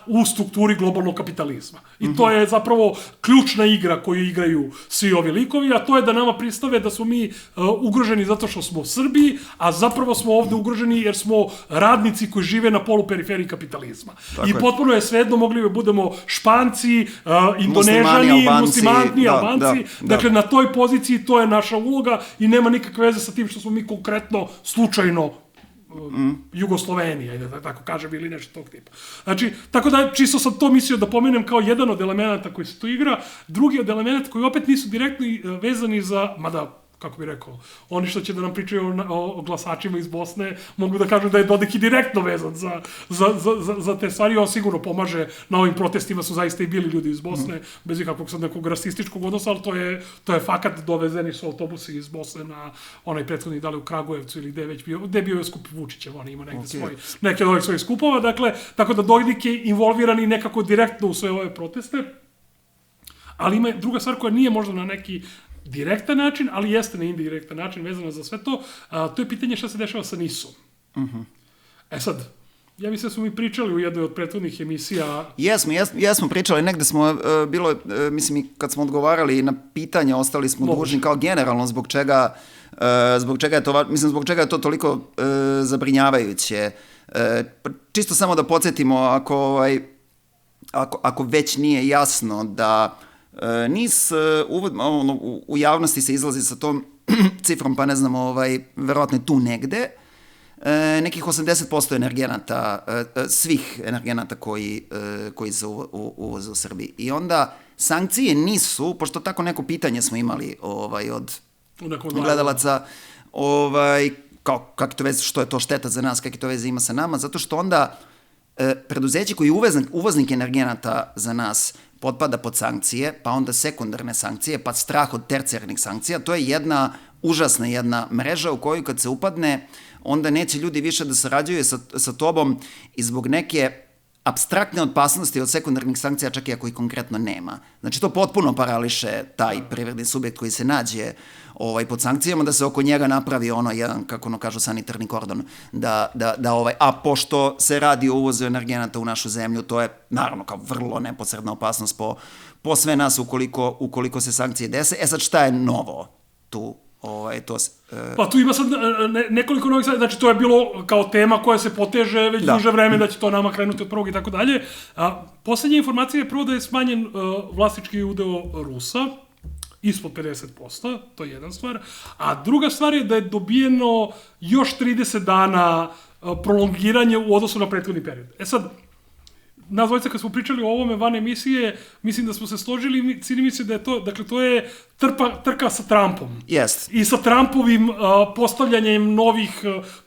u strukturi globalnog kapitalizma. I to je zapravo ključna igra koju igraju svi ovi likovi, a to je da nama pristave da smo mi ugroženi zato što smo Srbi, a zapravo smo ovde ugroženi jer smo radnici koji žive na poluperiferiji kapitalizma. I potpuno je svejedno, mogli bi budemo Španci, Indonežani, muslimani, Albanci. Dakle, na toj poziciji to je naša uloga i nema nikakve veze sa tim što smo mi konkretno, slučajno, Jugoslovenija, da tako kažem, ili nešto tog tipa. Znači, tako da, čisto sam to mislio da pomenem kao jedan od elemenata koji se tu igra. Drugi od elemenata koji opet nisu direktno vezani za, mada, kako bih rekao, oni što će da nam pričaju o glasačima iz Bosne, mogu da kažu da je Dodik i direktno vezan za te stvari. On sigurno pomaže na ovim protestima, su zaista i bili ljudi iz Bosne, bez ikakvog sad nekog rasističkog odnosa, ali to je fakat, dovezeni su autobusi iz Bosne na onaj prethodni, da li u Kragujevcu ili gde već bio, gde bio je skup Vučićev, on ima neke od ovih svojih skupova, dakle, tako da Dodik je involviran i nekako direktno u sve ove proteste, ali ima druga stvar koja nije možda na neki direktan način, ali jeste na indirektan način vezano za sve to, to je pitanje šta se dešava sa NIS-om. Sad, ja mislim da smo mi pričali u jednoj od prethodnih emisija. Jesmo pričali, negde smo bilo, mislim, kad smo odgovarali na pitanja, ostali smo dužni kao generalno zbog čega je to, mislim, zbog čega je to toliko zabrinjavajuće. Čisto samo da podsjetimo, ako već nije jasno da NIS u javnosti se izlazi sa tom cifrom, pa ne znam, verovatno je tu negde, nekih 80% energenata, svih energenata koji se uvoze u Srbiji. I onda sankcije nisu, pošto tako neko pitanje smo imali od gledalaca, kako to veze, što je to šteta za nas, kakve to veze ima sa nama, zato što onda preduzeće koji je uvoznik energenata za nas potpada pod sankcije, pa onda sekundarne sankcije, pa strah od tercijarnih sankcija, to je užasna jedna mreža u koju kad se upadne, onda neće ljudi više da sarađuju sa tobom i zbog neke apstraktne opasnosti od sekundarnih sankcija, čak i ako ih konkretno nema. Znači, to potpuno parališe taj privredni subjekt koji se nađe pod sankcijama, da se oko njega napravi jedan, kako kažu, sanitarni kordon, a pošto se radi o uvozu energenata u našu zemlju, to je, naravno, kao vrlo neposredna opasnost po sve nas ukoliko se sankcije dese. Sad, šta je novo tu? Pa tu ima sad nekoliko novih, znači to je bilo kao tema koja se poteže već duže vreme, da će to nama krenuti od prvog i tako dalje. Poslednja informacija je prvo da je smanjen vlasnički udeo Rusa, ispod 50%, to je jedna stvar, a druga stvar je da je dobijeno još 30 dana prolongiranje u odnosu na prethodni period. Sad, nas dvojica kad smo pričali o ovome van emisije, mislim da smo se složili, čini mi se da je to, dakle to je trka sa Trumpom. Jest. I sa Trumpovim postavljanjem novih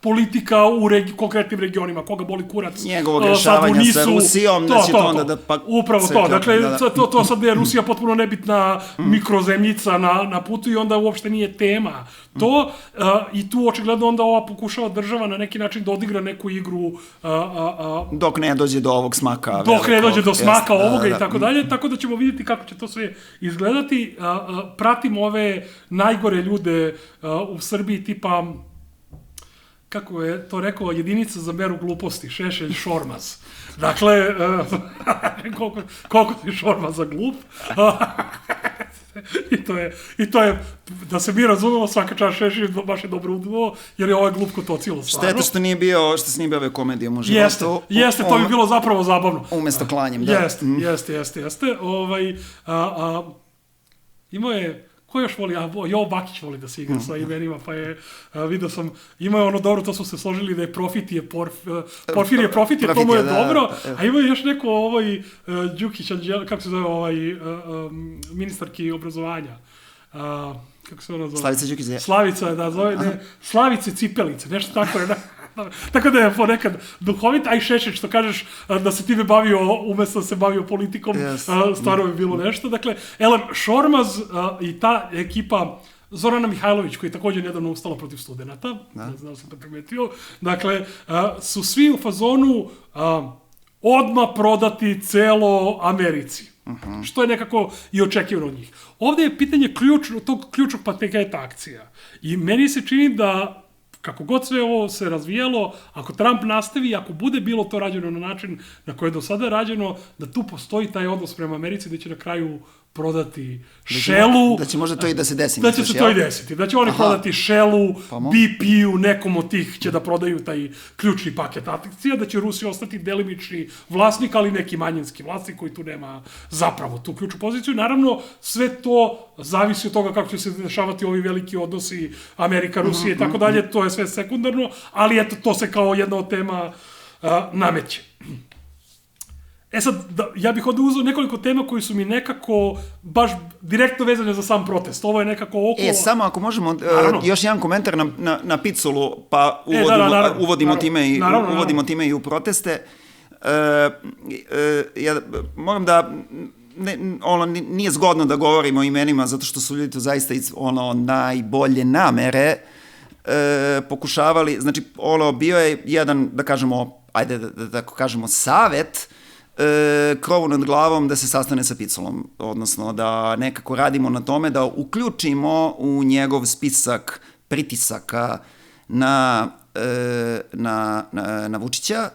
politika u konkretnim regionima, koga boli kurac. Njegovog rešavanja sa Rusijom, da će to onda da pa... Upravo to, dakle to sad je Rusija potpuno nebitna mikrozemljica na putu i onda uopšte nije tema. To, i tu očigledno onda ova pokušava država na neki način da odigra neku igru... Dok ne dođe do ovog smaka. Dok ne dođe do smaka ovoga i tako dalje, tako da ćemo vidjeti kako će to sve izgledati. Pratim ove najgore ljude u Srbiji, tipa, kako je to rekao, jedinica za meru gluposti, Šešelj, Šormaz. Dakle, koliko ti Šormaz za glup? I to je, da se mi razumemo, svaka čast Šešelj baš je dobro udvo, jer je ovaj glup kod to cijelo stvarno. Šteta što se nije bio ove komedijom u životu. Jeste, to bi bilo zapravo zabavno. Umesto klanjem, da. Jeste. Imao je, ko još voli, Jovo Bakić voli da se igra sa imenima, pa je, vidio sam, imao je ono dobro, to smo se složili da je Porfirije Profit, to mu je dobro, a imao je još neko Đukić, kako se zove, ministarki obrazovanja, kako se ono zove? Slavica Đukić. Slavica, da, zove, ne, Slavice Cipelice, nešto tako je, tako da je ponekad duhovit, a i Šešelj, što kažeš da se time bavio, umesto da se bavio politikom, stvarno bi bilo nešto. Dakle, Elem Šormaz i ta ekipa, Zorana Mihajlović, koji je također nedavno ustala protiv studenata, ne znam da sam to primetio, dakle, su svi u fazonu odmah prodati celo Americi. Što je nekako i očekivano od njih. Ovde je pitanje tog ključnog paketa akcija. I meni se čini da kako god sve ovo se razvijalo, ako Trump nastavi, ako bude bilo to rađeno na način na koji je do sada rađeno, da tu postoji taj odnos prema Americi, da će na kraju prodati Shellu. Da će možda to i da se desi. Da će se to i desiti. Da će oni prodati Shellu, BP-u, nekom od tih će da prodaju taj ključni paket akcija, da će Rusija ostati delimični vlasnik, ali neki manjinski vlasnik koji tu nema zapravo tu ključnu poziciju. Naravno, sve to zavisi od toga kako će se dešavati ovi veliki odnosi Amerika, Rusije i tako dalje. To je sve sekundarno, ali eto, to se kao jedna od tema nameće. Sad, ja bih ovdje uzeo nekoliko tema koji su mi nekako baš direktno vezane za sam protest. Ovo je nekako okolo... Samo ako možemo, još jedan komentar na Piculu, pa uvodimo time i u proteste. Ja moram da... Nije zgodno da govorimo o imenima, zato što su ljudi to zaista najbolje namere pokušavali. Znači, bio je jedan, da kažemo, ajde da tako kažemo, savet krovu nad glavom da se sastane sa Piculom, odnosno da nekako radimo na tome da uključimo u njegov spisak pritisaka na Vučića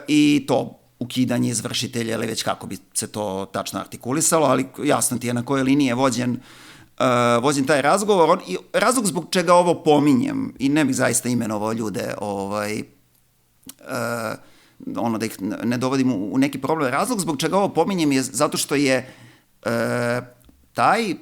i to ukidanje izvršitelja ili već kako bi se to tačno artikulisalo, ali jasno ti je na kojoj liniji je vođen taj razgovor. I razlog zbog čega ovo pominjem, i ne bih zaista imenovao ljude, da ih ne dovodim u neki problem. Razlog zbog čega ovo pominjem je zato što je taj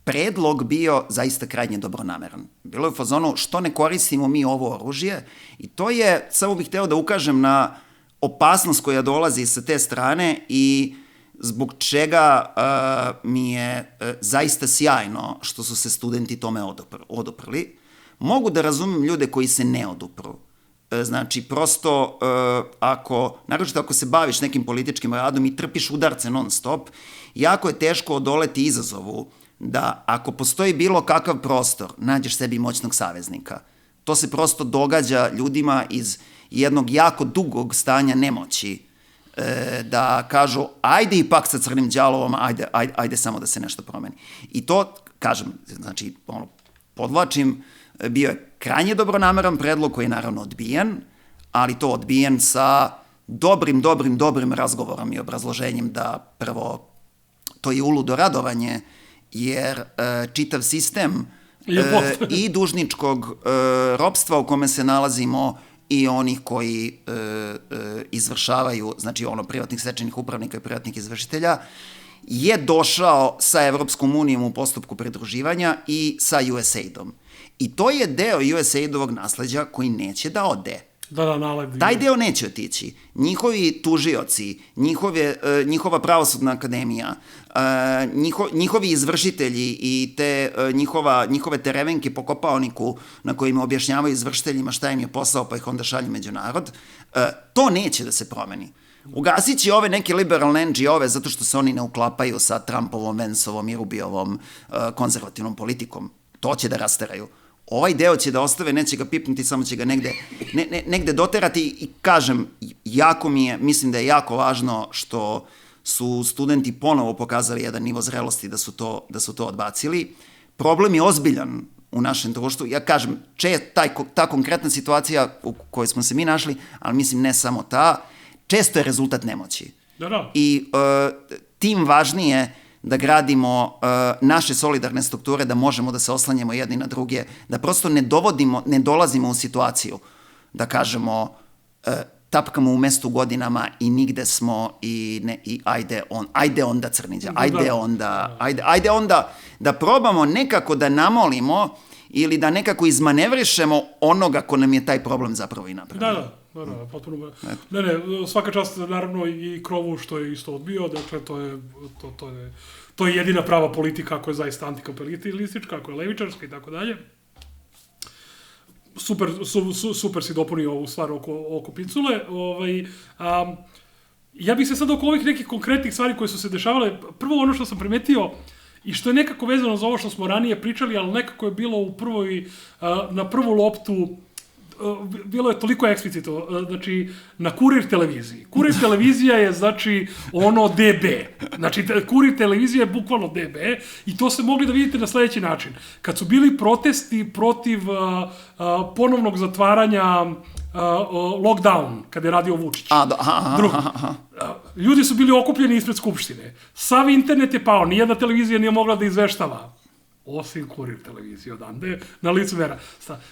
predlog bio zaista krajnje dobronameran. Bilo je u fazonu što ne koristimo mi ovo oružje i to je, samo bih hteo da ukažem na opasnost koja dolazi sa te strane i zbog čega mi je zaista sjajno što su se studenti tome oduprli. Mogu da razumem ljude koji se ne odupru. Znači, prosto, naročito ako se baviš nekim političkim radom i trpiš udarce non stop, jako je teško odoleti izazovu da ako postoji bilo kakav prostor, nađeš sebi moćnog saveznika. To se prosto događa ljudima iz jednog jako dugog stanja nemoći, da kažu, ajde ipak sa crnim đavolovom, ajde samo da se nešto promeni. I to, kažem, znači, podvlačim, bio je krajnje dobronameran predlog koji je naravno odbijen, ali to odbijen sa dobrim razgovorom i obrazloženjem da prvo, to je uludo radovanje, jer čitav sistem i dužničkog ropstva u kome se nalazimo i onih koji izvršavaju, znači privatnih stečajnih upravnika i privatnih izvršitelja, je došao sa Evropskom unijom u postupku pridruživanja i sa USAID-om. I to je deo USAID-ovog nasleđa koji neće da ode. Taj deo neće otići. Njihovi tužioci, njihova pravosudna akademija, njihovi izvršitelji i te njihove terevenke po Kopaoniku na kojima objašnjavaju izvršiteljima šta im je posao pa ih onda šalju među narod, to neće da se promeni. Ugasit će ove neke liberalne NGO-ove zato što se oni ne uklapaju sa Trumpovom, Vanceovom i Rubiovom konzervativnom politikom. To će da rasteraju. Ovaj deo će da ostave, neće ga pipnuti, samo će ga negde doterati i kažem, mislim da je jako važno što su studenti ponovo pokazali jedan nivo zrelosti da su to odbacili. Problem je ozbiljan u našem društvu. Ja kažem, ta konkretna situacija u kojoj smo se mi našli, ali mislim ne samo ta, često je rezultat nemoći. I tim važnije da gradimo naše solidarne strukture, da možemo da se oslanjamo jedni na druge, da prosto ne dolazimo u situaciju da kažemo tapkamo u mestu godinama i nigde smo i ajde onda crniđa, ajde onda da probamo nekako da namolimo ili da nekako izmanevrišemo onoga ko nam je taj problem zapravo i napravio. Da, potpuno. Ne, svaka čast naravno i Krovu što je isto odbio, dakle to je jedina prava politika koja je zaista antikapitalistička, koja je levičarska i tako dalje. Super si dopunio ovu stvar oko Picule. Ja bih se sad oko ovih nekih konkretnih stvari koje su se dešavale, prvo ono što sam primetio i što je nekako vezano za ovo što smo ranije pričali, ali nekako je bilo na prvu loptu, bilo je toliko eksplicitno, znači, na Kurir televiziji. Kurir televizija je, znači, ono DB. Znači, Kurir televizija je bukvalno DB i to ste mogli da vidite na sledeći način. Kad su bili protesti protiv ponovnog zatvaranja lockdown, kada je radio Vučić. Ljudi su bili okupljeni ispred Skupštine. Sav internet je pao, nijedna televizija nije mogla da izveštava. Osim Kurir televizije odande, na licu vera.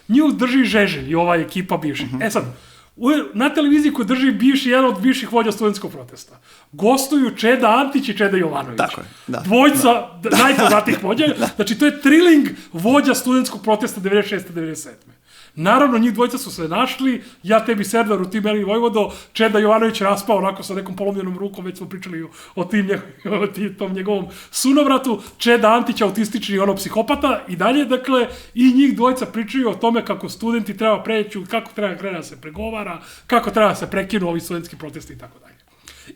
Nju drži Žeželj i ova ekipa bivših. Sad, na televiziji koju drži jedan od bivših vođa studentskog protesta, gostuju Čeda Antić i Čeda Jovanović. Tako je, da. Dvojca najpoznatijih vođa. Znači, to je triling vođa studentskog protesta 96-97. Naravno, njih dvojica su se našli, ja tebi Serdaru, ti meni Vojvodo, Čeda Jovanović raspao onako sa nekom polomljenom rukom, već smo pričali o tom njegovom sunovratu, Čeda Antić autistični psihopata i dalje, dakle, i njih dvojica pričaju o tome kako studenti treba preći, kako treba krene da se pregovara, kako treba da se prekinu ovi studentski protesti i tako dalje.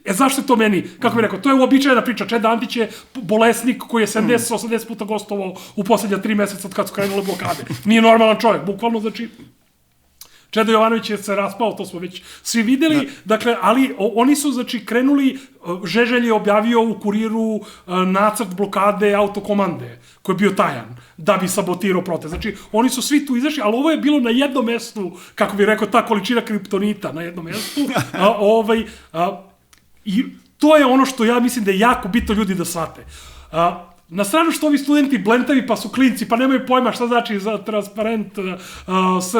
Zašto je to meni, kako bih rekao, to je uobičajena priča. Čeda Antić je bolesnik koji je 70-80 puta gostovao u poslednja 3 meseca od kad su krenule blokade. Nije normalan čovjek, bukvalno, znači, Čeda Jovanović je se raspao, to smo već svi videli, dakle, ali oni su, znači, krenuli, Žeželj je objavio u Kuriru nacrt blokade autokomande, koji je bio tajan, da bi sabotirao protest. Znači, oni su svi tu izašli, ali ovo je bilo na jednom mestu, kako bih rekao, ta količina kriptonita na jednom mestu, i to je ono što ja mislim da je jako bitno ljudi da shvate. Na stranu što ovi studenti blentavi pa su klinci, pa nemaju pojma šta znači za transparent,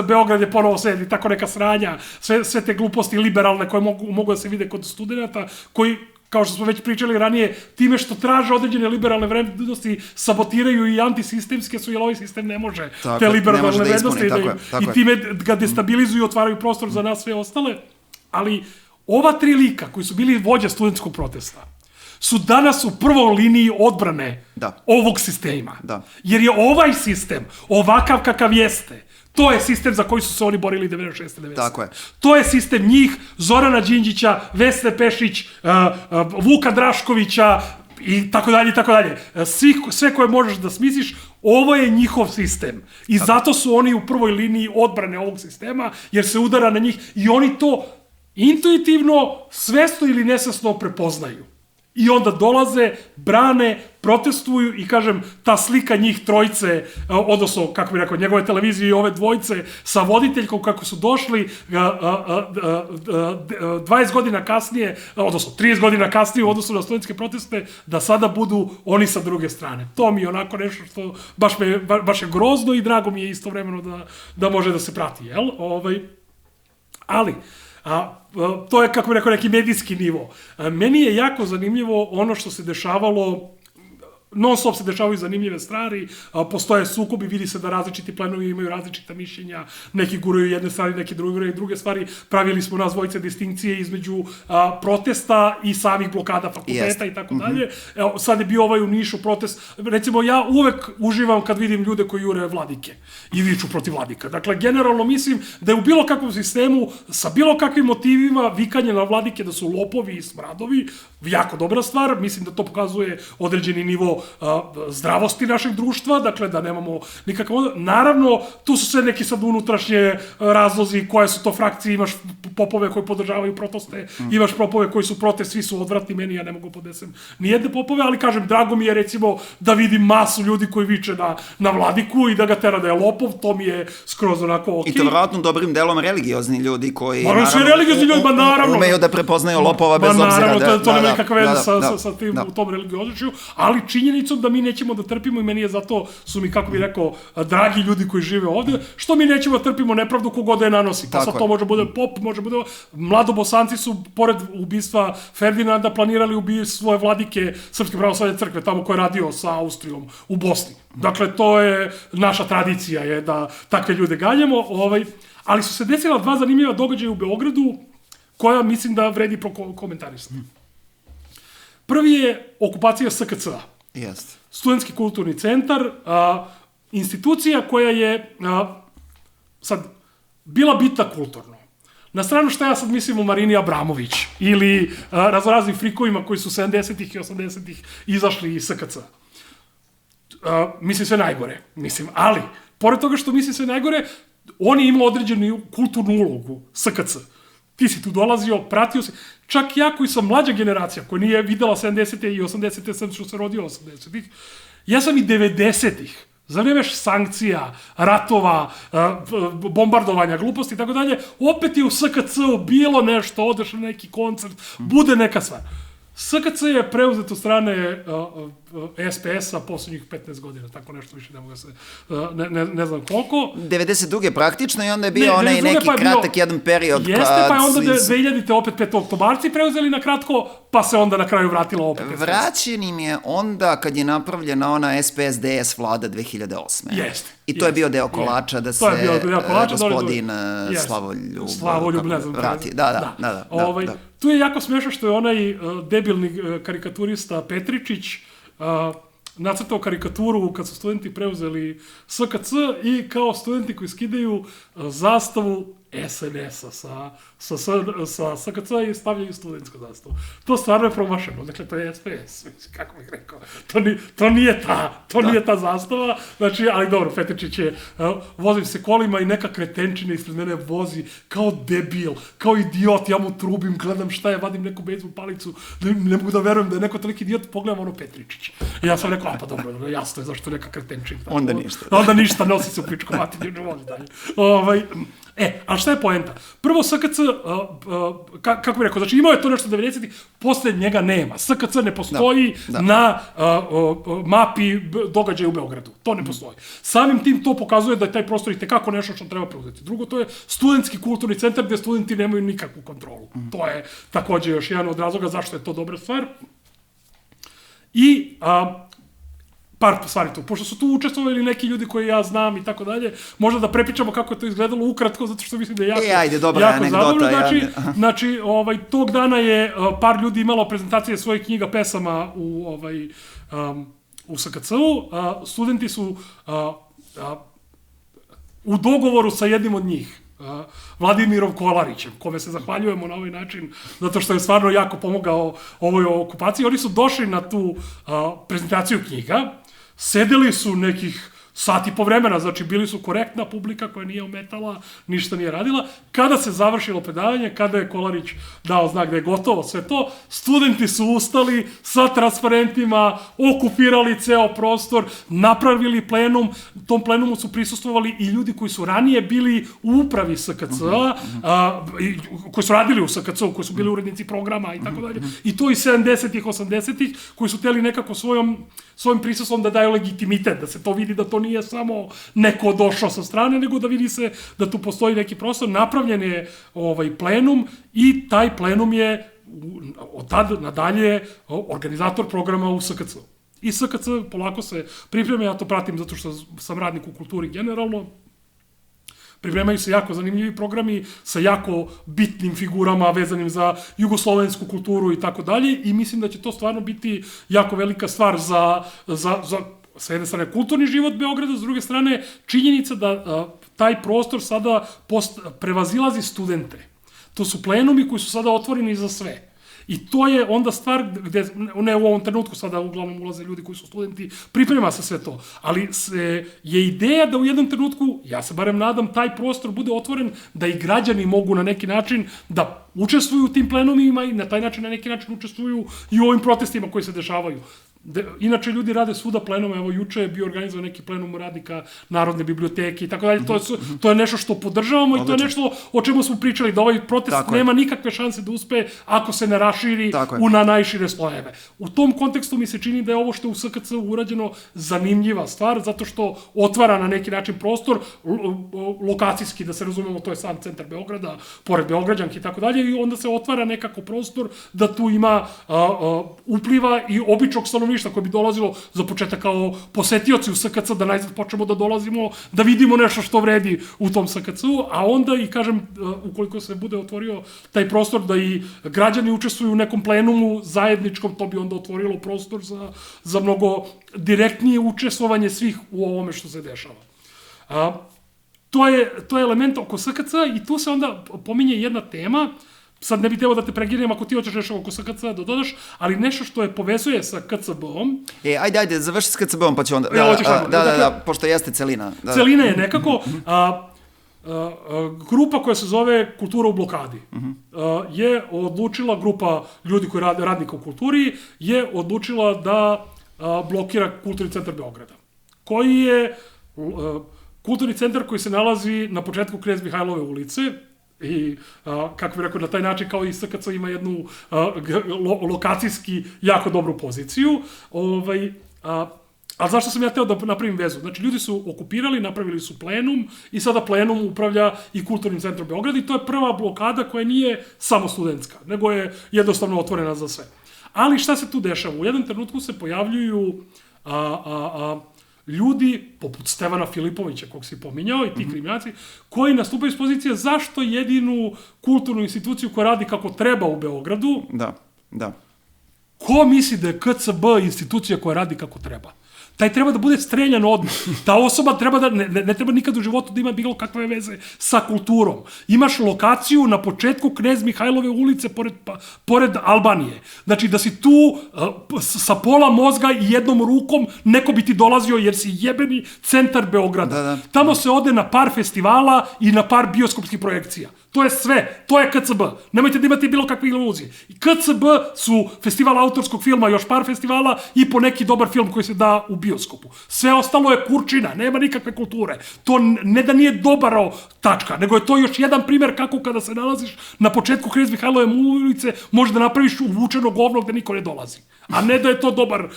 Beograd je ponovo sedi, tako neka sranja, sve te gluposti liberalne koje mogu da se vide kod studenta, kao što smo već pričali ranije, time što traže određene liberalne vrednosti, sabotiraju i antisistemske su, jer ovaj sistem ne može te liberalne vrednosti i time ga destabilizuju i otvaraju prostor za nas sve ostale. Ali ova 3 lika koji su bili vođa studentskog protesta su danas u prvoj liniji odbrane ovog sistema. Jer je ovaj sistem, ovakav kakav jeste, to je sistem za koji su se oni borili 96-90. Tako je. To je sistem njih, Zorana Đinđića, Vesne Pešić, Vuka Draškovića i tako dalje, i tako dalje. Sve koje možeš da smisliš, ovo je njihov sistem. I zato su oni u prvoj liniji odbrane ovog sistema, jer se udara na njih i oni to intuitivno, svesno ili nesvesno prepoznaju. I onda dolaze, brane, protestuju i, kažem, ta slika njih trojice, odnosno, kako bih rekao, njegove televizije i ove dvojice sa voditeljkom kako su došli 20 godina kasnije, odnosno 30 godina kasnije u odnosu na studentske proteste, da sada budu oni sa druge strane. To mi je onako nešto što baš je grozno i drago mi je istovremeno da može da se prati, jel? Ali, to je, kako bih rekao, neki medijski nivo. Meni je jako zanimljivo ono što se dešavalo, non stop se dešavaju zanimljive stvari, postoje sukobi, vidi se da različiti planovi imaju različita mišljenja, neki guraju jedne stvari, neki druge stvari, pravili smo nas dvojice distinkcije između protesta i samih blokada fakulteta i tako dalje. Evo, sad je bio ovaj u Nišu protest, recimo ja uvek uživam kad vidim ljude koji jure vladike i viču protiv vladika. Dakle, generalno mislim da je u bilo kakvom sistemu, sa bilo kakvim motivima, vikanje na vladike da su lopovi i smradovi, jako dobra stvar, mislim da to pokazuje određeni nivo zdravosti našeg društva, dakle da nemamo nikakav... Naravno, tu su sve neki sad unutrašnje razlozi, koje su to frakcije, imaš popove koji podržavaju proteste, imaš popove koji su protiv, svi su odvratni, meni ja ne mogu podesem nijedne popove, ali kažem, drago mi je recimo da vidim masu ljudi koji viče na vladiku i da ga tera da je lopov, to mi je skroz onako okej. I to vjerojatno dobrim delom religiozni ljudi koji naravno umeju da prepoznaju lopova bez obzira. Naravno, to nema nikakve veze sa tim u tom religioznošću, ali činjenicom da mi nećemo da trpimo i meni je zato su mi, kako bih rekao, dragi ljudi koji žive ovde, što mi nećemo da trpimo nepravdu kogod da je nanosi. Pa sad to može bude pop, može bude... Mladobosanci su, pored ubistva Ferdinanda, planirali ubistvo svoje vladike Srpske pravoslavne crkve, tamo ko je radio sa Austrijom u Bosni. Dakle, to je naša tradicija, je da takve ljude galjamo, ali su se desila 2 zanimljiva događaja u Beogradu, koja mislim da vredi prokomentarisati. Prvi je okupacija SKC-a. Studentski kulturni centar, institucija koja je sad bila bitna kulturno. Na stranu šta ja sad mislim o Marini Abramović ili raznoraznim frikovima koji su 70-ih i 80-ih izašli iz SKC. Mislim sve najgore, ali pored toga što mislim sve najgore, on je imao određenu kulturnu ulogu, SKC. Ti si tu dolazio, pratio si, čak ja koji sam mlađa generacija, koja nije videla 70. i 80. sam što se rodio 80. Ja sam i 90. za vreme sankcija, ratova, bombardovanja, gluposti i tako dalje, opet je u SKC-u bilo nešto, odeš na neki koncert, bude neka stvar. SKC je preuzet od strane SPS-a poslednjih 15 godina, tako nešto više ne mogu se, ne znam koliko. 92. praktično i onda je bio onaj neki kratak jedan period. Jeste, pa je onda 2000. opet petooktobarci preuzeli na kratko, pa se onda na kraju vratilo opet. Vraćen im je onda kad je napravljena ona SPS-DS vlada 2008. Jeste. I to je bio deo kolača da se gospodin Slavoljub vrati. Da. Tu je jako smešno što je onaj debilni karikaturista Petričić nacrtao karikaturu kad su studenti preuzeli SKC i kao studenti koji skidaju zastavu SNS-a sa SKC i stavljaju studentsku zastavu. To stvarno je promašeno, dakle to je SPS, kako bih rekao. To nije ta zastava, znači, ali dobro, Petričić je, vozim se kolima i neka kretenčina ispred mene vozi kao debil, kao idiot, ja mu trubim, gledam šta je, vadim neku bejzbol palicu, ne mogu da verujem da je neko toliki idiot, pogledam ono Petričić. I ja sam rekao, pa dobro, jasno je zašto neka kretenčina. Onda ništa, nosi se u pičku matinju, ne vozi dalje. Ali šta je poenta? Prvo SKC, kako bih rekao, znači imao je to nešto 90-ih, posle njega nema. SKC ne postoji na mapi događaja u Beogradu. To ne postoji. Samim tim to pokazuje da je taj prostor i tekako nešto što treba preuzeti. Drugo, to je studentski kulturni centar gde studenti nemaju nikakvu kontrolu. To je takođe još jedan od razloga zašto je to dobra stvar. I par stvari tu. Pošto su tu učestvovali neki ljudi koji ja znam i tako dalje, možda da prepričamo kako je to izgledalo ukratko, zato što mislim da je jako zabavno. Znači, tog dana je par ljudi imalo prezentacije svojih knjiga, pesama u SKC-u. Studenti su u dogovoru sa jednim od njih, Vladimirom Kolarićem, kome se zahvaljujemo na ovaj način, zato što je stvarno jako pomogao ovoj okupaciji. Oni su došli na tu prezentaciju knjiga, sedeli su nekih sat i po vremena, znači bili su korektna publika koja nije ometala, ništa nije radila. Kada se završilo predavanje, kada je Kolarić dao znak da je gotovo sve to, studenti su ustali sa transparentima, okupirali ceo prostor, napravili plenum, tom plenumu su prisustvovali i ljudi koji su ranije bili u upravi SKC-a, koji su radili u SKC-u, koji su bili urednici programa i tako dalje, i to i 70-ih, 80-ih, koji su hteli nekako svojim prisustvom da daju legitimitet, da se to vidi da to nije samo neko došao sa strane, nego da vidi se da tu postoji neki prostor. Napravljen je plenum i taj plenum je od tada nadalje organizator programa u SKC. I SKC polako se priprema, ja to pratim zato što sam radnik u kulturi generalno, pripremaju se jako zanimljivi programi sa jako bitnim figurama vezanim za jugoslovensku kulturu i tako dalje, i mislim da će to stvarno biti jako velika stvar za sa jedne strane kulturni život Beograda, s druge strane činjenica da taj prostor sada prevazilazi studente. To su plenumi koji su sada otvoreni za sve. I to je onda stvar gde, ne u ovom trenutku, sada uglavnom ulaze ljudi koji su studenti, priprema se sve to, ali je ideja da u jednom trenutku, ja se barem nadam, taj prostor bude otvoren da i građani mogu na neki način da učestvuju u tim plenumima i na taj način na neki način učestvuju i u ovim protestima koji se dešavaju. Inače, ljudi rade svuda plenume, evo, juče je bio organizovan neki plenum radnika Narodne biblioteke i tako dalje, to je nešto što podržavamo i to je nešto o čemu smo pričali, da ovaj protest nema nikakve šanse da uspe ako se ne raširi na najšire slojeve. U tom kontekstu mi se čini da je ovo što je u SKC urađeno zanimljiva stvar, zato što otvara na neki način prostor, lokacijski, da se razumemo, to je sam centar Beograda, pored Beograđanke i tako dalje, i onda se otvara nekako prostor da tu ima upliva i običnog stanovništva koji bi dolazilo za početak kao posetioci u SKC, da najzad počnemo da dolazimo, da vidimo nešto što vredi u tom SKC-u, a onda i, kažem, ukoliko se bude otvorio taj prostor da i građani učestvuju u nekom plenumu zajedničkom, to bi onda otvorilo prostor za mnogo direktnije učestvovanje svih u ovome što se dešava. To je element oko SKC-a i tu se onda pominje jedna tema. Sad ne bih teo da te preginem ako ti hoćeš nešto oko SKC-a da dodaš, ali nešto što je povezuje sa KCB-om. Ajde, završi s KCB-om pa ću onda... Da, pošto jeste celina. Celina je nekako grupa koja se zove Kultura u blokadi. Je odlučila, grupa ljudi koji rade radnika u kulturi, je odlučila da blokira Kulturni centar Beograda, koji je kulturni centar koji se nalazi na početku Knez Mihajlove ulice, i, kako bih rekao, na taj način kao i SKC ima jednu lokacijski jako dobru poziciju. Ali zašto sam ja teo da napravim vezu? Znači, ljudi su okupirali, napravili su plenum i sada plenum upravlja i Kulturnim centrom Beograda i to je prva blokada koja nije samo studentska, nego je jednostavno otvorena za sve. Ali šta se tu dešava? U jednom trenutku se pojavljuju ljudi, poput Stevana Filipovića, kog si pominjao, i ti kriminalci, koji nastupaju iz pozicije zašto jedinu kulturnu instituciju koja radi kako treba u Beogradu. Da. Ko misli da je KCB institucija koja radi kako treba? Taj treba da bude streljan odmah. Ta osoba treba da, ne treba nikad u životu da ima bilo kakve veze sa kulturom. Imaš lokaciju na početku Knez Mihajlove ulice pored Albanije. Znači da si tu sa pola mozga i jednom rukom neko bi ti dolazio jer si jebeni centar Beograda. Tamo se ode na par festivala i na par bioskopskih projekcija. To je sve. To je KCB. Nemojte da imate bilo kakve iluzije. KCB su festival autorskog filma, još par festivala i po neki dobar film koji se da u bioskopu. Sve ostalo je kurčina, nema nikakve kulture. To ne da nije dobaro tačka, nego je to još jedan primer kako kada se nalaziš na početku Knez Mihajlove ulice može da napraviš uvučeno govno gde niko ne dolazi. A ne da je to dobar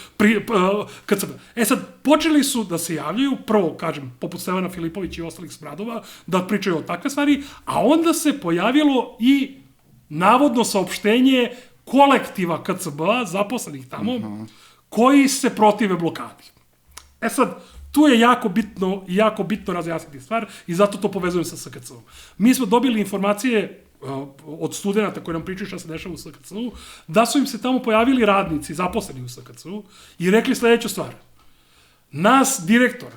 KCB. Sad, počeli su da se javljaju, prvo, kažem, poput Stevana Filipovića i ostalih smradova, da pričaju o takve stvari, a onda se pojavilo i navodno saopštenje kolektiva KCB-a, zaposlenih tamo, koji se protive blokadi. Sad, tu je jako bitno razjasniti stvar i zato to povezujem sa SKC-om. Mi smo dobili informacije od studenta koji nam pričaju šta se dešava u SKC-u, da su im se tamo pojavili radnici, zaposleni u SKC-u, i rekli sledeću stvar. Nas, direktor,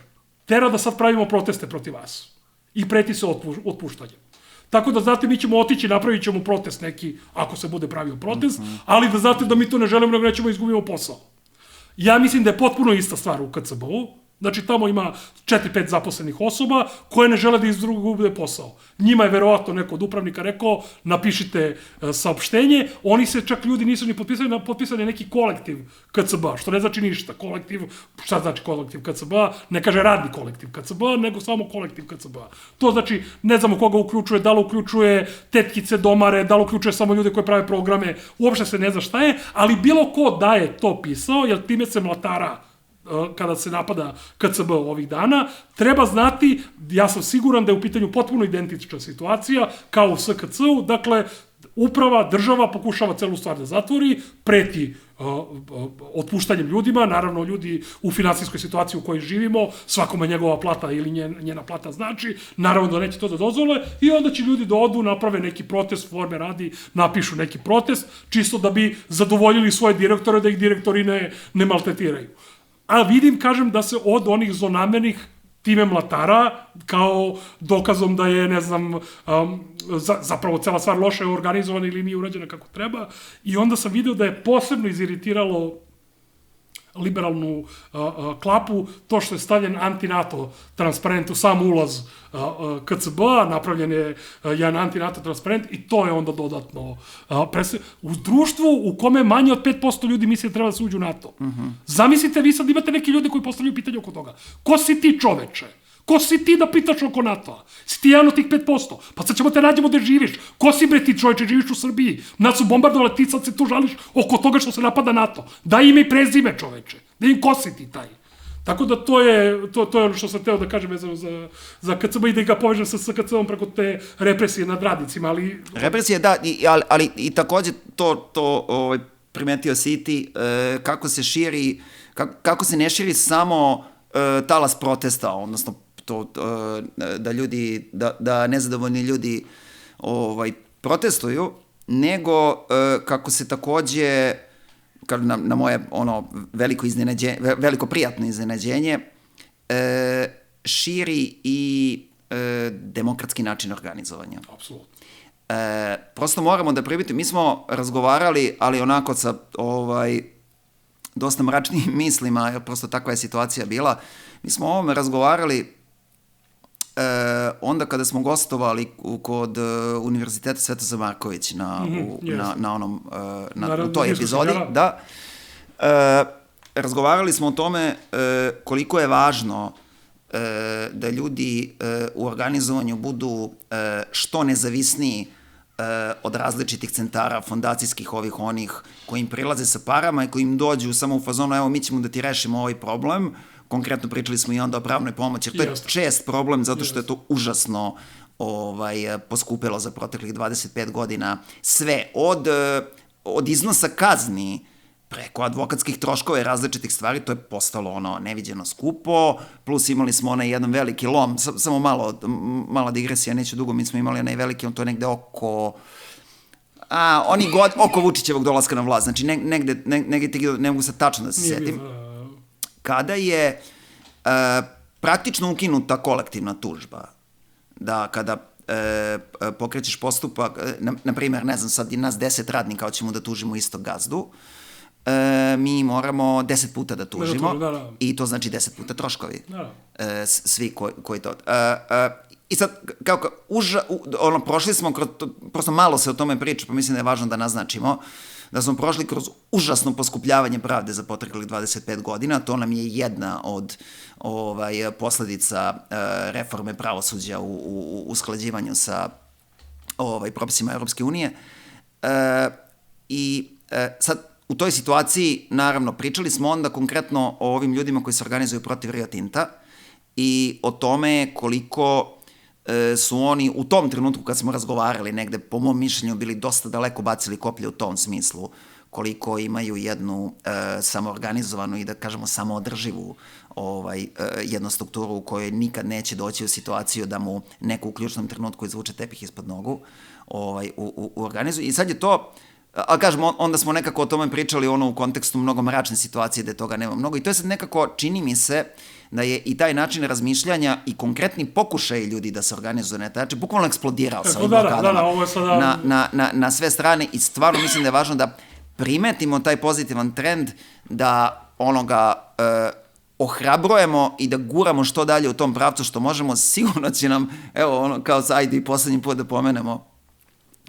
tera da sad pravimo proteste protiv vas i preti se otpuštanjem. Tako da, znate, mi ćemo otići, napravit ćemo protest neki, ako se bude pravio protest, ali da znate da mi to ne želimo, nego nećemo izgubimo posao. Ja mislim da je potpuno ista stvar u KCB-u. Znači, tamo ima 4-5 zaposlenih osoba koje ne žele da izgube posao. Njima je verovatno neko od upravnika rekao, napišite saopštenje, oni se čak ljudi nisu ni potpisali neki kolektiv KCB-a, što ne znači ništa. Kolektiv, šta znači kolektiv KCB-a? Ne kaže radni kolektiv KCB-a, nego samo kolektiv KCB-a. To znači, ne znamo koga uključuje, da li uključuje tetkice, domare, da li uključuje samo ljude koji prave programe, uopšte se ne zna šta je, ali bilo ko da je to pisao, jer time se mlatara kada se napada KCB ovih dana, treba znati, ja sam siguran da je u pitanju potpuno identična situacija kao u SKC-u, dakle, uprava, država pokušava celu stvar da zatvori, preti otpuštanjem ljudima, naravno ljudi u finansijskoj situaciji u kojoj živimo, svakome njegova plata ili njena plata znači, naravno da neće to da dozvole i onda će ljudi da odu, naprave neki protest, forme radi, napišu neki protest, čisto da bi zadovoljili svoje direktore, da ih direktori ne maltretiraju. A vidim, kažem, da se od onih zlonamernih time mlatara, kao dokazom da je, ne znam, zapravo cela stvar loše organizovana ili nije urađena kako treba. I onda sam video da je posebno iziritiralo liberalnu klapu to što je stavljen anti-NATO transparent u sam ulaz KCB-a, napravljen je jedan anti-NATO transparent i to je onda dodatno u društvu u kome manje od 5% ljudi misli da treba da se uđu u NATO. Zamislite, vi sad imate neki ljudi koji postavljaju pitanje oko toga. Ko si ti, čoveče? Ko si ti da pitaš oko NATO-a? Si ti jedan od tih 5%? Pa sad ćemo te nađemo gde živiš. Ko si bre ti, čovječe, živiš u Srbiji? Nas su bombardovali, ti sad se tu žališ oko toga što se napada NATO. Daj ime i prezime, čoveče. Da im ko si ti taj. Tako da to je ono što sam teo da kažem vezano za KCB i da ga povežem sa SKC-om preko te represije nad radnicima, ali... Represije, da, ali i takođe to primetio si ti, kako se širi, kako se ne širi samo talas protesta, odnosno da ljudi, da nezadovoljni ljudi protestuju, nego kako se takođe, na moje veliko prijatno iznenađenje, širi i demokratski način organizovanja. Apsolutno. Prosto moramo da primetimo, mi smo razgovarali, ali onako sa dosta mračnim mislima, jer prosto takva je situacija bila. Mi smo o ovome razgovarali onda kada smo gostovali kod Univerziteta Svetozar Marković u toj epizodi. Da. Razgovarali smo o tome koliko je važno da ljudi u organizovanju budu što nezavisniji od različitih centara, fondacijskih, ovih, onih, koji im prilaze sa parama i koji im dođu samo u fazonu, evo, mi ćemo da ti rešimo ovaj problem. Konkretno pričali smo i onda o pravnoj pomoći, jer to je čest problem, zato što je to užasno poskupelo za proteklih 25 godina. Sve, od iznosa kazni, preko advokatskih troškova i različitih stvari, to je postalo neviđeno skupo, plus imali smo onaj jedan veliki lom, samo mala digresija, neću dugo, mi smo imali onaj veliki, to je negde oko Vučićevog dolaska na vlast, znači negde, ne mogu sad tačno da se setim, kada je praktično ukinuta kolektivna tužba, da kada pokrećeš postupak, na primjer, ne znam, sad nas 10 radnika hoćemo da tužimo istog gazdu, mi moramo 10 puta da tužimo i to znači 10 puta troškovi. Svi koji to... I sad, prošli smo, prosto malo se o tome priča, pa mislim da je važno da naznačimo, da smo prošli kroz užasno poskupljavanje pravde za proteklih 25 godina. To nam je jedna od posledica reforme pravosuđa u usklađivanju sa propisima Europske unije. I sad, u toj situaciji, naravno, pričali smo onda konkretno o ovim ljudima koji se organizuju protiv Rio Tinta i o tome koliko su oni u tom trenutku kad smo razgovarali negde, po mom mišljenju, bili dosta daleko bacili koplje u tom smislu, koliko imaju jednu samoorganizovanu i da kažemo samoodrživu jednu strukturu u kojoj nikad neće doći u situaciju da mu neko u ključnom trenutku izvuče tepih ispod nogu u organizu. I sad je to, ali kažem, onda smo nekako o tome pričali u kontekstu mnogo mračne situacije gde toga nema mnogo i to je sad nekako, čini mi se, da je i taj način razmišljanja i konkretni pokušaj ljudi da se organizuju na taj način bukvalno eksplodirao sa ovim blokadama na sve strane i stvarno mislim da je važno da primetimo taj pozitivan trend, da ohrabrujemo i da guramo što dalje u tom pravcu što možemo. Sigurno će nam, evo, kao ajde i poslednji put da pomenemo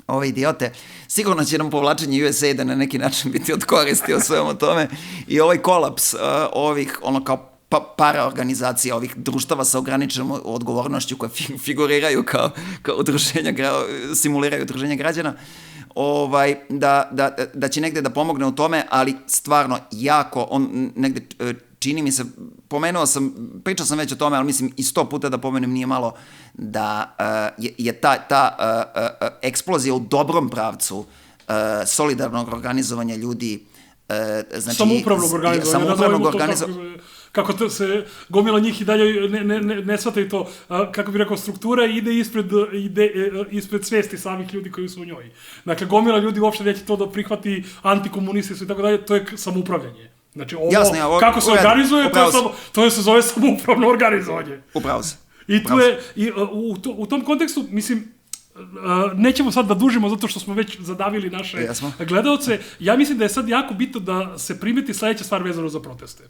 ove idiote, sigurno će nam povlačenje USAID-a na neki način biti od koristi o svemu tome i ovaj kolaps ovih, kao paraorganizacija, ovih društava sa ograničenom odgovornošću koje figuriraju kao udruženja, simuliraju udruženja građana, da će negde da pomogne u tome, ali stvarno jako, negde čini mi se, pričao sam već o tome, ali mislim i 100 puta da pomenem nije malo, da je ta eksplozija u dobrom pravcu solidarnog organizovanja ljudi, znači samoupravnog organizovanja, kako se gomila njih i dalje ne shvataju to, kako bih rekao, struktura ide ispred svesti samih ljudi koji su u njoj. Dakle, gomila ljudi uopšte neće to da prihvati antikomunisti i tako dalje, to je samoupravljanje. Znači, ovo, kako se organizuje, to se zove samoupravno organizovanje. Upravo se. I u tom kontekstu, mislim, nećemo sad da dužimo zato što smo već zadavili naše gledaoce. Ja mislim da je sad jako bitno da se primeti sledeća stvar vezano za proteste.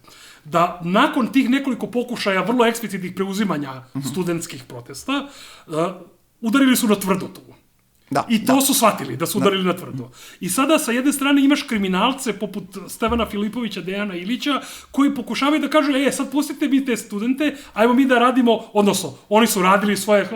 Da nakon tih nekoliko pokušaja vrlo eksplicitnih preuzimanja studentskih protesta, udarili su na tvrdo tu. I to su shvatili, da su udarili na tvrdo. I sada sa jedne strane imaš kriminalce poput Stevana Filipovića, Dejana Ilića, koji pokušavaju da kažu, sad pustite mi te studente, ajmo mi da radimo, odnosno, oni su radili svoje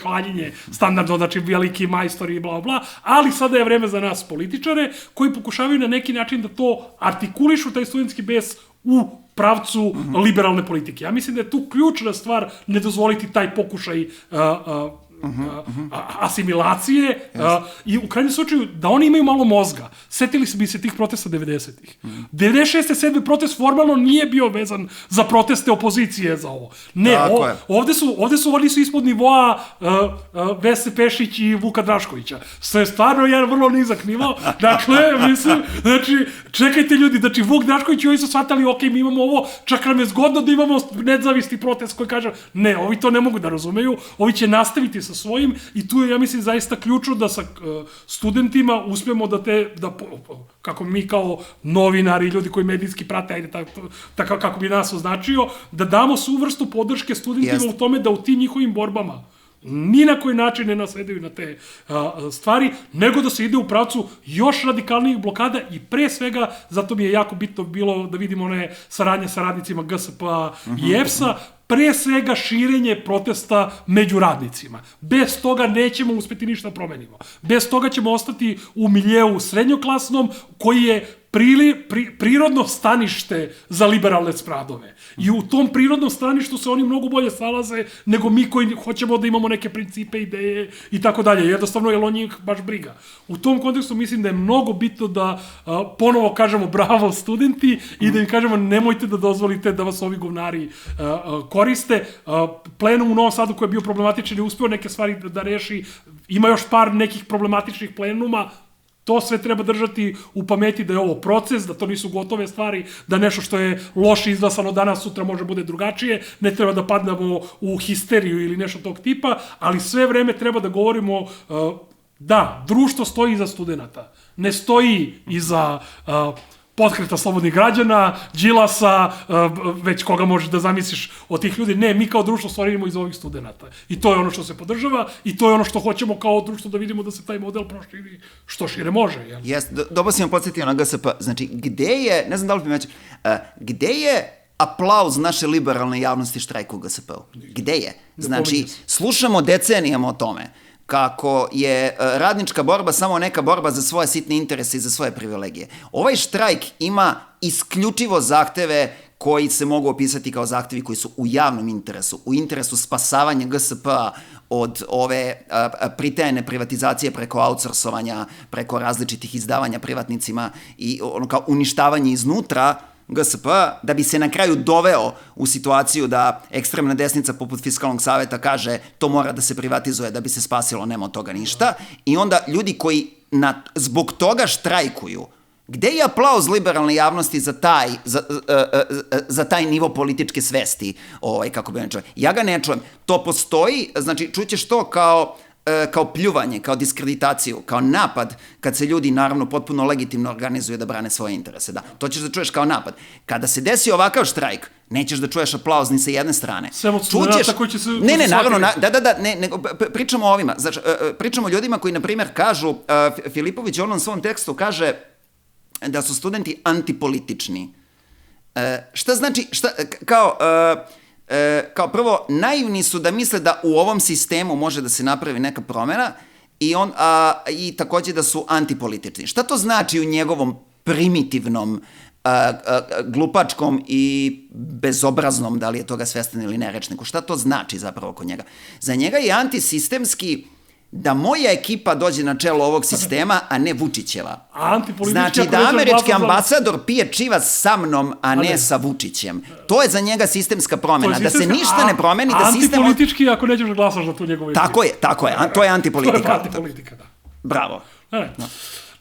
hladnjenje standardno, znači veliki majstori i bla bla, ali sada je vreme za nas političare, koji pokušavaju na neki način da to artikulišu, taj studentski bes, u pravcu liberalne politike. Ja mislim da je tu ključna stvar ne dozvoliti taj pokušaj asimilacije i u krajnjem slučaju da oni imaju malo mozga. Setili bi se tih protesta 90-ih. 96. 7. protest formalno nije bio vezan za proteste opozicije za ovo. Ne, ovde su ispod nivoa Vese Pešić i Vuka Draškovića. Što je stvarno jedan vrlo nizak nivo. Dakle, mislim, znači, čekajte ljudi, znači Vuk Drašković i ovi su shvatali, ok, mi imamo ovo, čak nam je zgodno da imamo nezavisni protest koji kaže, ne, ovi to ne mogu da razumeju, ovi će nastaviti sa svojim i tu je, ja mislim, zaista ključno da sa studentima uspemo da kako mi kao novinari, ljudi koji medijski prate, ajde tako kako bi nas označio, da damo svu vrstu podrške studentima u tome da u tim njihovim borbama ni na koji način ne nasedaju na te stvari, nego da se ide u pravcu još radikalnijih blokada i pre svega, zato mi je jako bitno bilo da vidimo one saradnje sa radnicima GSP-a i EPS-a, pre svega širenje protesta među radnicima. Bez toga nećemo uspeti ništa promenimo. Bez toga ćemo ostati u miljeu srednjoklasnom koji je prirodno stanište za liberalne spradove. I u tom prirodnom staništu se oni mnogo bolje snalaze nego mi koji hoćemo da imamo neke principe, ideje i tako dalje. Jednostavno, jer on njih baš briga. U tom kontekstu mislim da je mnogo bitno da ponovo kažemo bravo studenti i da im kažemo nemojte da dozvolite da vas ovi govnari koriste. Plenum u Novom Sadu koji je bio problematičan je uspeo neke stvari da reši. Ima još par nekih problematičnih plenuma. To sve treba držati u pameti da je ovo proces, da to nisu gotove stvari, da nešto što je loše izglasano danas, sutra može bude drugačije, ne treba da padnemo u histeriju ili nešto tog tipa, ali sve vreme treba da govorimo da, društvo stoji iza studenta, ne stoji iza Potkreta slobodnih građana, Đilasa, već koga možeš da zamisliš od tih ljudi. Ne, mi kao društvo stvarimo iz ovih studenta. I to je ono što se podržava i to je ono što hoćemo kao društvo da vidimo da se taj model proširi što šire može. Jeste, dobro si me podsjetio na GSP. Znači, gde je, ne znam da li primeću, gde je aplauz naše liberalne javnosti štrajku u GSP-u? Gde je? Znači, slušamo decenijama o tome kako je radnička borba samo neka borba za svoje sitne interese i za svoje privilegije. Ovaj štrajk ima isključivo zahteve koji se mogu opisati kao zahtevi koji su u javnom interesu, u interesu spasavanja GSP-a od ove pritajene privatizacije preko outsourcovanja, preko različitih izdavanja privatnicima i ono kao uništavanje iznutra GSP, da bi se na kraju doveo u situaciju da ekstremna desnica poput Fiskalnog saveta kaže to mora da se privatizuje da bi se spasilo, nema od toga ništa. I onda ljudi koji zbog toga štrajkuju, gde je aplauz liberalne javnosti za taj nivo političke svesti, kako bi ne čujem? Ja ga ne čujem. To postoji, znači čućeš to kao pljuvanje, kao diskreditaciju, kao napad, kad se ljudi naravno potpuno legitimno organizuju da brane svoje interese. Da, to ćeš da čuješ kao napad. Kada se desi ovakav štrajk, nećeš da čuješ aplauz ni sa jedne strane. Sve od studenta koji će se... Ne, naravno, pričamo o ovima. Znači, pričamo o ljudima koji, na primjer, kažu, Filipović u onom svom tekstu kaže da su studenti antipolitični. Šta znači, kao prvo, naivni su da misle da u ovom sistemu može da se napravi neka promjena i takođe da su antipolitični. Šta to znači u njegovom primitivnom, glupačkom i bezobraznom, da li je toga svestan ili ne, rečniku? Šta to znači zapravo kod njega? Za njega je antisistemski da moja ekipa dođe na čelo ovog sistema, a ne Vučićeva. Znači da američki ambasador pije čivas sa mnom, a ne sa Vučićem. To je za njega sistemska promjena. Da se ništa ne promeni, da sistem... Antipolitički ako nećeš da glasaš za tu njegovu ekipu. Tako je. To je antipolitika. To je antipolitika, da. Bravo.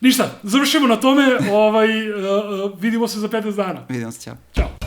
Ništa, završimo na tome. Vidimo se za 15 dana. Vidimo se, ćao. Ćao.